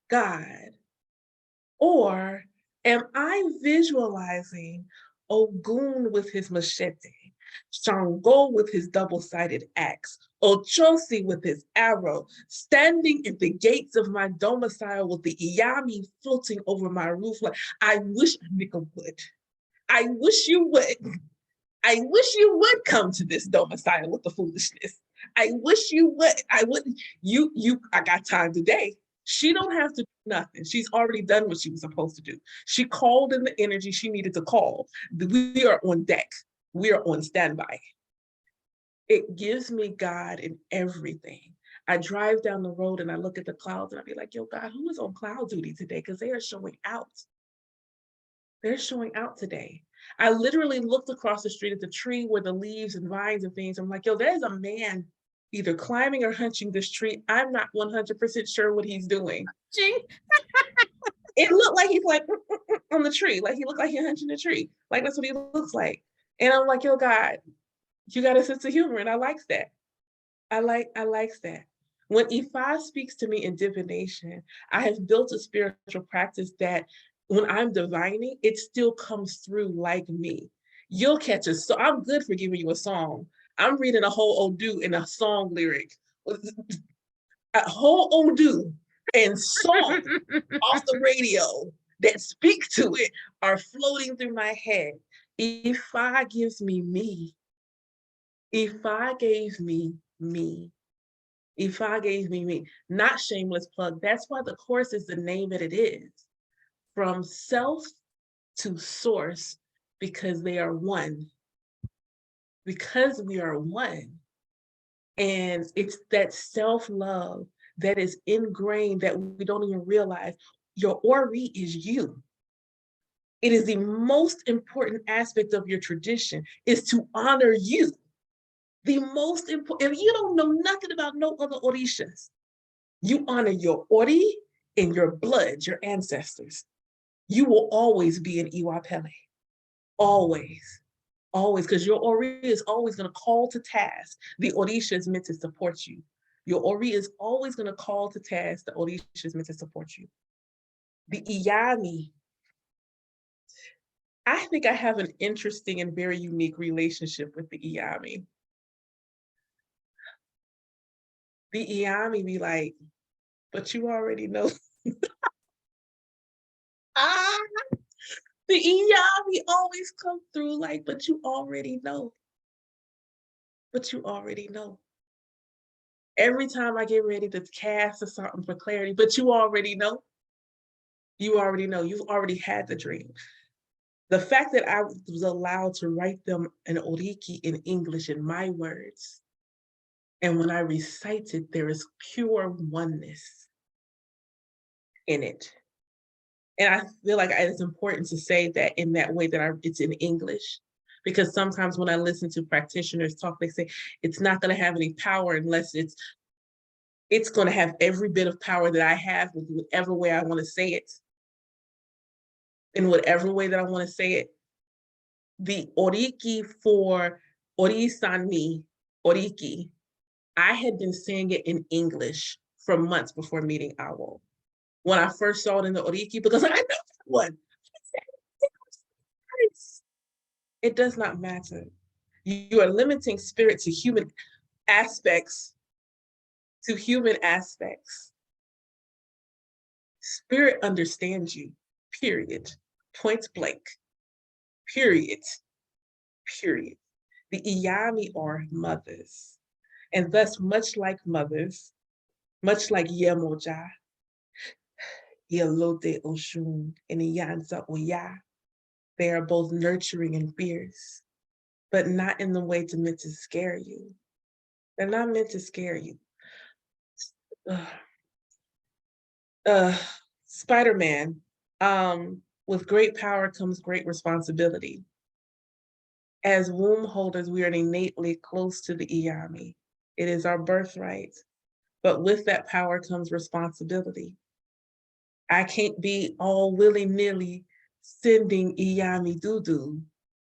God? Or am I visualizing Ogun with his machete, Shango with his double-sided axe, Ochosi with his arrow, standing at the gates of my domicile with the Iyami floating over my roof? Like, I wish a nigga would. I wish you would. I wish you would come to this domicile with the foolishness. I wish you would. I wouldn't. I got time today. She don't have to do nothing. She's already done what she was supposed to do. She called in the energy she needed to call. We are on deck. We are on standby. It gives me God in everything. I drive down the road and I look at the clouds and I be like, yo, God, who is on cloud duty today? Because they are showing out. They're showing out today. I literally looked across the street at the tree where the leaves and vines and things. I'm like, yo, there's a man either climbing or hunching this tree. I'm not 100% sure what he's doing. It looked like he's like on the tree. Like he looked like he's hunching the tree. Like that's what he looks like. And I'm like, yo, God, you got a sense of humor. And I like that. I like that. When Ifa speaks to me in divination, I have built a spiritual practice that when I'm divining, it still comes through like me. You'll catch us. So I'm good for giving you a song. I'm reading a whole Odu in a song lyric. A whole Odu and song off the radio that speak to it are floating through my head. Ifa gives me me. Ifa gave me me. Ifa gave me me. Not shameless plug. That's why the course is the name that it is. From self to source, because they are one. Because we are one. And it's that self-love that is ingrained that we don't even realize. Your Ori is you. It is the most important aspect of your tradition, is to honor you. The most important, if you don't know nothing about no other Orishas, you honor your Ori and your blood, your ancestors. You will always be an Iwapele. Always. Always, because your Ori is always going to call to task. The Orisha is meant to support you. Your Ori is always going to call to task. The Orisha is meant to support you. The Iyami, I think I have an interesting and very unique relationship with the Iyami. The Iyami be like, but you already know. The Iyami always come through like, but you already know. But you already know. Every time I get ready to cast or something for clarity, but you already know. You already know. You've already had the dream. The fact that I was allowed to write them in Oriki in English in my words, and when I recite it, there is pure oneness in it. And I feel like it's important to say that in that way that it's in English, because sometimes when I listen to practitioners talk, they say it's not going to have any power unless it's going to have every bit of power that I have with whatever way I want to say it. In whatever way that I want to say it. The Oriki for Orisani, Oriki, I had been saying it in English for months before meeting Awo. When I first saw it in the Oriki, because I know that one. It does not matter. You are limiting spirit to human aspects, Spirit understands you, period. Point blank, period. The Iyami are mothers. And thus, much like mothers, much like Yemoja, Yelote Oshun, and Iyanza Oya, they are both nurturing and fierce, but not in the way meant to scare you. They're not meant to scare you. Spider-Man, with great power comes great responsibility. As womb holders, we are innately close to the Iyami. It is our birthright. But with that power comes responsibility. I can't be all willy-nilly sending Iyami doo-doo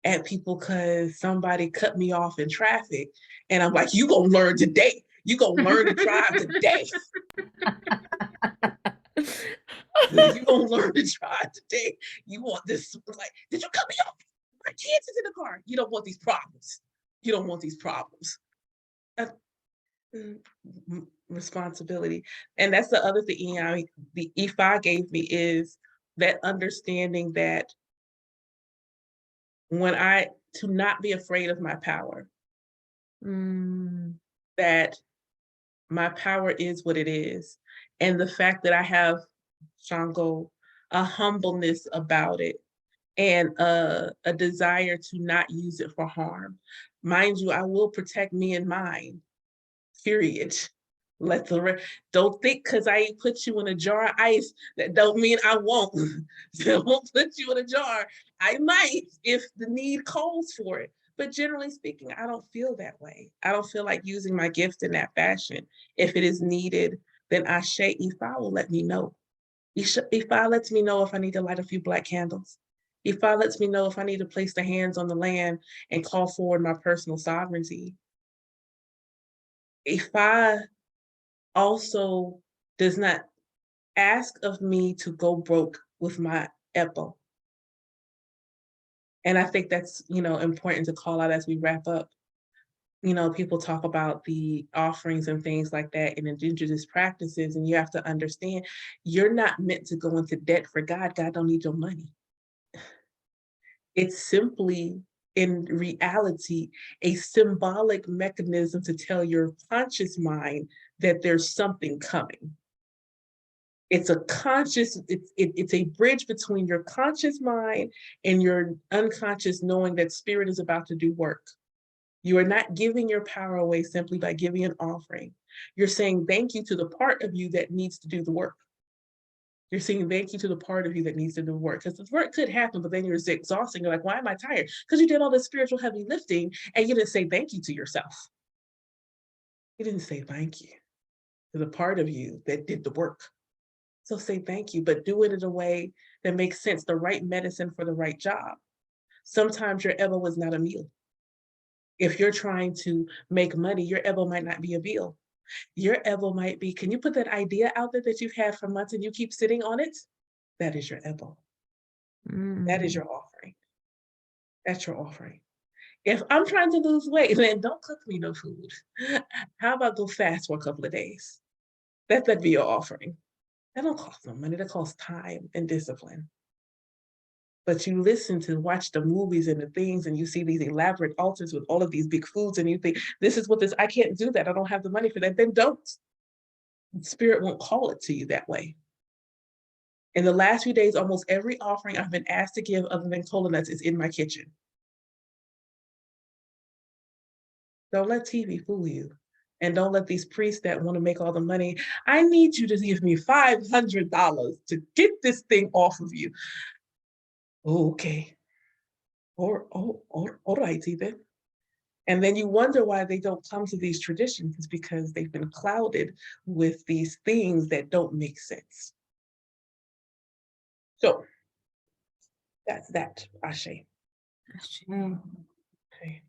at people because somebody cut me off in traffic. And I'm like, you gonna learn today. You gonna learn to drive today. You gonna learn to drive today. You want this, like, did you cut me off? My kids is in the car. You don't want these problems. You don't want these problems. Responsibility. And that's the other thing, you know, the Ifa gave me is that understanding that to not be afraid of my power, that my power is what it is. And the fact that I have, Shango, a humbleness about it and a desire to not use it for harm. Mind you, I will protect me and mine, period. Don't think because I put you in a jar of ice, that don't mean I won't. I won't put you in a jar. I might if the need calls for it. But generally speaking, I don't feel that way. I don't feel like using my gift in that fashion. If it is needed, then Ashe Ifa will let me know. Ifa lets me know if I need to light a few black candles. Ifa lets me know if I need to place the hands on the land and call forward my personal sovereignty. Ifa also does not ask of me to go broke with my Epo. And I think that's, you know, important to call out as we wrap up. You know, people talk about the offerings and things like that in indigenous practices, and you have to understand, you're not meant to go into debt for God. God don't need your money. It's simply, in reality, a symbolic mechanism to tell your conscious mind that there's something coming. It's a conscious, it's a bridge between your conscious mind and your unconscious knowing that spirit is about to do work. You are not giving your power away simply by giving an offering. You're saying thank you to the part of you that needs to do the work. You're saying thank you to the part of you that needs to do the work. Because the work could happen, but then you're exhausting. You're like, why am I tired? Because you did all this spiritual heavy lifting and you didn't say thank you to yourself. You didn't say thank you to the part of you that did the work. So say thank you, but do it in a way that makes sense, the right medicine for the right job. Sometimes your Ebo was not a meal. If you're trying to make money, your Ebo might not be a meal. Your Ebo might be, can you put that idea out there that you've had for months and you keep sitting on it? That is your Ebo. That is your offering. That's your offering. If I'm trying to lose weight, then don't cook me no food. How about go fast for a couple of days? That'd be your offering. That don't cost no money, that costs time and discipline. But you watch the movies and the things, and you see these elaborate altars with all of these big foods, and you think, this is what this, I can't do that, I don't have the money for that, then don't. Spirit won't call it to you that way. In the last few days, almost every offering I've been asked to give other than cola nuts is in my kitchen. Don't let TV fool you. And don't let these priests that want to make all the money, I need you to give me $500 to get this thing off of you. Oh, okay. All righty then. And then you wonder why they don't come to these traditions. It's because they've been clouded with these things that don't make sense. So that's that, Ashe. Okay.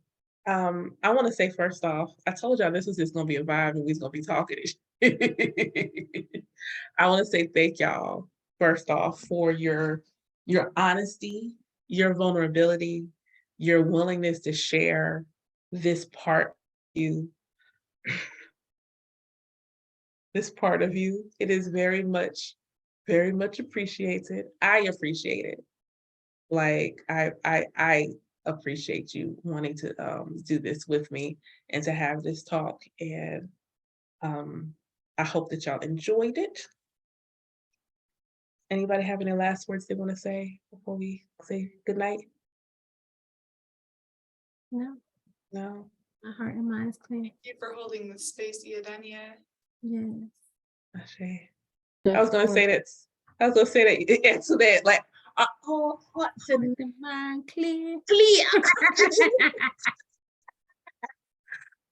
I want to say first off, I told y'all this was just gonna be a vibe and we was gonna be talking. I want to say thank y'all first off for your honesty, your vulnerability, your willingness to share this part of you. This part of you, it is very much appreciated. I appreciate it. Like I appreciate you wanting to do this with me and to have this talk. And I hope that y'all enjoyed it. Anybody have any last words they want to say before we say goodnight? No. No. My heart and mind is clear. Thank you for holding the space, Iyadania. Yes. Ashe. I was gonna say that. I was gonna say that. Answer that. Like, all hearts and The mind clear.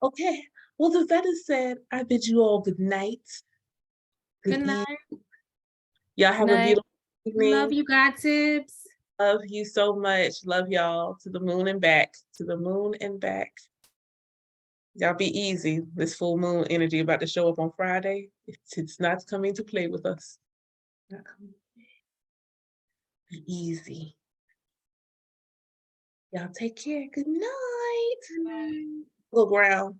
Okay. Well, with that is said, I bid you all good night. Good night. Y'all have a beautiful evening. Love you, Godsiblings. Love you so much. Love y'all to the moon and back. To the moon and back. Y'all be easy. This full moon energy about to show up on Friday. It's not coming to play with us. Not coming. Be easy. Y'all take care. Good night. Little ground.